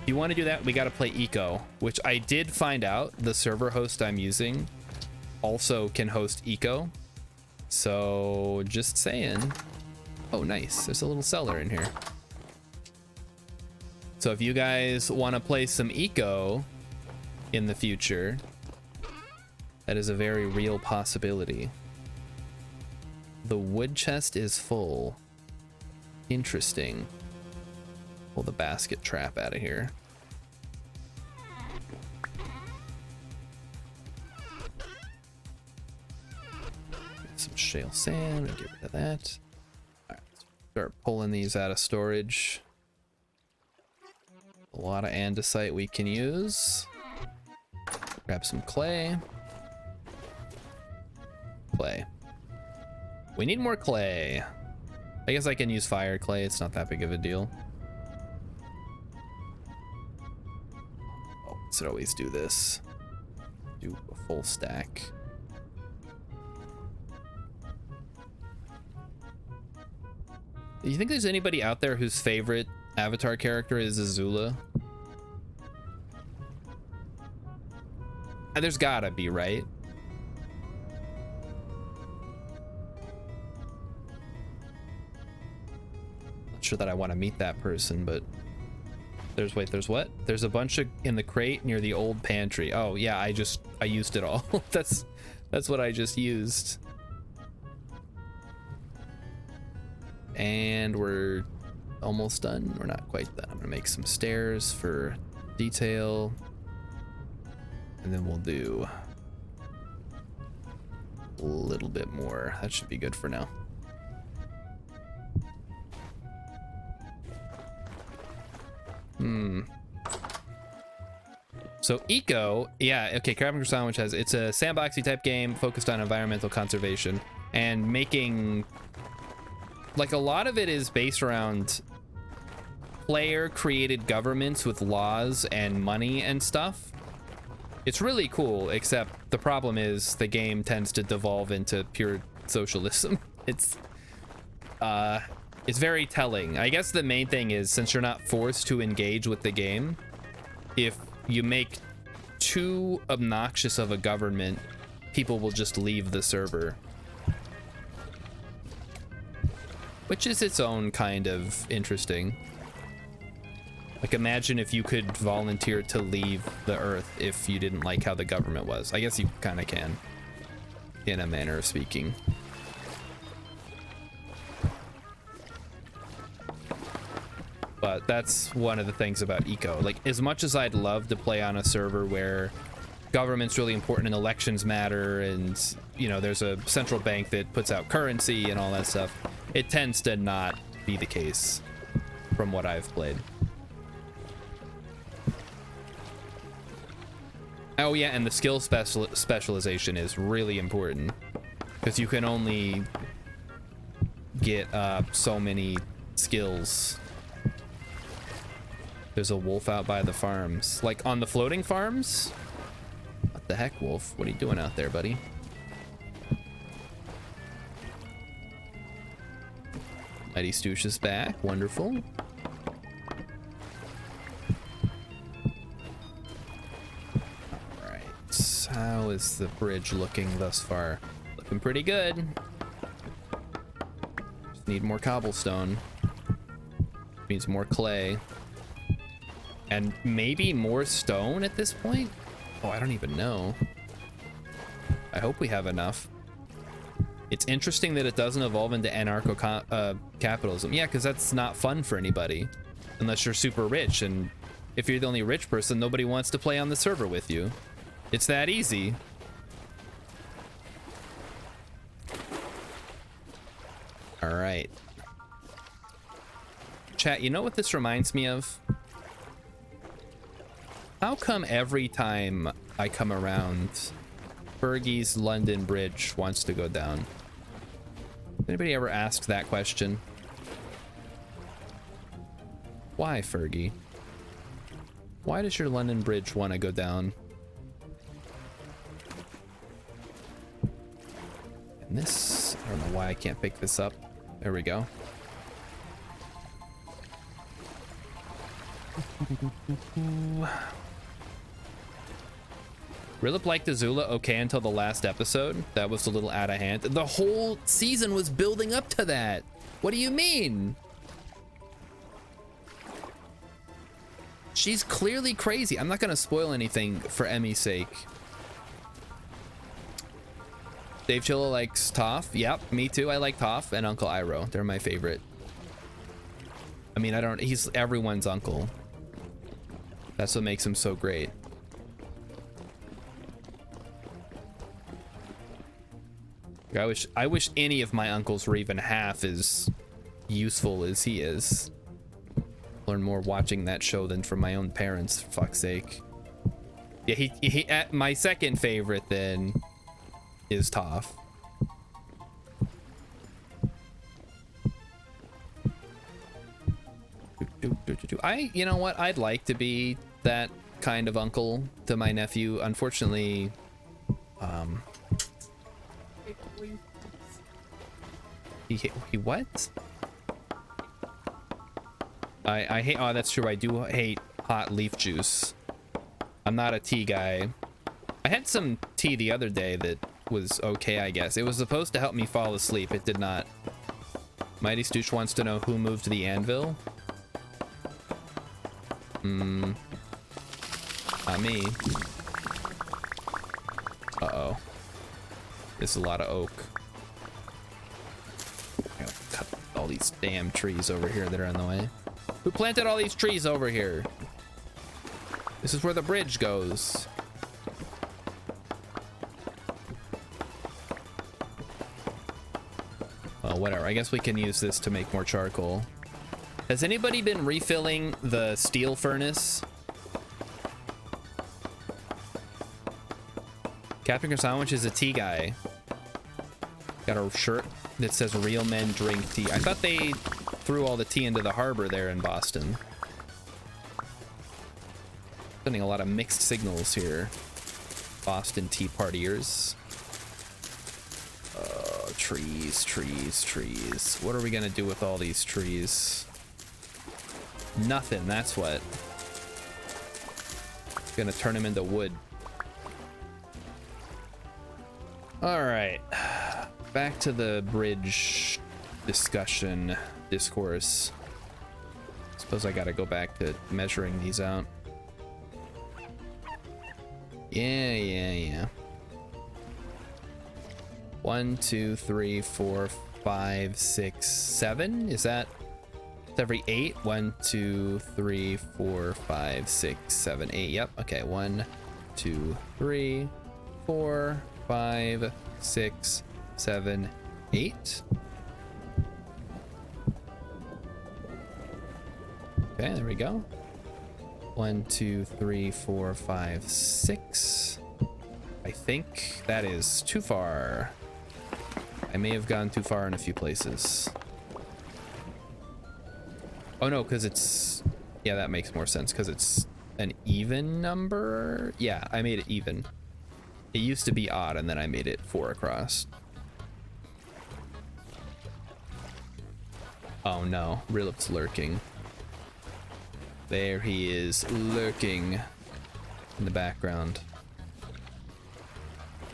If you want to do that, we got to play Eco, which I did find out the server host I'm using also can host Eco. So just saying. Oh, nice. There's a little cellar in here. So if you guys want to play some Eco in the future, that is a very real possibility. The wood chest is full. Interesting. Pull the basket trap out of here. Get some shale sand and get rid of that. All right, start pulling these out of storage. A lot of andesite we can use. Grab some clay. Clay. We need more clay. I guess I can use fire clay. It's not that big of a deal. Oh, should always do this. Do a full stack. Do you think there's anybody out there whose favorite Avatar character is Azula? There's gotta be, right? Not sure that I want to meet that person, but there's what? There's a bunch of in the crate near the old pantry. Oh yeah, I used it all. That's what I just used. And we're almost done. We're not quite done. I'm gonna make some stairs for detail. And then we'll do a little bit more. That should be good for now. So Eco, yeah, okay, Crab and Sandwich it's a sandboxy type game focused on environmental conservation and making, like, a lot of it is based around player created governments with laws and money and stuff. It's really cool, except the problem is the game tends to devolve into pure socialism. It's very telling. I guess the main thing is, since you're not forced to engage with the game, if you make too obnoxious of a government, people will just leave the server. Which is its own kind of interesting. Like, imagine if you could volunteer to leave the Earth if you didn't like how the government was. I guess you kind of can, in a manner of speaking. But that's one of the things about Eco. Like, as much as I'd love to play on a server where government's really important and elections matter and, you know, there's a central bank that puts out currency and all that stuff, it tends to not be the case from what I've played. Oh yeah, and the skill specialization is really important because you can only get so many skills. There's a wolf out by the farms, like on the floating farms. What the heck, wolf? What are you doing out there, buddy? Mighty Stoosh is back. Wonderful. How is the bridge looking thus far? Looking pretty good. Just need more cobblestone. Means more clay. And maybe more stone at this point? Oh, I don't even know. I hope we have enough. It's interesting that it doesn't evolve into anarcho-capitalism. Yeah, because that's not fun for anybody. Unless you're super rich, and if you're the only rich person, nobody wants to play on the server with you. It's that easy. All right. Chat, you know what this reminds me of? How come every time I come around, Fergie's London Bridge wants to go down? Anybody ever asked that question? Why, Fergie? Why does your London Bridge want to go down? And this, I don't know why I can't pick this up. There we go. Rillip liked Azula okay until the last episode. That was a little out of hand. The whole season was building up to that. What do you mean? She's clearly crazy. I'm not gonna spoil anything for Emmy's sake. Dave Chilla likes Toph. Yep, me too. I like Toph and Uncle Iroh. They're my favorite. I mean, he's everyone's uncle. That's what makes him so great. I wish any of my uncles were even half as useful as he is. Learn more watching that show than from my own parents, for fuck's sake. Yeah, he my second favorite then is Toph. You know what? I'd like to be that kind of uncle to my nephew. Unfortunately, he what? I hate, oh, that's true. I do hate hot leaf juice. I'm not a tea guy. I had some tea the other day that was okay, I guess. It was supposed to help me fall asleep. It did not. Mighty Stoosh wants to know who moved the anvil. Not me. Uh-oh. There's a lot of oak. I gotta cut all these damn trees over here that are in the way. Who planted all these trees over here? This is where the bridge goes. Well, whatever. I guess we can use this to make more charcoal. Has anybody been refilling the steel furnace? Captain Sandwich is a tea guy. Got a shirt that says real men drink tea. I thought they threw all the tea into the harbor there in Boston. Sending a lot of mixed signals here. Boston Tea Partiers. Trees, trees, trees. What are we gonna do with all these trees? Nothing, that's what. Gonna turn them into wood. All right, back to the bridge discourse. Suppose I gotta go back to measuring these out. Yeah. 1, 2, 3, 4, 5, 6, 7. Is that every 8? 1, 2, 3, 4, 5, 6, 7, 8. Yep. Okay. 1, 2, 3, 4, 5, 6, 7, 8. Okay, there we go. 1, 2, 3, 4, 5, 6. I think that is too far. I may have gone too far in a few places. Oh no, because it's... Yeah, that makes more sense, because it's an even number? Yeah, I made it even. It used to be odd, and then I made it 4 across. Oh no, Rilip's lurking. There he is, lurking in the background.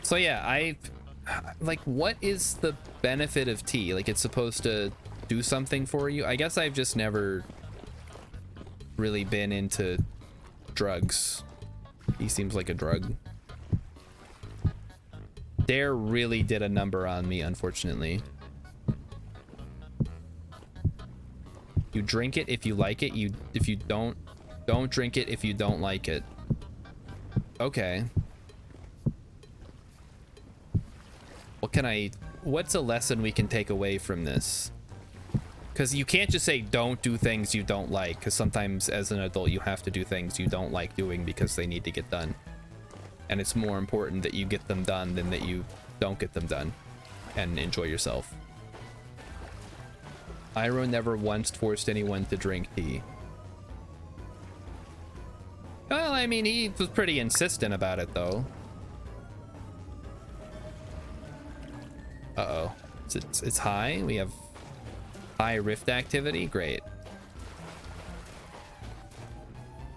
So yeah, like, what is the benefit of tea? Like, it's supposed to do something for you? I guess I've just never really been into drugs. He seems like a drug. Dare really did a number on me, unfortunately. You drink it if you like it. If you don't drink it if you don't like it. Okay. What's a lesson we can take away from this? Because you can't just say don't do things you don't like, because sometimes as an adult you have to do things you don't like doing because they need to get done. And it's more important that you get them done than that you don't get them done and enjoy yourself. Iroh never once forced anyone to drink tea. Well, I mean, he was pretty insistent about it, though. Uh-oh. It's high? We have high rift activity? Great.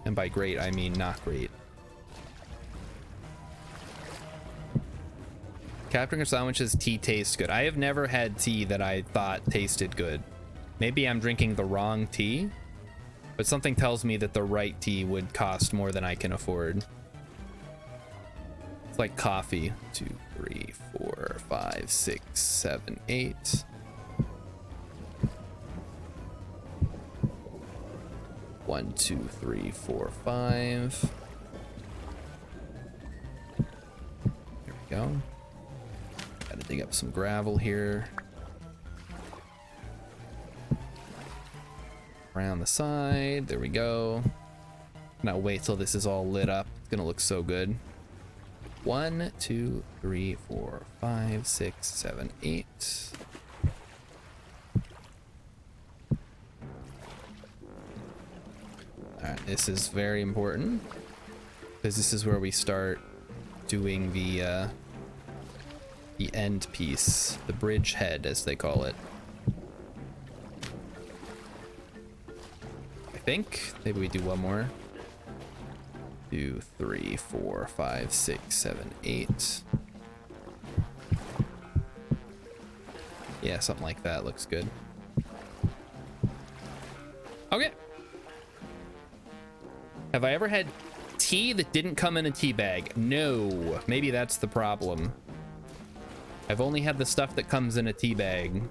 And by great, I mean not great. Captain Sandwich's tea tastes good. I have never had tea that I thought tasted good. Maybe I'm drinking the wrong tea, but something tells me that the right tea would cost more than I can afford. It's like coffee. 2, 3, 4, 5, 6, 7, 8. One, 2, 3, 4, 5. There we go. Gotta dig up some gravel here. around the side. There we go. Now wait till this is all lit up. It's gonna look so good. 1, 2, 3, 4, 5, 6, 7, 8. Alright, this is very important because this is where we start doing the end piece, the bridge head as they call it. I think maybe we do one more. 2, 3, 4, 5, 6, 7, 8. Yeah, something like that looks good. Okay. Have I ever had tea that didn't come in a tea bag? No. Maybe that's the problem. I've only had the stuff that comes in a tea bag.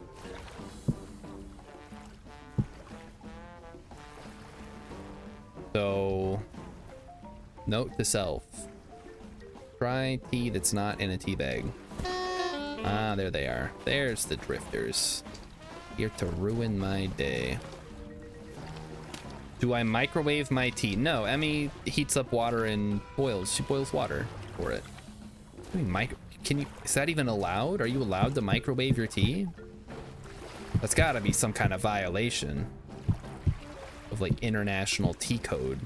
So, note to self. Try tea that's not in a tea bag. Ah, there they are. There's the drifters. Here to ruin my day. Do I microwave my tea? No, Emmy heats up water and boils. She boils water for it. I mean, can you? Is that even allowed? Are you allowed to microwave your tea? That's got to be some kind of violation of like international tea code.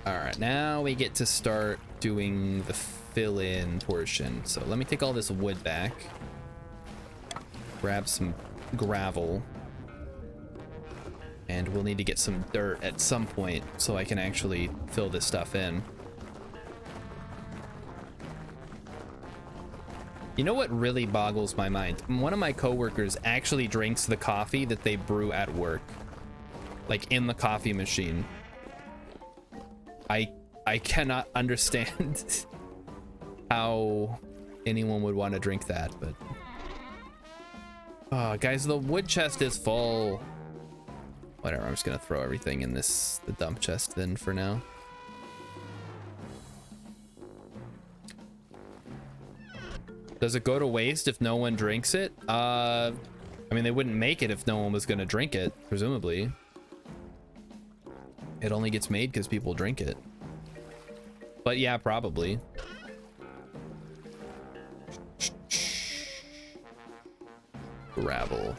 All right, now we get to start doing the fill-in portion. So let me take all this wood back, grab some gravel, and we'll need to get some dirt at some point so I can actually fill this stuff in. You know what really boggles my mind? One of my coworkers actually drinks the coffee that they brew at work, like in the coffee machine. I cannot understand how anyone would want to drink that, but guys, the wood chest is full. Whatever, I'm just gonna throw everything in the dump chest then for now. Does it go to waste if no one drinks it? I mean, they wouldn't make it if no one was gonna drink it, presumably. It only gets made because people drink it. But yeah, probably. Gravel.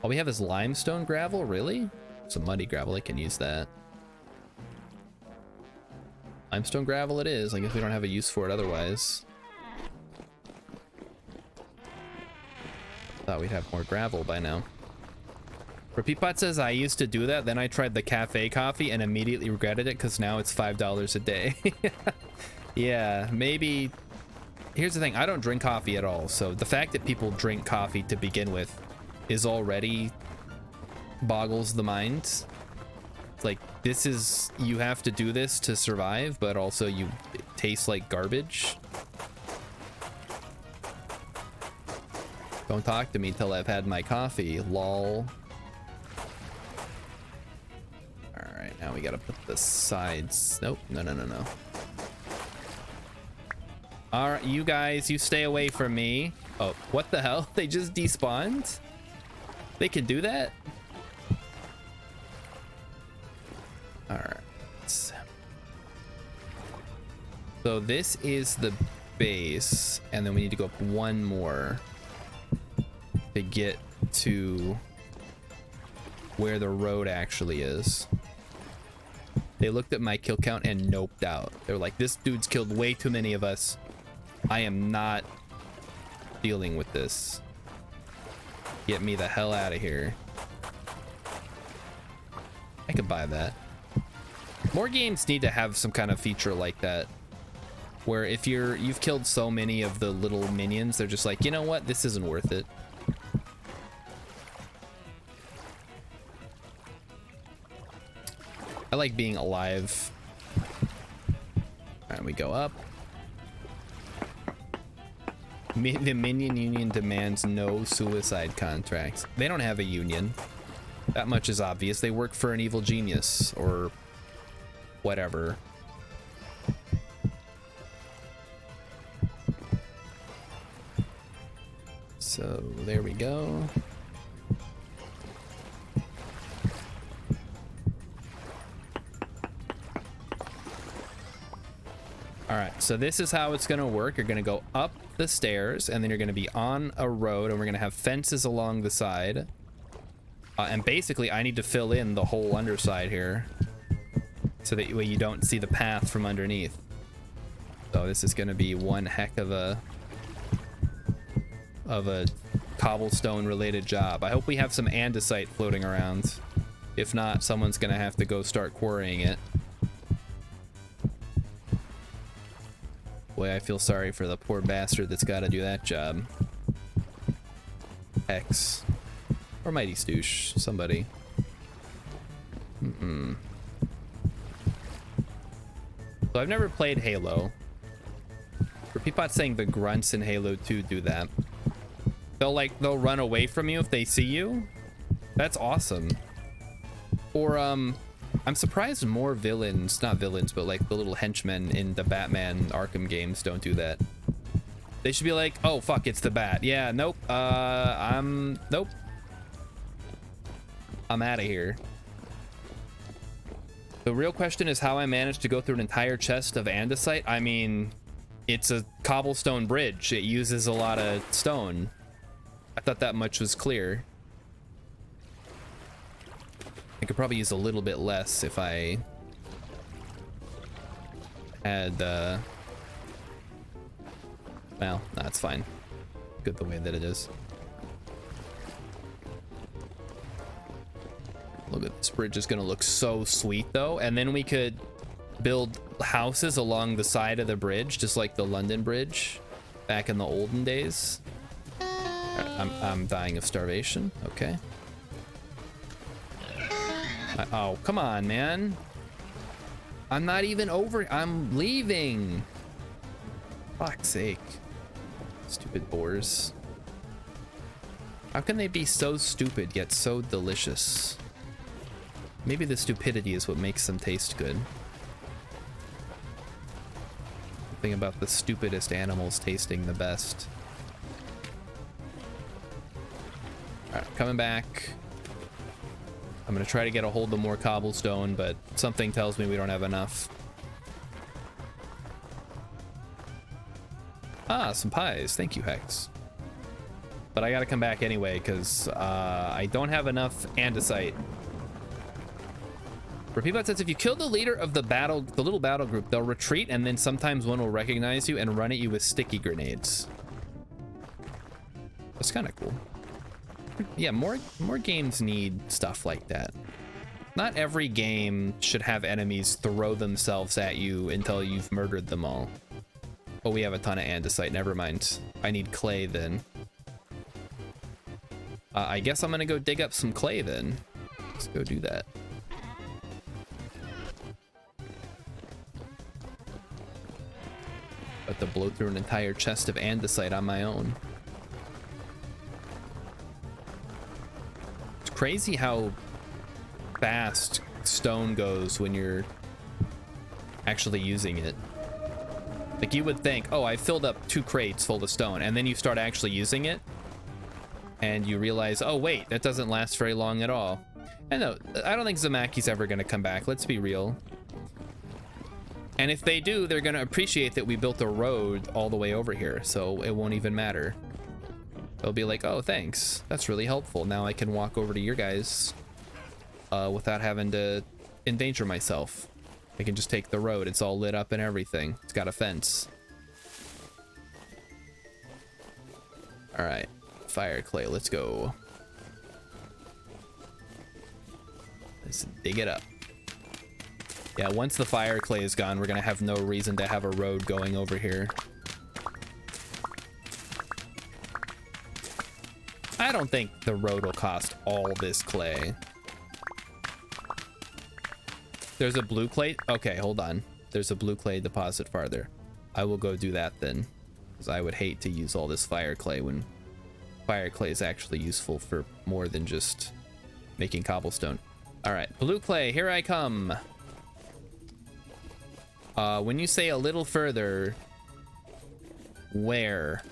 All we have is limestone gravel, really? Some muddy gravel, I can use that. Limestone gravel it is. I guess we don't have a use for it otherwise. Thought we'd have more gravel by now. Repeatbot says, I used to do that, then I tried the cafe coffee and immediately regretted it because now it's $5 a day. Yeah, maybe. Here's the thing, I don't drink coffee at all, so the fact that people drink coffee to begin with is already boggles the mind. It's like, this is, you have to do this to survive, but also it tastes like garbage. Don't talk to me till I've had my coffee, lol. Now we gotta put the sides. Nope, no. All right, you guys, you stay away from me. Oh, what the hell? They just despawned? They can do that? All right. So this is the base, and then we need to go up one more to get to where the road actually is. They looked at my kill count and noped out. They were like, this dude's killed way too many of us. I am not dealing with this. Get me the hell out of here. I could buy that. More games need to have some kind of feature like that, where if you've killed so many of the little minions, they're just like, you know what? This isn't worth it. I like being alive. Alright, we go up. The Minion Union demands no suicide contracts. They don't have a union. That much is obvious. They work for an evil genius or whatever. So there we go. All right, so this is how it's gonna work. You're gonna go up the stairs, and then you're gonna be on a road, and we're gonna have fences along the side. And basically, I need to fill in the whole underside here, so that way you don't see the path from underneath. So this is gonna be one heck of a cobblestone related job. I hope we have some andesite floating around. If not, someone's gonna have to go start quarrying it. Boy, I feel sorry for the poor bastard that's got to do that job. X. Or Mighty Stoosh. Somebody. So I've never played Halo. For people saying the grunts in Halo 2 do that. They'll run away from you if they see you. That's awesome. Or I'm surprised more villains, not villains, but like the little henchmen in the Batman Arkham games don't do that. They should be like, oh fuck, it's the Bat. Yeah, nope. Nope. I'm out of here. The real question is how I managed to go through an entire chest of andesite. I mean, it's a cobblestone bridge. It uses a lot of stone. I thought that much was clear. I could probably use a little bit less if I had, well, that's fine. Good the way that it is. Look at this bridge is gonna look so sweet though. And then we could build houses along the side of the bridge, just like the London Bridge back in the olden days. I'm dying of starvation. Okay. Oh, come on, man. I'm not even over. I'm leaving. Fuck's sake. Stupid boars. How can they be so stupid yet so delicious? Maybe the stupidity is what makes them taste good. Something about the stupidest animals tasting the best. Alright, coming back. I'm gonna try to get a hold of more cobblestone, but something tells me we don't have enough. Ah, some pies. Thank you, Hex. But I gotta come back anyway, because I don't have enough andesite. Repeatbot says if you kill the leader of the little battle group, they'll retreat, and then sometimes one will recognize you and run at you with sticky grenades. That's kind of cool. Yeah, more games need stuff like that. Not every game should have enemies throw themselves at you until you've murdered them all. Oh, we have a ton of andesite. Never mind. I need clay then. I guess I'm gonna go dig up some clay then. Let's go do that. About to blow through an entire chest of andesite on my own. Crazy how fast stone goes when you're actually using it. Like you would think, oh, I filled up 2 crates full of stone, and then you start actually using it and you realize, oh wait, that doesn't last very long at all. And no, I don't think Zamaki's ever gonna come back, let's be real. And if they do, they're gonna appreciate that we built a road all the way over here, so it won't even matter. They'll be like, oh, thanks. That's really helpful. Now I can walk over to your guys without having to endanger myself. I can just take the road. It's all lit up and everything. It's got a fence. All right, fire clay, let's go. Let's dig it up. Yeah, once the fire clay is gone, we're gonna have no reason to have a road going over here. I don't think the road will cost all this clay. There's a blue clay. Okay, hold on. There's a blue clay deposit farther. I will go do that then, because I would hate to use all this fire clay when fire clay is actually useful for more than just making cobblestone. All right, blue clay, here I come. When you say a little further, where?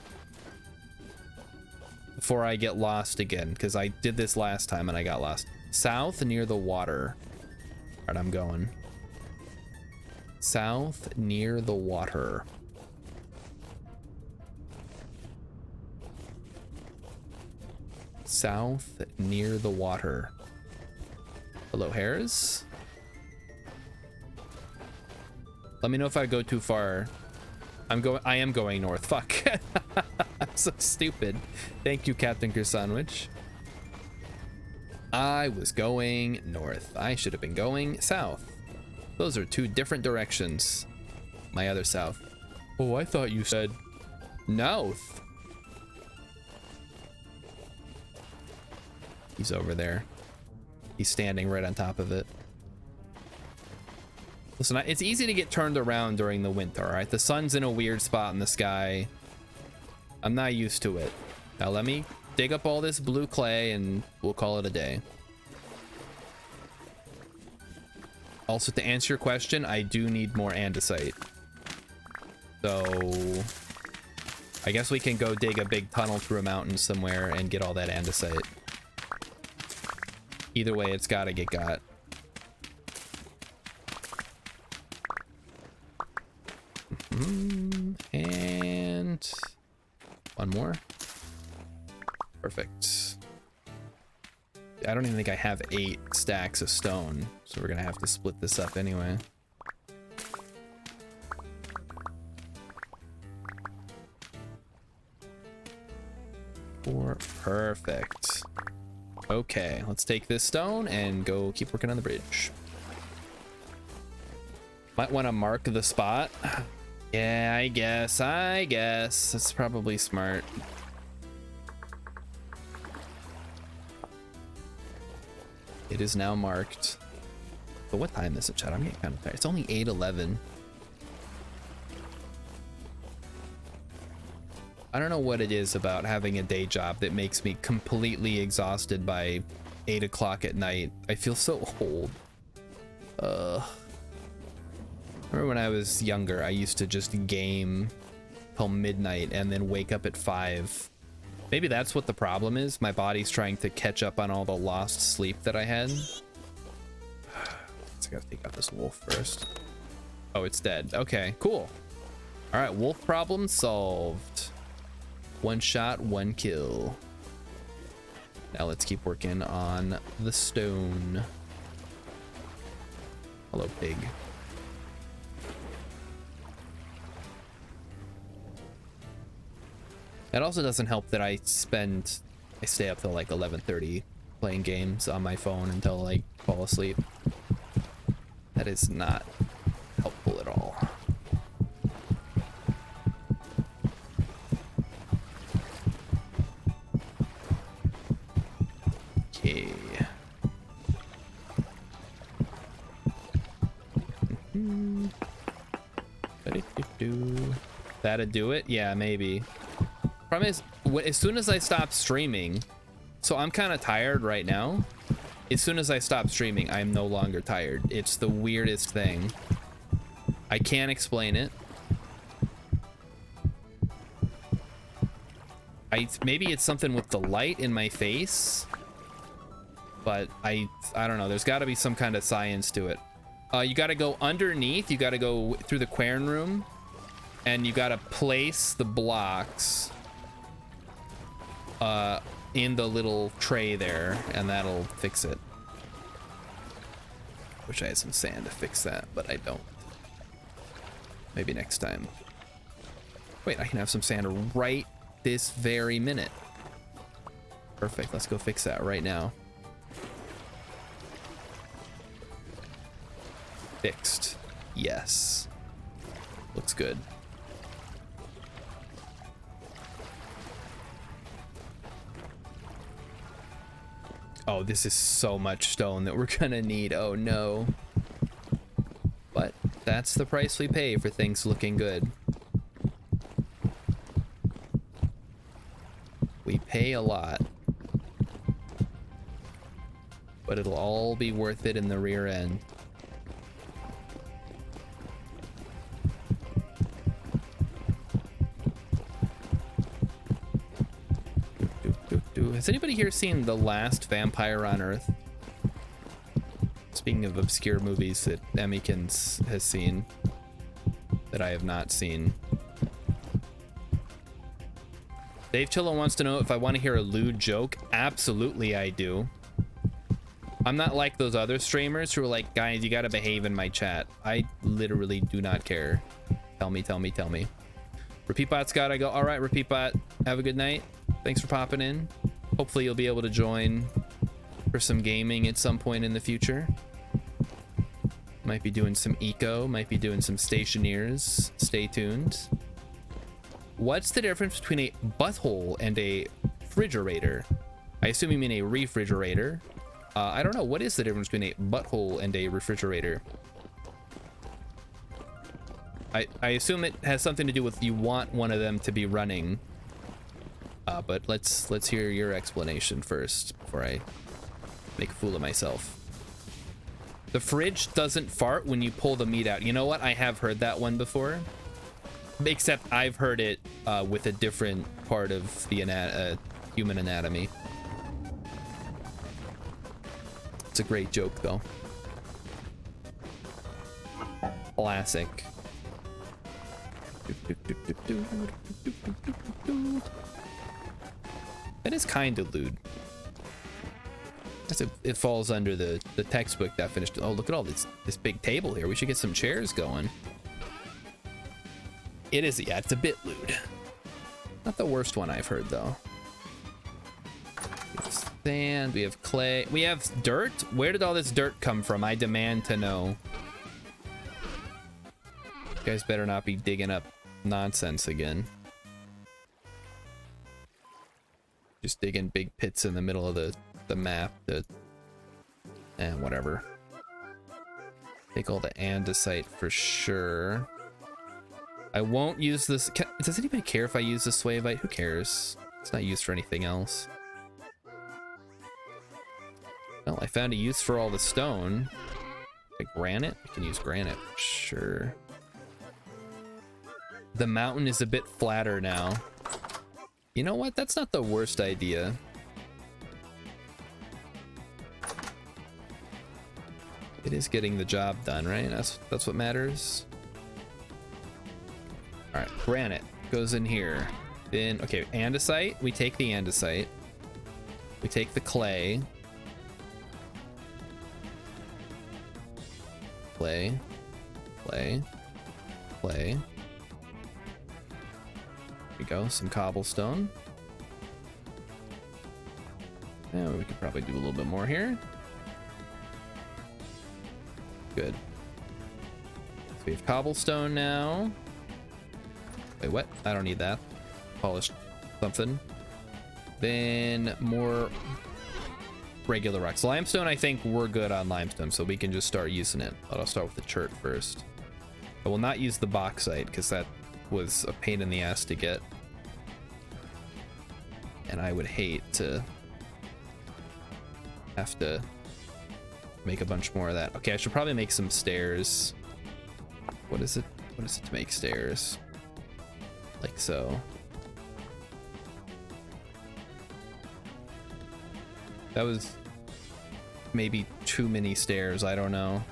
before I get lost again, because I did this last time and I got lost. South near the water. All right, I'm going. South near the water. South near the water. Hello, hares. Let me know if I go too far. I am going north. Fuck. I'm so stupid. Thank you, Captain Kersandwich. I was going north. I should have been going south. Those are two different directions. My other south. Oh, I thought you said north. He's over there. He's standing right on top of it. Listen, it's easy to get turned around during the winter, all right? The sun's in a weird spot in the sky. I'm not used to it. Now let me dig up all this blue clay and we'll call it a day. Also, to answer your question, I do need more andesite. So I guess we can go dig a big tunnel through a mountain somewhere and get all that andesite. Either way, it's gotta get got. And one more. Perfect. I don't even think I have 8 stacks of stone, so we're gonna have to split this up anyway. Perfect. Okay, let's take this stone and go keep working on the bridge. Might want to mark the spot. Yeah, I guess. That's probably smart. It is now marked. But what time is it, chat? I'm getting kind of tired. It's only 8:11. I don't know what it is about having a day job that makes me completely exhausted by 8 o'clock at night. I feel so old. Remember when I was younger, I used to just game till midnight and then wake up at 5. Maybe that's what the problem is. My body's trying to catch up on all the lost sleep that I had. I gotta take out this wolf first. Oh, it's dead. Okay, cool. All right, wolf problem solved. 1 shot, 1 kill. Now let's keep working on the stone. Hello, pig. It also doesn't help that I stay up till like 11:30 playing games on my phone until like fall asleep. That is not helpful at all. Okay. That'd do it? Yeah, maybe. Problem is, as soon as I stop streaming, so I'm kind of tired right now. As soon as I stop streaming, I'm no longer tired. It's the weirdest thing. I can't explain it. Maybe it's something with the light in my face, but I don't know. There's got to be some kind of science to it. You got to go underneath. You got to go through the quern room, and you got to place the blocks in the little tray there, and that'll fix it. Wish I had some sand to fix that, but I don't. Maybe next time. Wait, I can have some sand right this very minute. Perfect. Let's go fix that right now. Fixed. Yes. Looks good. Oh, this is so much stone that we're gonna need. Oh no. But that's the price we pay for things looking good. We pay a lot. But it'll all be worth it in the rear end. has anybody here seen The Last Vampire on Earth? Speaking of obscure movies that Emmykins has seen that I have not seen. Dave Chillo wants to know if I want to hear a lewd joke. Absolutely I do. I'm not like those other streamers who are like, guys, you gotta behave in my chat. I literally do not care. Tell me, tell me, tell me. RepeatBot's got I go, all right, RepeatBot, have a good night. Thanks for popping in. Hopefully you'll be able to join for some gaming at some point in the future. Might be doing some eco, might be doing some stationeers. Stay tuned. What's the difference between a butthole and a refrigerator? I assume you mean a refrigerator. I don't know. What is the difference between a butthole and a refrigerator? I assume it has something to do with you want one of them to be running. But let's hear your explanation first before I make a fool of myself. The fridge doesn't fart when you pull the meat out. You know what? I have heard that one before. Except I've heard it with a different part of the human anatomy. It's a great joke, though. Classic. That is kind of lewd. It falls under the textbook definition. Oh, look at all this big table here. We should get some chairs going. It is, yeah, it's a bit lewd. Not the worst one I've heard, though. We have sand, we have clay, we have dirt? Where did all this dirt come from? I demand to know. You guys better not be digging up nonsense again. Just digging big pits in the middle of the map. Whatever. Take all the andesite for sure. I won't use this. Does anybody care if I use the swavite? Who cares? It's not used for anything else. Well, I found a use for all the stone. Like granite? I can use granite. Sure. The mountain is a bit flatter now. You know what? That's not the worst idea. It is getting the job done, right? That's what matters. All right, granite goes in here. Then, okay, andesite. We take the andesite. We take the clay. Clay. Clay. Clay. There we go, some cobblestone. And we could probably do a little bit more here. Good. So we have cobblestone now. Wait, what? I don't need that. Polished something. Then more regular rocks. Limestone, I think we're good on limestone, so we can just start using it. But I'll start with the chert first. I will not use the bauxite because that was a pain in the ass to get. And I would hate to have to make a bunch more of that. Okay, I should probably make some stairs. What is it? What is it to make stairs? Like so. That was maybe too many stairs, I don't know.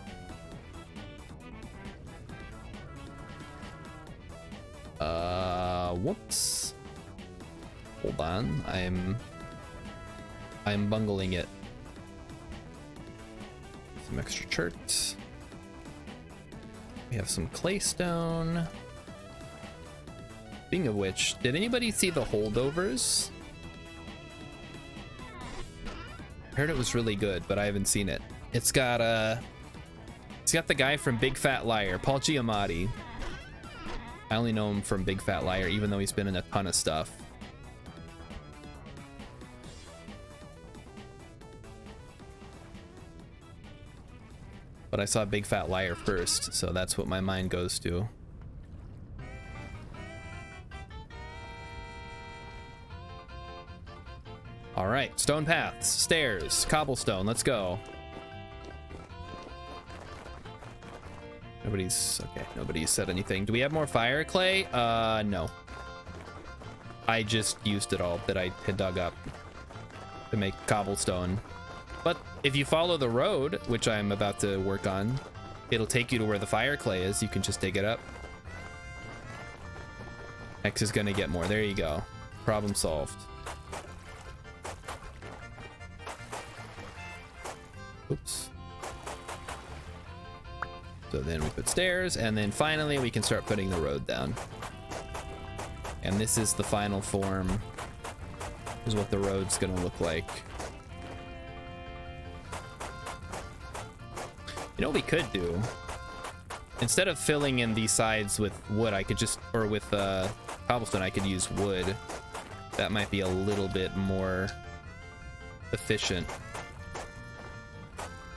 Whoops. Hold on, I'm bungling it. Some extra chert. We have some claystone. Speaking of which, did anybody see the holdovers? I heard it was really good, but I haven't seen it. It's got the guy from Big Fat Liar, Paul Giamatti. I only know him from Big Fat Liar, even though he's been in a ton of stuff. But I saw Big Fat Liar first, so that's what my mind goes to. All right, stone paths, stairs, cobblestone, let's go. Nobody's said anything. Do we have more fire clay? No. I just used it all that I had dug up. to make cobblestone. But if you follow the road, which I'm about to work on, it'll take you to where the fire clay is. You can just dig it up. X is gonna get more. There you go. Problem solved. Oops. So then we put stairs, and then finally we can start putting the road down. And this is the final form. This is what the road's gonna look like. You know what we could do? Instead of filling in these sides with wood, I could just, or with cobblestone, I could use wood. That might be a little bit more efficient.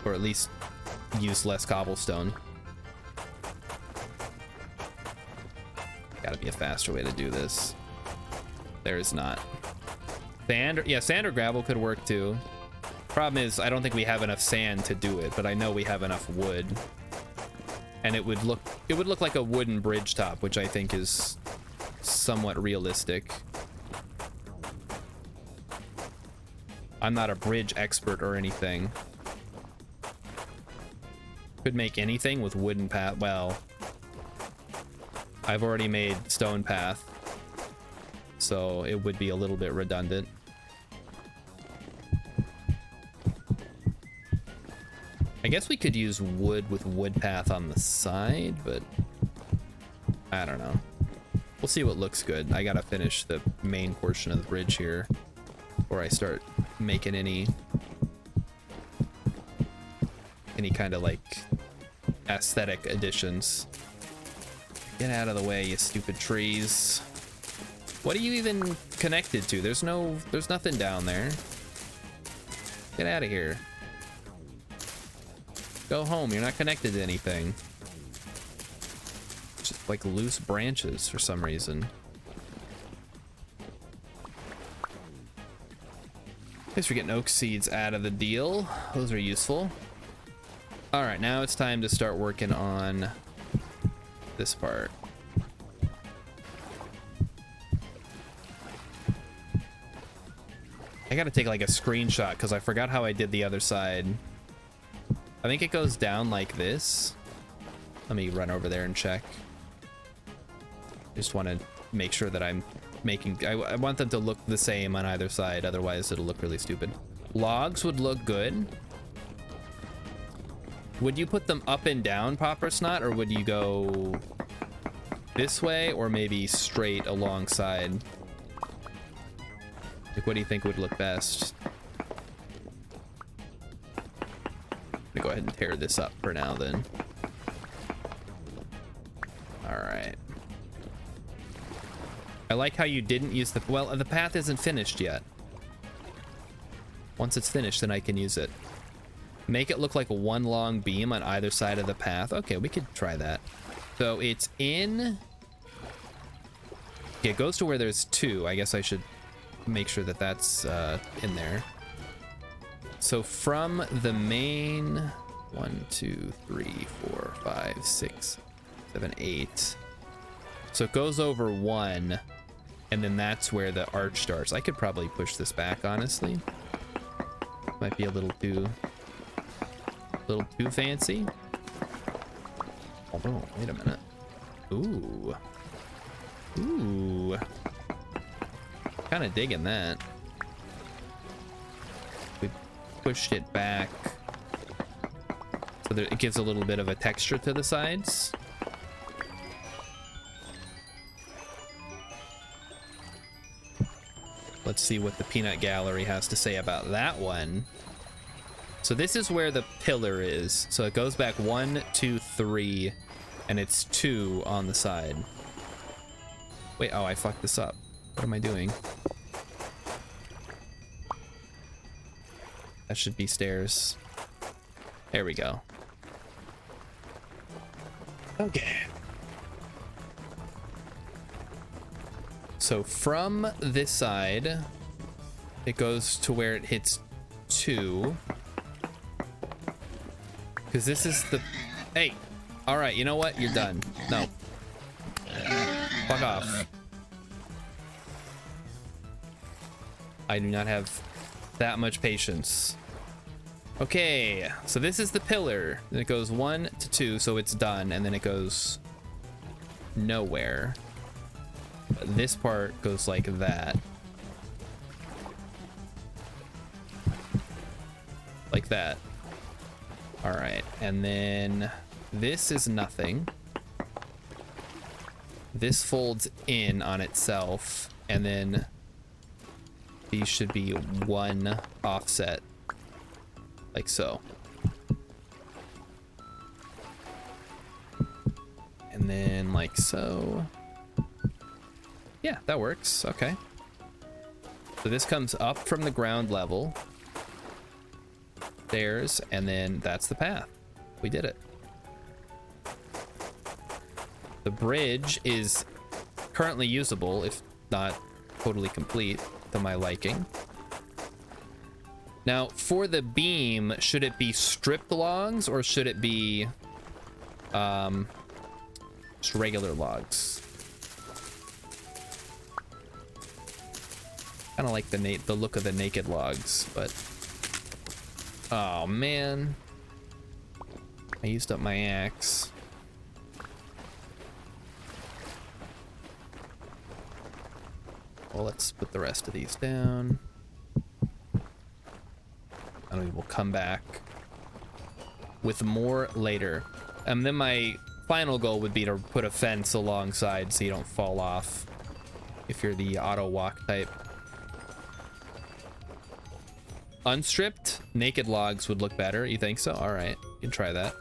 Or at least use less cobblestone. Gotta be a faster way to do this. There is not. Sand, yeah, sand or gravel could work too. Problem is, I don't think we have enough sand to do it, but I know we have enough wood. And it would look like a wooden bridge top, which I think is somewhat realistic. I'm not a bridge expert or anything. Could make anything with wooden path. Well, I've already made stone path, so it would be a little bit redundant. I guess we could use wood with wood path on the side, but I don't know. We'll see what looks good. I gotta finish the main portion of the bridge here before I start making any kind of like aesthetic additions. Get out of the way, you stupid trees. What are you even connected to? There's nothing down there. Get out of here. Go home, you're not connected to anything. Just like loose branches for some reason. Guess we're getting oak seeds out of the deal. Those are useful. All right, now it's time to start working on this part. I gotta take like a screenshot because I forgot how I did the other side. I think it goes down like this. Let me run over there and check. Just want to make sure that I'm making... I want them to look the same on either side, otherwise it'll look really stupid. Logs would look good. Would you put them up and down, Popper Snot, or would you go this way, or maybe straight alongside? Like, what do you think would look best? I'm gonna go ahead and tear this up for now then. All right. I like how you didn't use the... Well, the path isn't finished yet. Once it's finished, then I can use it. Make it look like one long beam on either side of the path. Okay, we could try that. So it's in... Yeah, it goes to where there's two. I guess I should make sure that that's in there. So from the main 1, 2, 3, 4, 5, 6, 7, 8. So it goes over 1, and then that's where the arch starts. I could probably push this back, honestly. Might be a little too fancy. Oh, wait a minute. Ooh. Ooh. Kind of digging that. We pushed it back so that it gives a little bit of a texture to the sides. Let's see what the peanut gallery has to say about that one. So this is where the pillar is. So it goes back 1, 2, 3, and it's 2 on the side. Wait, oh, I fucked this up. What am I doing? That should be stairs. There we go. Okay. So from this side, it goes to where it hits 2. Because this is the... Hey! Alright, you know what? You're done. No. Fuck off. I do not have that much patience. Okay, so this is the pillar. Then it goes 1 to 2, so it's done, and then it goes nowhere. But this part goes like that. Like that. All right, and then this is nothing. This folds in on itself, and then these should be 1 offset, like so. And then like so. Yeah, that works. Okay. So this comes up from the ground level. Stairs, and then that's the path. We did it. The bridge is currently usable, if not totally complete to my liking. Now, for the beam, should it be stripped logs or should it be just regular logs? Kind of like the look of the naked logs, but oh man, I used up my axe. Well, let's put the rest of these down. And we will come back with more later. And then my final goal would be to put a fence alongside so you don't fall off if you're the auto walk type. Unstripped naked logs would look better. You think so? All right, you can try that.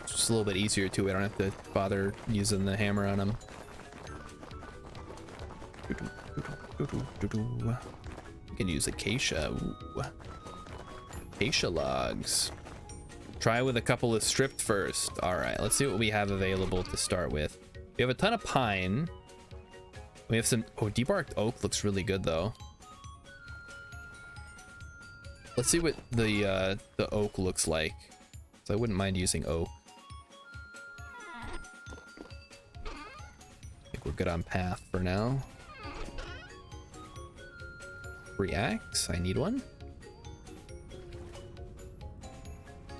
It's just a little bit easier too. I don't have to bother using the hammer on them. You can use acacia. Ooh. Acacia logs. Try with a couple of stripped first. All right, let's see what we have available to start with. We have a ton of pine. We have some, oh, debarked oak looks really good though. Let's see what the oak looks like. So I wouldn't mind using oak. I think we're good on path for now. Reacts, I need one.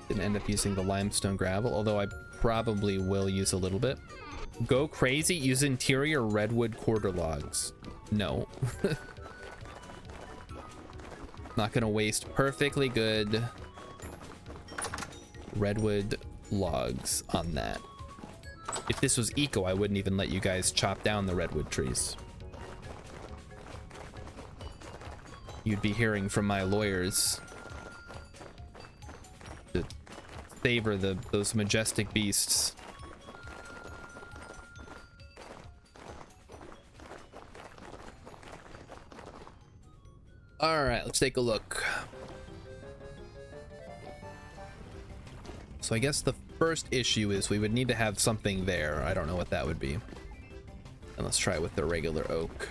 Didn't end up using the limestone gravel, although I probably will use a little bit. Go crazy, use interior redwood quarter logs. No. Not gonna waste perfectly good redwood logs on that. If this was eco, I wouldn't even let you guys chop down the redwood trees. You'd be hearing from my lawyers to savor those majestic beasts. All right, let's take a look. So I guess the first issue is we would need to have something there. I don't know what that would be. And let's try with the regular oak.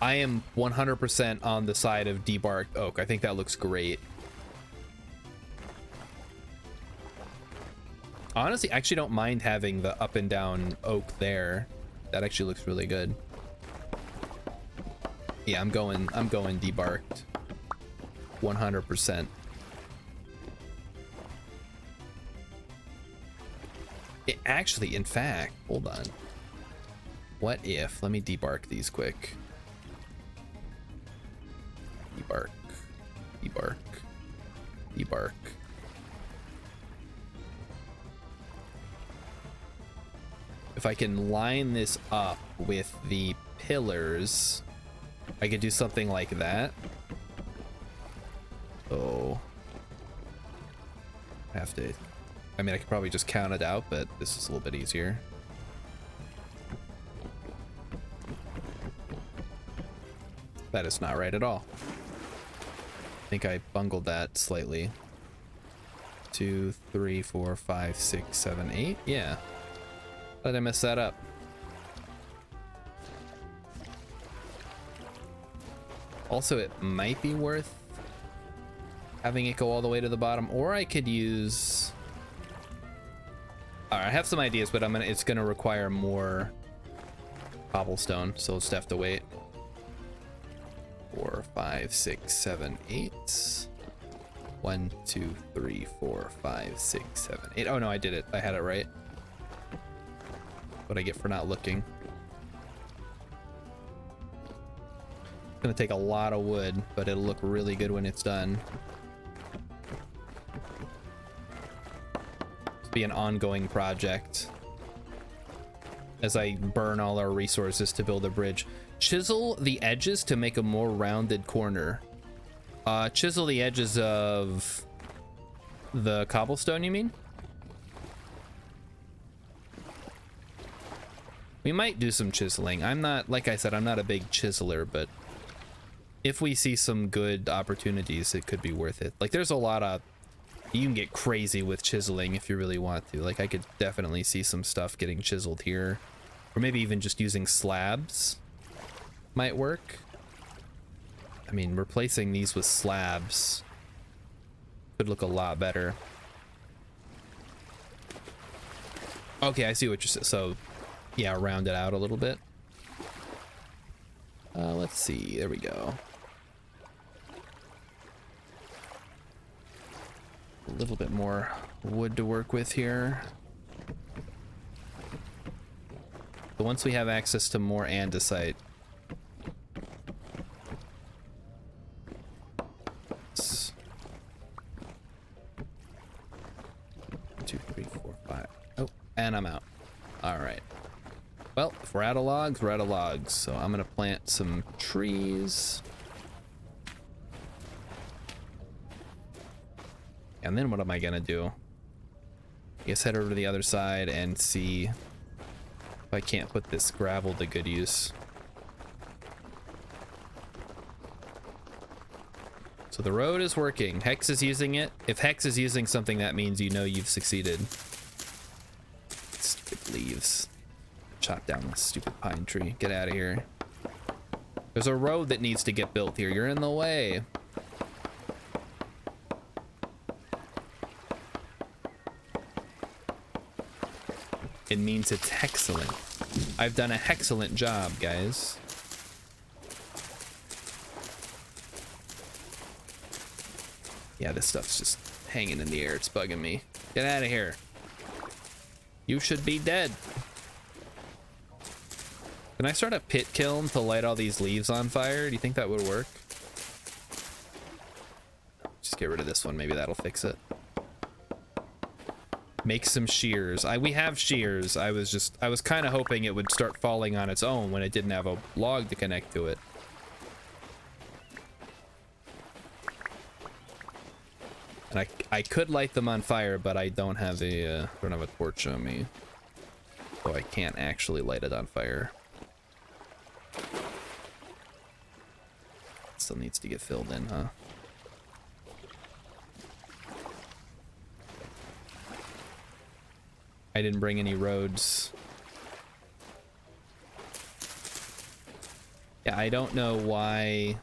I am 100% on the side of debarked oak. I think that looks great. Honestly, I actually don't mind having the up and down oak there. That actually looks really good. Yeah, I'm going debarked. 100%. It actually, in fact, hold on. What if, let me debark these quick. Debark, debark, debark. If I can line this up with the pillars, I could do something like that. Oh, I have to, I mean, I could probably just count it out, but this is a little bit easier. That is not right at all. I think I bungled that slightly. 2, 3, 4, 5, 6, 7, 8. Yeah. How did I mess that up? Also, it might be worth having it go all the way to the bottom, or I could use All right, I have some ideas, but it's gonna require more cobblestone, so we'll just have to wait. 4, 5, 6, 7, 8. 1, 2, 3, 4, 5, 6, 7, 8. Oh no, I did it. I had it right. What I get for not looking. It's gonna take a lot of wood, but it'll look really good when it's done. It'll be an ongoing project as I burn all our resources to build a bridge. Chisel the edges to make a more rounded corner. Chisel the edges of the cobblestone, you mean? We might do some chiseling. I'm not, like I said, I'm not a big chiseler, but if we see some good opportunities, it could be worth it. Like, there's a lot of, you can get crazy with chiseling if you really want to. Like, I could definitely see some stuff getting chiseled here, or maybe even just using slabs might work. I mean, replacing these with slabs could look a lot better. Okay, I see what you're saying. So, yeah, round it out a little bit. Let's see. There we go. A little bit more wood to work with here. But once we have access to more andesite, 2, 3, 4, 5. Oh, and I'm out. All right. Well, if we're out of logs, we're out of logs. So I'm gonna plant some trees. And then what am I gonna do? I guess head over to the other side and see if I can't put this gravel to good use. So the road is working. Hex is using it. If Hex is using something, that means you know you've succeeded. Stupid leaves. Chop down this stupid pine tree. Get out of here. There's a road that needs to get built here. You're in the way. It means it's excellent. I've done a excellent job, guys. Yeah, this stuff's just hanging in the air. It's bugging me. Get out of here. You should be dead. Can I start a pit kiln to light all these leaves on fire? Do you think that would work? Just get rid of this one. Maybe that'll fix it. Make some shears. We have shears. I was kind of hoping it would start falling on its own when it didn't have a log to connect to it. And I could light them on fire, but I don't have a torch on me, so I can't actually light it on fire. Still needs to get filled in, huh? I didn't bring any roads. Yeah, I don't know why.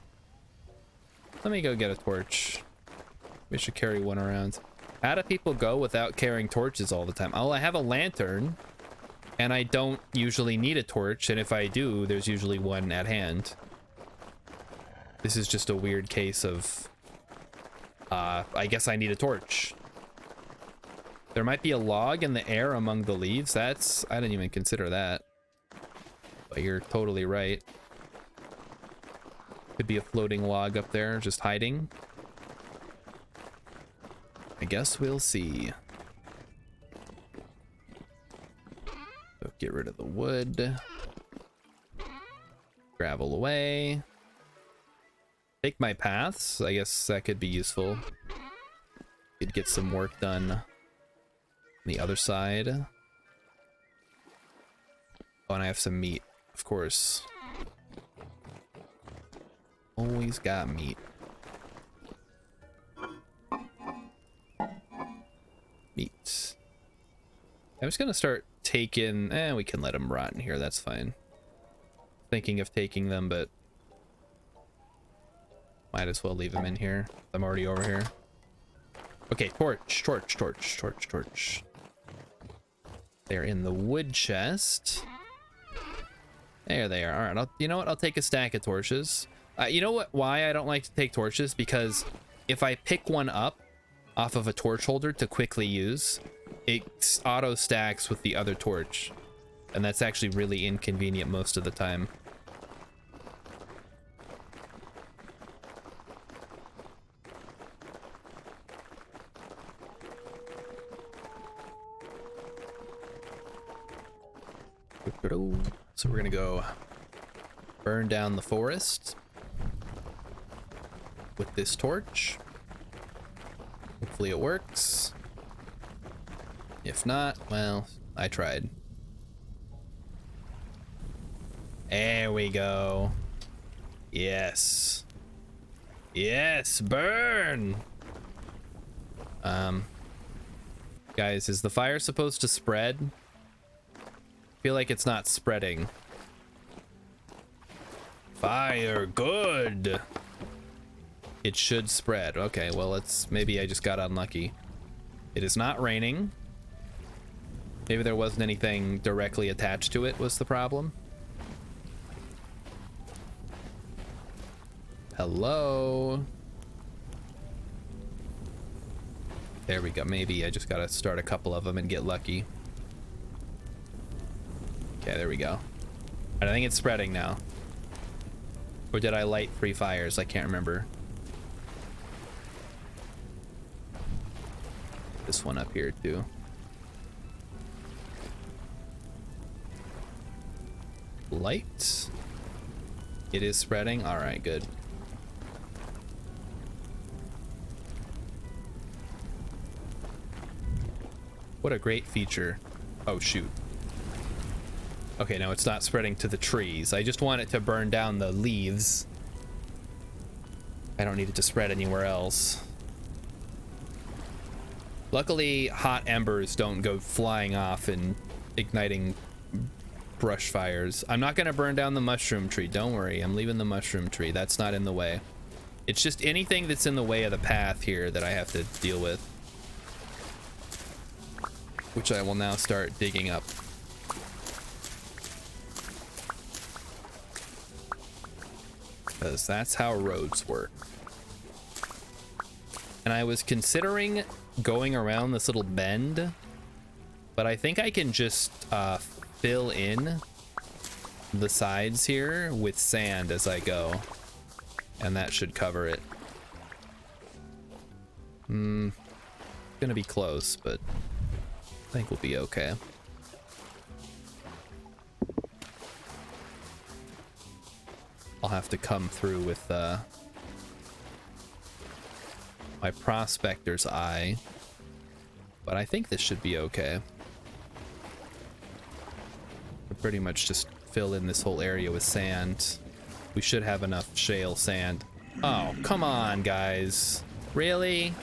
Let me go get a torch. We should carry one around. How do people go without carrying torches all the time? Oh, I have a lantern, and I don't usually need a torch, and if I do, there's usually one at hand. This is just a weird case of, I guess I need a torch. There might be a log in the air among the leaves. I didn't even consider that. But you're totally right. Could be a floating log up there, just hiding. I guess we'll see. So get rid of the wood. Gravel away. Take my paths. I guess that could be useful. Could get some work done on the other side. Oh, and I have some meat, of course. Always got meat. Meat. I'm just gonna start taking, we can let them rot in here, that's fine. Thinking of taking them, but might as well leave them in here. I'm already over here. Okay, torch. They're in the wood chest. There they are. All right, you know what? I'll take a stack of torches. You know what? Why I don't like to take torches? Because if I pick one up off of a torch holder to quickly use, it auto stacks with the other torch. And that's actually really inconvenient most of the time. So we're gonna go burn down the forest with this torch. Hopefully it works. If not, well, I tried. There we go. Yes. Yes, burn! Guys, is the fire supposed to spread? I feel like it's not spreading. Fire, good! It should spread. Okay, well, maybe I just got unlucky. It is not raining. Maybe there wasn't anything directly attached to it was the problem. Hello? There we go. Maybe I just gotta start a couple of them and get lucky. Okay, there we go. I think it's spreading now. Or did I light 3 fires? I can't remember. This one up here too. Light. It is spreading. All right, good. What a great feature. Oh, shoot. Okay, no, it's not spreading to the trees. I just want it to burn down the leaves. I don't need it to spread anywhere else. Luckily, hot embers don't go flying off and igniting brush fires. I'm not gonna burn down the mushroom tree. Don't worry, I'm leaving the mushroom tree. That's not in the way. It's just anything that's in the way of the path here that I have to deal with. Which I will now start digging up. Because that's how roads work. And I was considering going around this little bend, but I think I can just fill in the sides here with sand as I go, and that should cover it. Gonna be close, but I think we'll be okay. I'll have to come through with my prospector's eye, but I think this should be okay. We'll pretty much just fill in this whole area with sand. We should have enough shale sand. Oh, come on, guys. Really?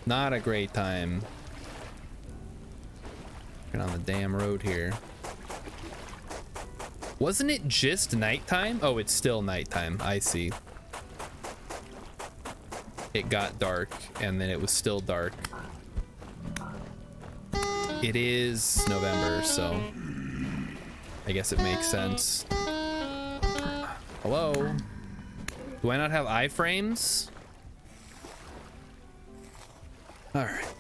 Not a great time. Get on the damn road here. Wasn't it just nighttime? Oh, it's still nighttime. I see. It got dark, and then it was still dark. It is November, so I guess it makes sense. Hello? Do I not have iframes? Alright.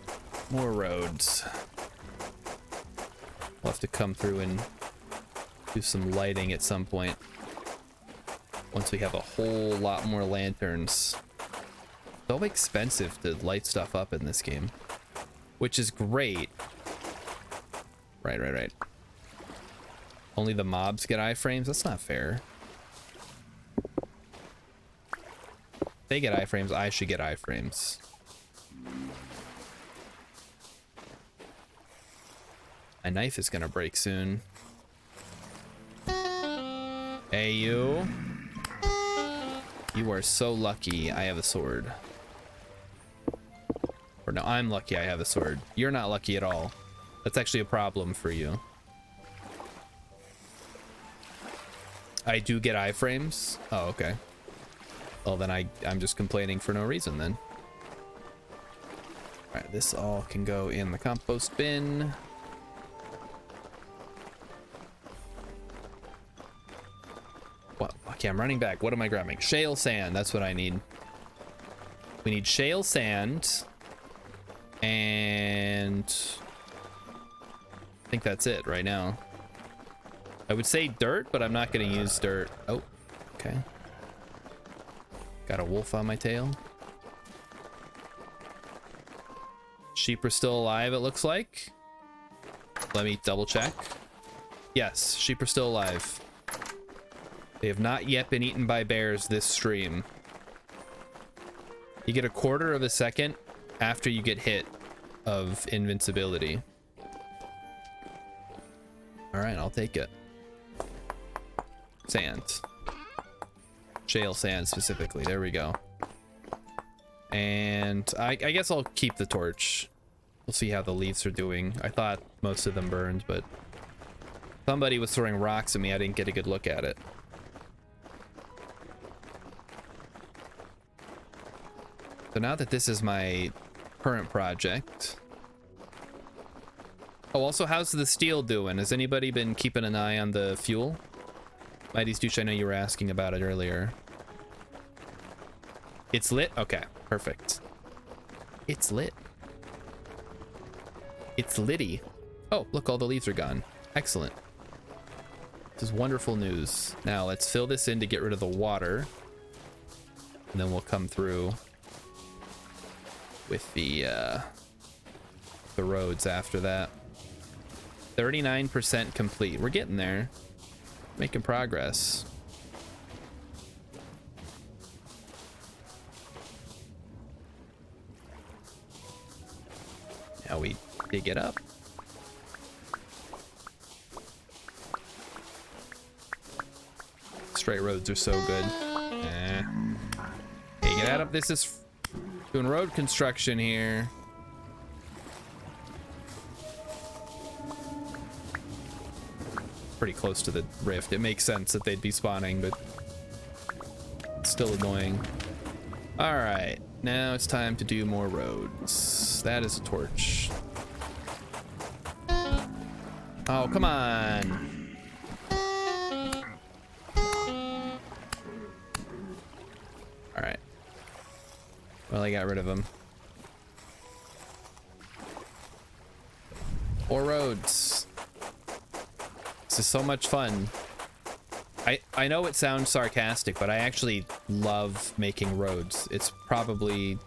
More roads. We'll have to come through and do some lighting at some point. Once we have a whole lot more lanterns. So expensive to light stuff up in this game. Which is great. Right. Only the mobs get iframes? That's not fair. If they get iframes, I should get iframes. My knife is gonna break soon. Hey, you. You are so lucky I have a sword. Or no, I'm lucky I have a sword. You're not lucky at all. That's actually a problem for you. I do get iframes? Oh, okay. Well, then I'm just complaining for no reason then. Alright, this all can go in the compost bin. Okay, I'm running back. What am I grabbing? Shale sand. That's what I need. We need shale sand. And I think that's it right now. I would say dirt, but I'm not going to use dirt. Oh, okay. Got a wolf on my tail. Sheep are still alive, it looks like. Let me double check. Yes, sheep are still alive. They have not yet been eaten by bears this stream. You get a quarter of a second after you get hit of invincibility. All right, I'll take it. Sand. Shale sand specifically. There we go. And I guess I'll keep the torch. We'll see how the leaves are doing. I thought most of them burned, but somebody was throwing rocks at me. I didn't get a good look at it. So now that this is my current project. Oh, also, how's the steel doing? Has anybody been keeping an eye on the fuel? Mighty Stoosh, I know you were asking about it earlier. It's lit? Okay, perfect. It's lit. It's litty. Oh, look, all the leaves are gone. Excellent. This is wonderful news. Now let's fill this in to get rid of the water. And then we'll come through with the roads after that. 39% complete. We're getting there. Making progress. Now we dig it up. Straight roads are so good. Hey, get out of this. Is doing road construction here. Pretty close to the rift. It makes sense that they'd be spawning, but it's still annoying. All right, now it's time to do more roads. That is a torch. Oh, come on. All right. Well, I got rid of them. More roads. This is so much fun. I know it sounds sarcastic, but I actually love making roads. It's probably,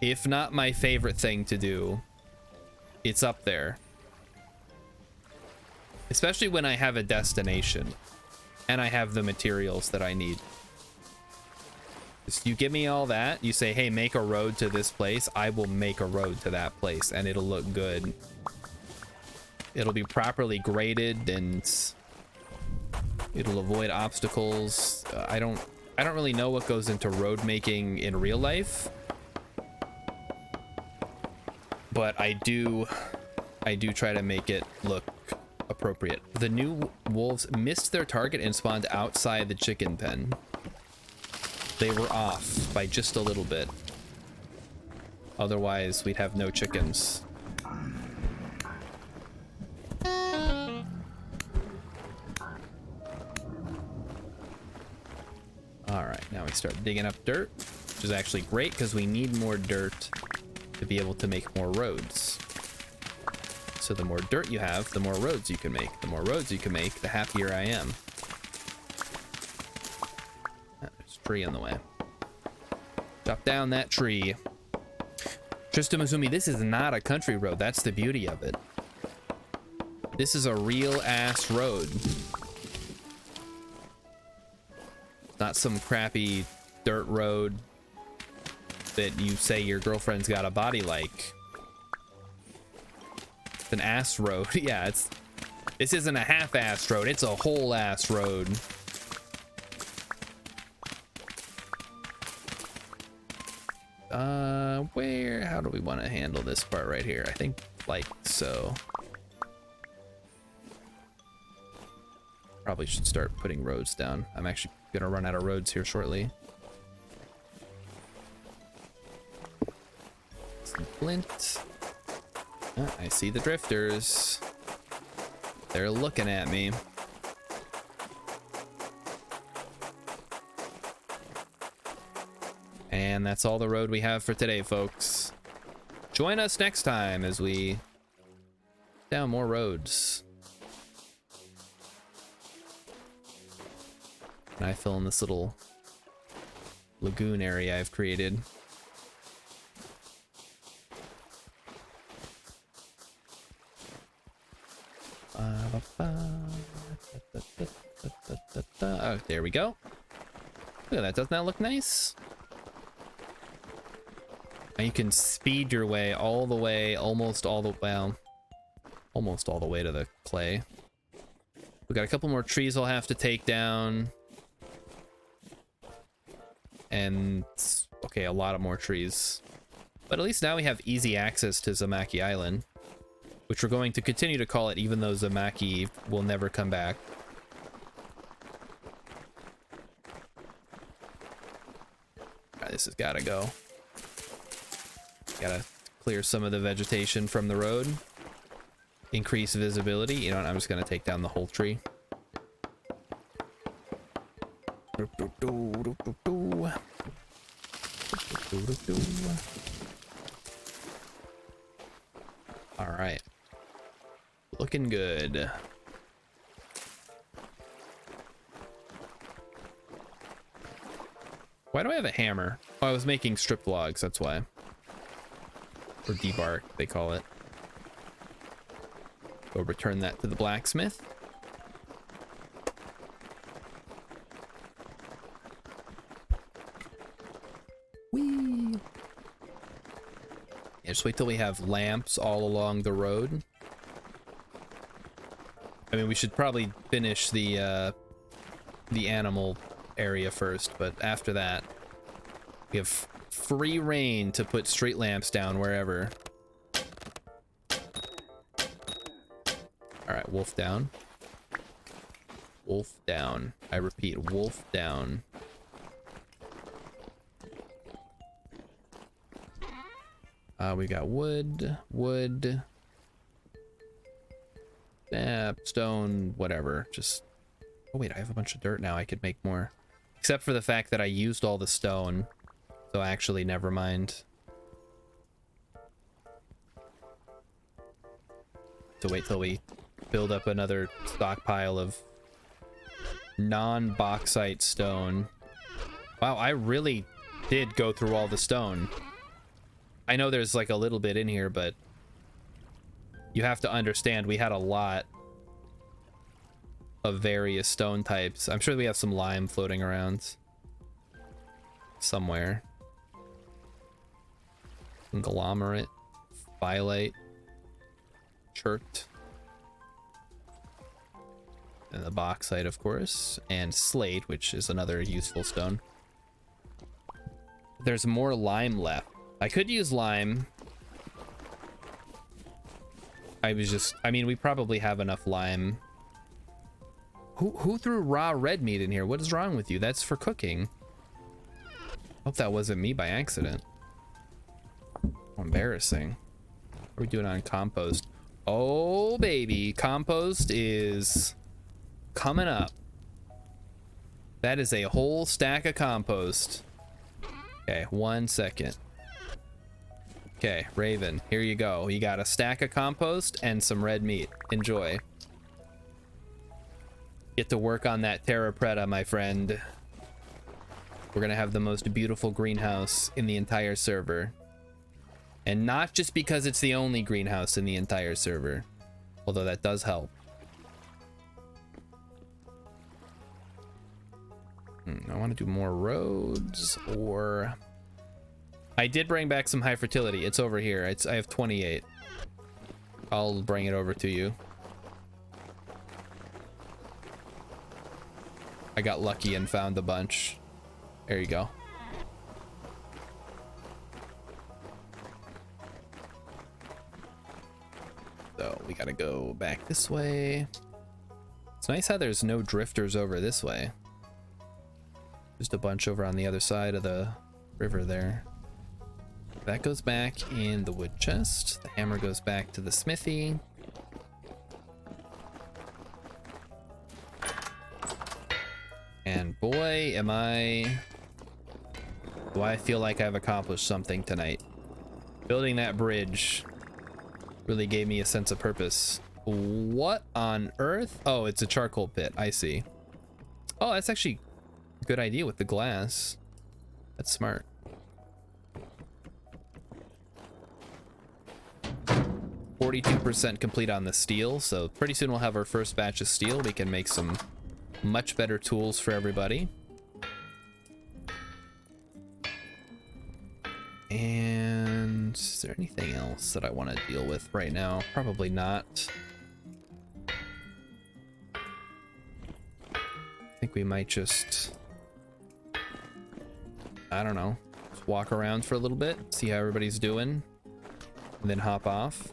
if not my favorite thing to do, it's up there. Especially when I have a destination and I have the materials that I need. You give me all that, you say, hey, make a road to this place, I will make a road to that place and it'll look good. It'll be properly graded and it'll avoid obstacles. I don't really know what goes into road making in real life, but I do try to make it look appropriate. The new wolves missed their target and spawned outside the chicken pen. They were off by just a little bit. Otherwise, we'd have no chickens. All right, now we start digging up dirt, which is actually great because we need more dirt to be able to make more roads. So the more dirt you have, the more roads you can make. The more roads you can make, the happier I am. There's a tree in the way. Chop down that tree. Tristan Mizumi, this is not a country road. That's the beauty of it. This is a real ass road. Not some crappy dirt road that you say your girlfriend's got a body like. It's an ass road. Yeah, this isn't a half-ass road, it's a whole ass road. How do we want to handle this part right here? I think like so. Probably should start putting roads down. I'm actually gonna run out of roads here shortly. Some flint. I see the drifters. They're looking at me. And that's all the road we have for today, folks. Join us next time as we down more roads. And I fill in this little lagoon area I've created. Oh, there we go. Look at that. Doesn't that look nice? And you can speed your way all the way, almost all the way to the clay. We got a couple more trees I'll have to take down. And okay, a lot of more trees. But at least now we have easy access to Zamaki Island, which we're going to continue to call it, even though Zamaki will never come back. Alright, this has gotta go. Gotta clear some of the vegetation from the road. Increase visibility. You know what? I'm just gonna take down the whole tree. All right. Looking good. Why do I have a hammer? Oh, I was making stripped logs, that's why. Or debark, they call it. Go return that to the blacksmith. Whee! Yeah, just wait till we have lamps all along the road. I mean, we should probably finish the animal area first, but after that, we have free reign to put street lamps down wherever. All right, wolf down. Wolf down. I repeat, wolf down. We got wood, stone, whatever. Just, oh wait, I have a bunch of dirt now. I could make more. Except for the fact that I used all the stone. So actually, never mind. So wait till we build up another stockpile of non-bauxite stone. Wow, I really did go through all the stone. I know there's like a little bit in here, but you have to understand we had a lot of various stone types. I'm sure we have some lime floating around somewhere. Conglomerate, phyllite, chert, and the bauxite, of course, and slate, which is another useful stone. There's more lime left. I could use lime. I mean, we probably have enough lime. Who threw raw red meat in here? What is wrong with you? That's for cooking. Hope that wasn't me by accident. Embarrassing. What are we doing on compost? Oh, baby. Compost is coming up. That is a whole stack of compost. Okay, 1 second. Okay, Raven, here you go. You got a stack of compost and some red meat. Enjoy. Get to work on that Terra Preta, my friend. We're gonna have the most beautiful greenhouse in the entire server. And not just because it's the only greenhouse in the entire server, although that does help. I want to do more roads, or I did bring back some high fertility. It's over here. I have 28. I'll bring it over to you. I got lucky and found a bunch. There you go. So we gotta go back this way. It's nice how there's no drifters over this way. Just a bunch over on the other side of the river there. That goes back in the wood chest. The hammer goes back to the smithy. And boy, am I Do I feel like I've accomplished something tonight? Building that bridge really gave me a sense of purpose. What on earth? Oh, it's a charcoal pit. I see. Oh, that's actually a good idea with the glass. That's smart. 42% complete on the steel, so pretty soon we'll have our first batch of steel. We can make some much better tools for everybody. And is there anything else that I want to deal with right now? Probably not. I think we might just, I don't know, just walk around for a little bit, see how everybody's doing, and then hop off.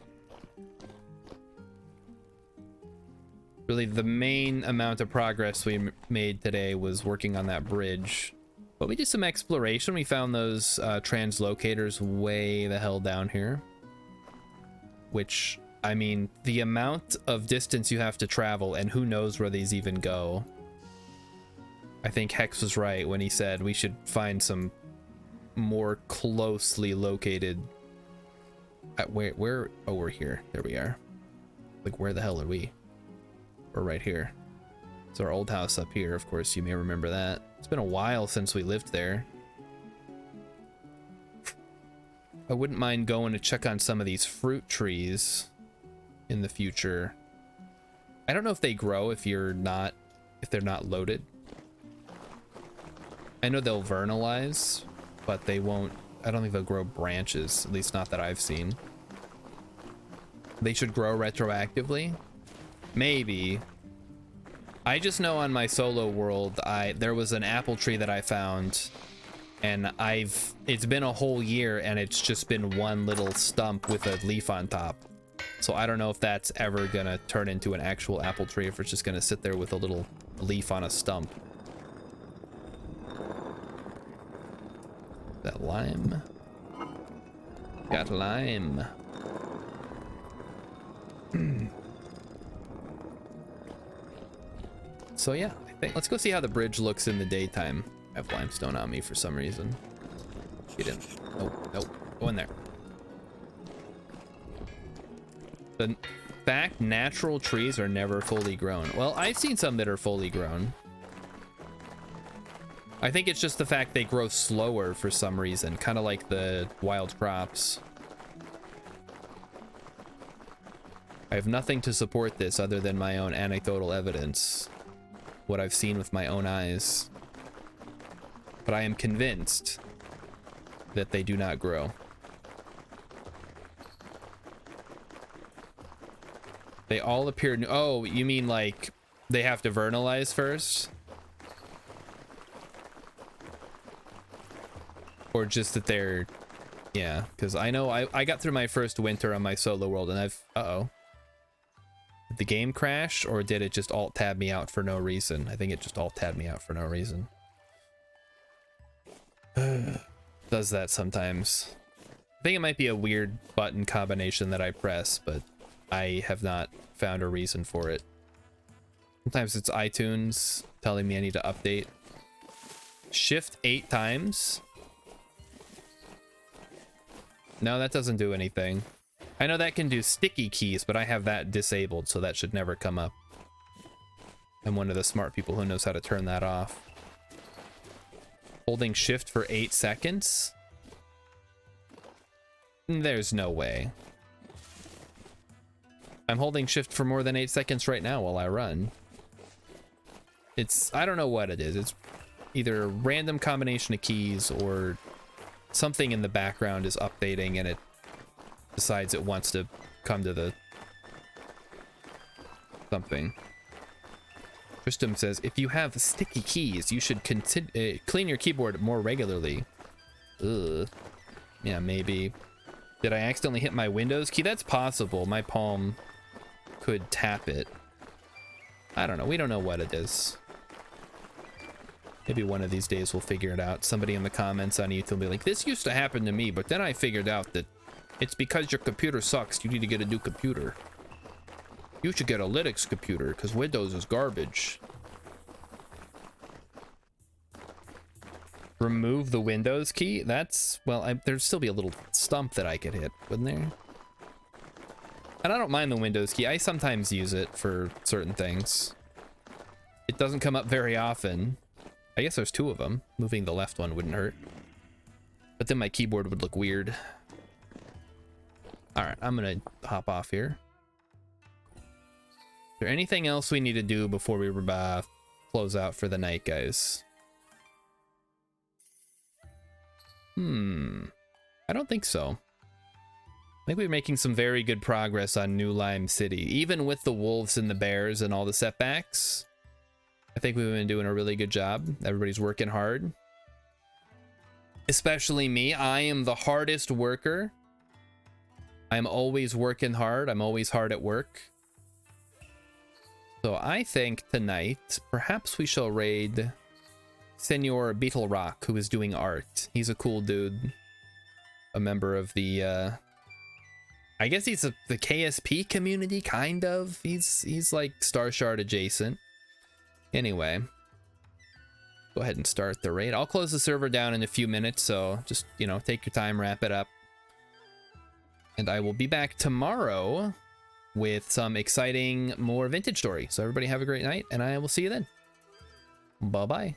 Really, the main amount of progress we made today was working on that bridge. But we did some exploration. We found those translocators way the hell down here. Which, I mean, the amount of distance you have to travel and who knows where these even go. I think Hex was right when he said we should find some more closely located... where? Oh, we're here. There we are. Like, where the hell are we? We're right here. It's our old house up here, of course, you may remember that. It's been a while since we lived there. I wouldn't mind going to check on some of these fruit trees in the future. I don't know if they grow if they're not loaded. I know they'll vernalize, but they won't, I don't think they'll grow branches, at least not that I've seen. They should grow retroactively. Maybe. I just know on my solo world, there was an apple tree that I found, and it's been a whole year and it's just been one little stump with a leaf on top. So I don't know if that's ever gonna turn into an actual apple tree, if it's just gonna sit there with a little leaf on a stump. That lime. Got lime. So yeah, I think let's go see how the bridge looks in the daytime. I have limestone on me for some reason. Get in. Nope. Go in there. The fact natural trees are never fully grown. Well, I've seen some that are fully grown. I think it's just the fact they grow slower for some reason, kind of like the wild crops. I have nothing to support this other than my own anecdotal evidence. What I've seen with my own eyes. But I am convinced that they do not grow. They all appear new. Oh, you mean like they have to vernalize first? Or just that they're... Yeah, because I know I got through my first winter on my solo world and I've... Uh-oh. Did the game crash or did it just alt-tab me out for no reason? I think it just alt-tabbed me out for no reason. Does that sometimes. I think it might be a weird button combination that I press, but I have not found a reason for it. Sometimes it's iTunes telling me I need to update. Shift 8 times? No, that doesn't do anything. I know that can do sticky keys, but I have that disabled, so that should never come up. I'm one of the smart people who knows how to turn that off. Holding shift for 8 seconds? There's no way. I'm holding shift for more than 8 seconds right now while I run. I don't know what it is. It's either a random combination of keys or something in the background is updating and it decides it wants to come to the something. Tristram says, if you have sticky keys, you should clean your keyboard more regularly. Ugh. Yeah, maybe. Did I accidentally hit my Windows key? That's possible. My palm could tap it. I don't know. We don't know what it is. Maybe one of these days we'll figure it out. Somebody in the comments on YouTube will be like, this used to happen to me, but then I figured out that it's because your computer sucks. You need to get a new computer. You should get a Linux computer because Windows is garbage. Remove the Windows key? That's, well, there'd still be a little stump that I could hit, wouldn't there? And I don't mind the Windows key. I sometimes use it for certain things. It doesn't come up very often. I guess there's two of them. Moving the left one wouldn't hurt. But then my keyboard would look weird. Alright, I'm gonna hop off here. Is there anything else we need to do before we close out for the night, guys? I don't think so. I think we're making some very good progress on New Lime City. Even with the wolves and the bears and all the setbacks, I think we've been doing a really good job. Everybody's working hard. Especially me. I am the hardest worker. I'm always working hard. I'm always hard at work. So I think tonight, perhaps we shall raid Senor Beetle Rock, who is doing art. He's a cool dude. A member of the, I guess he's the KSP community, kind of. He's like Star Shard adjacent. Anyway, go ahead and start the raid. I'll close the server down in a few minutes, so just, you know, take your time, wrap it up. And I will be back tomorrow with some exciting more vintage story. So everybody have a great night, and I will see you then. Bye-bye.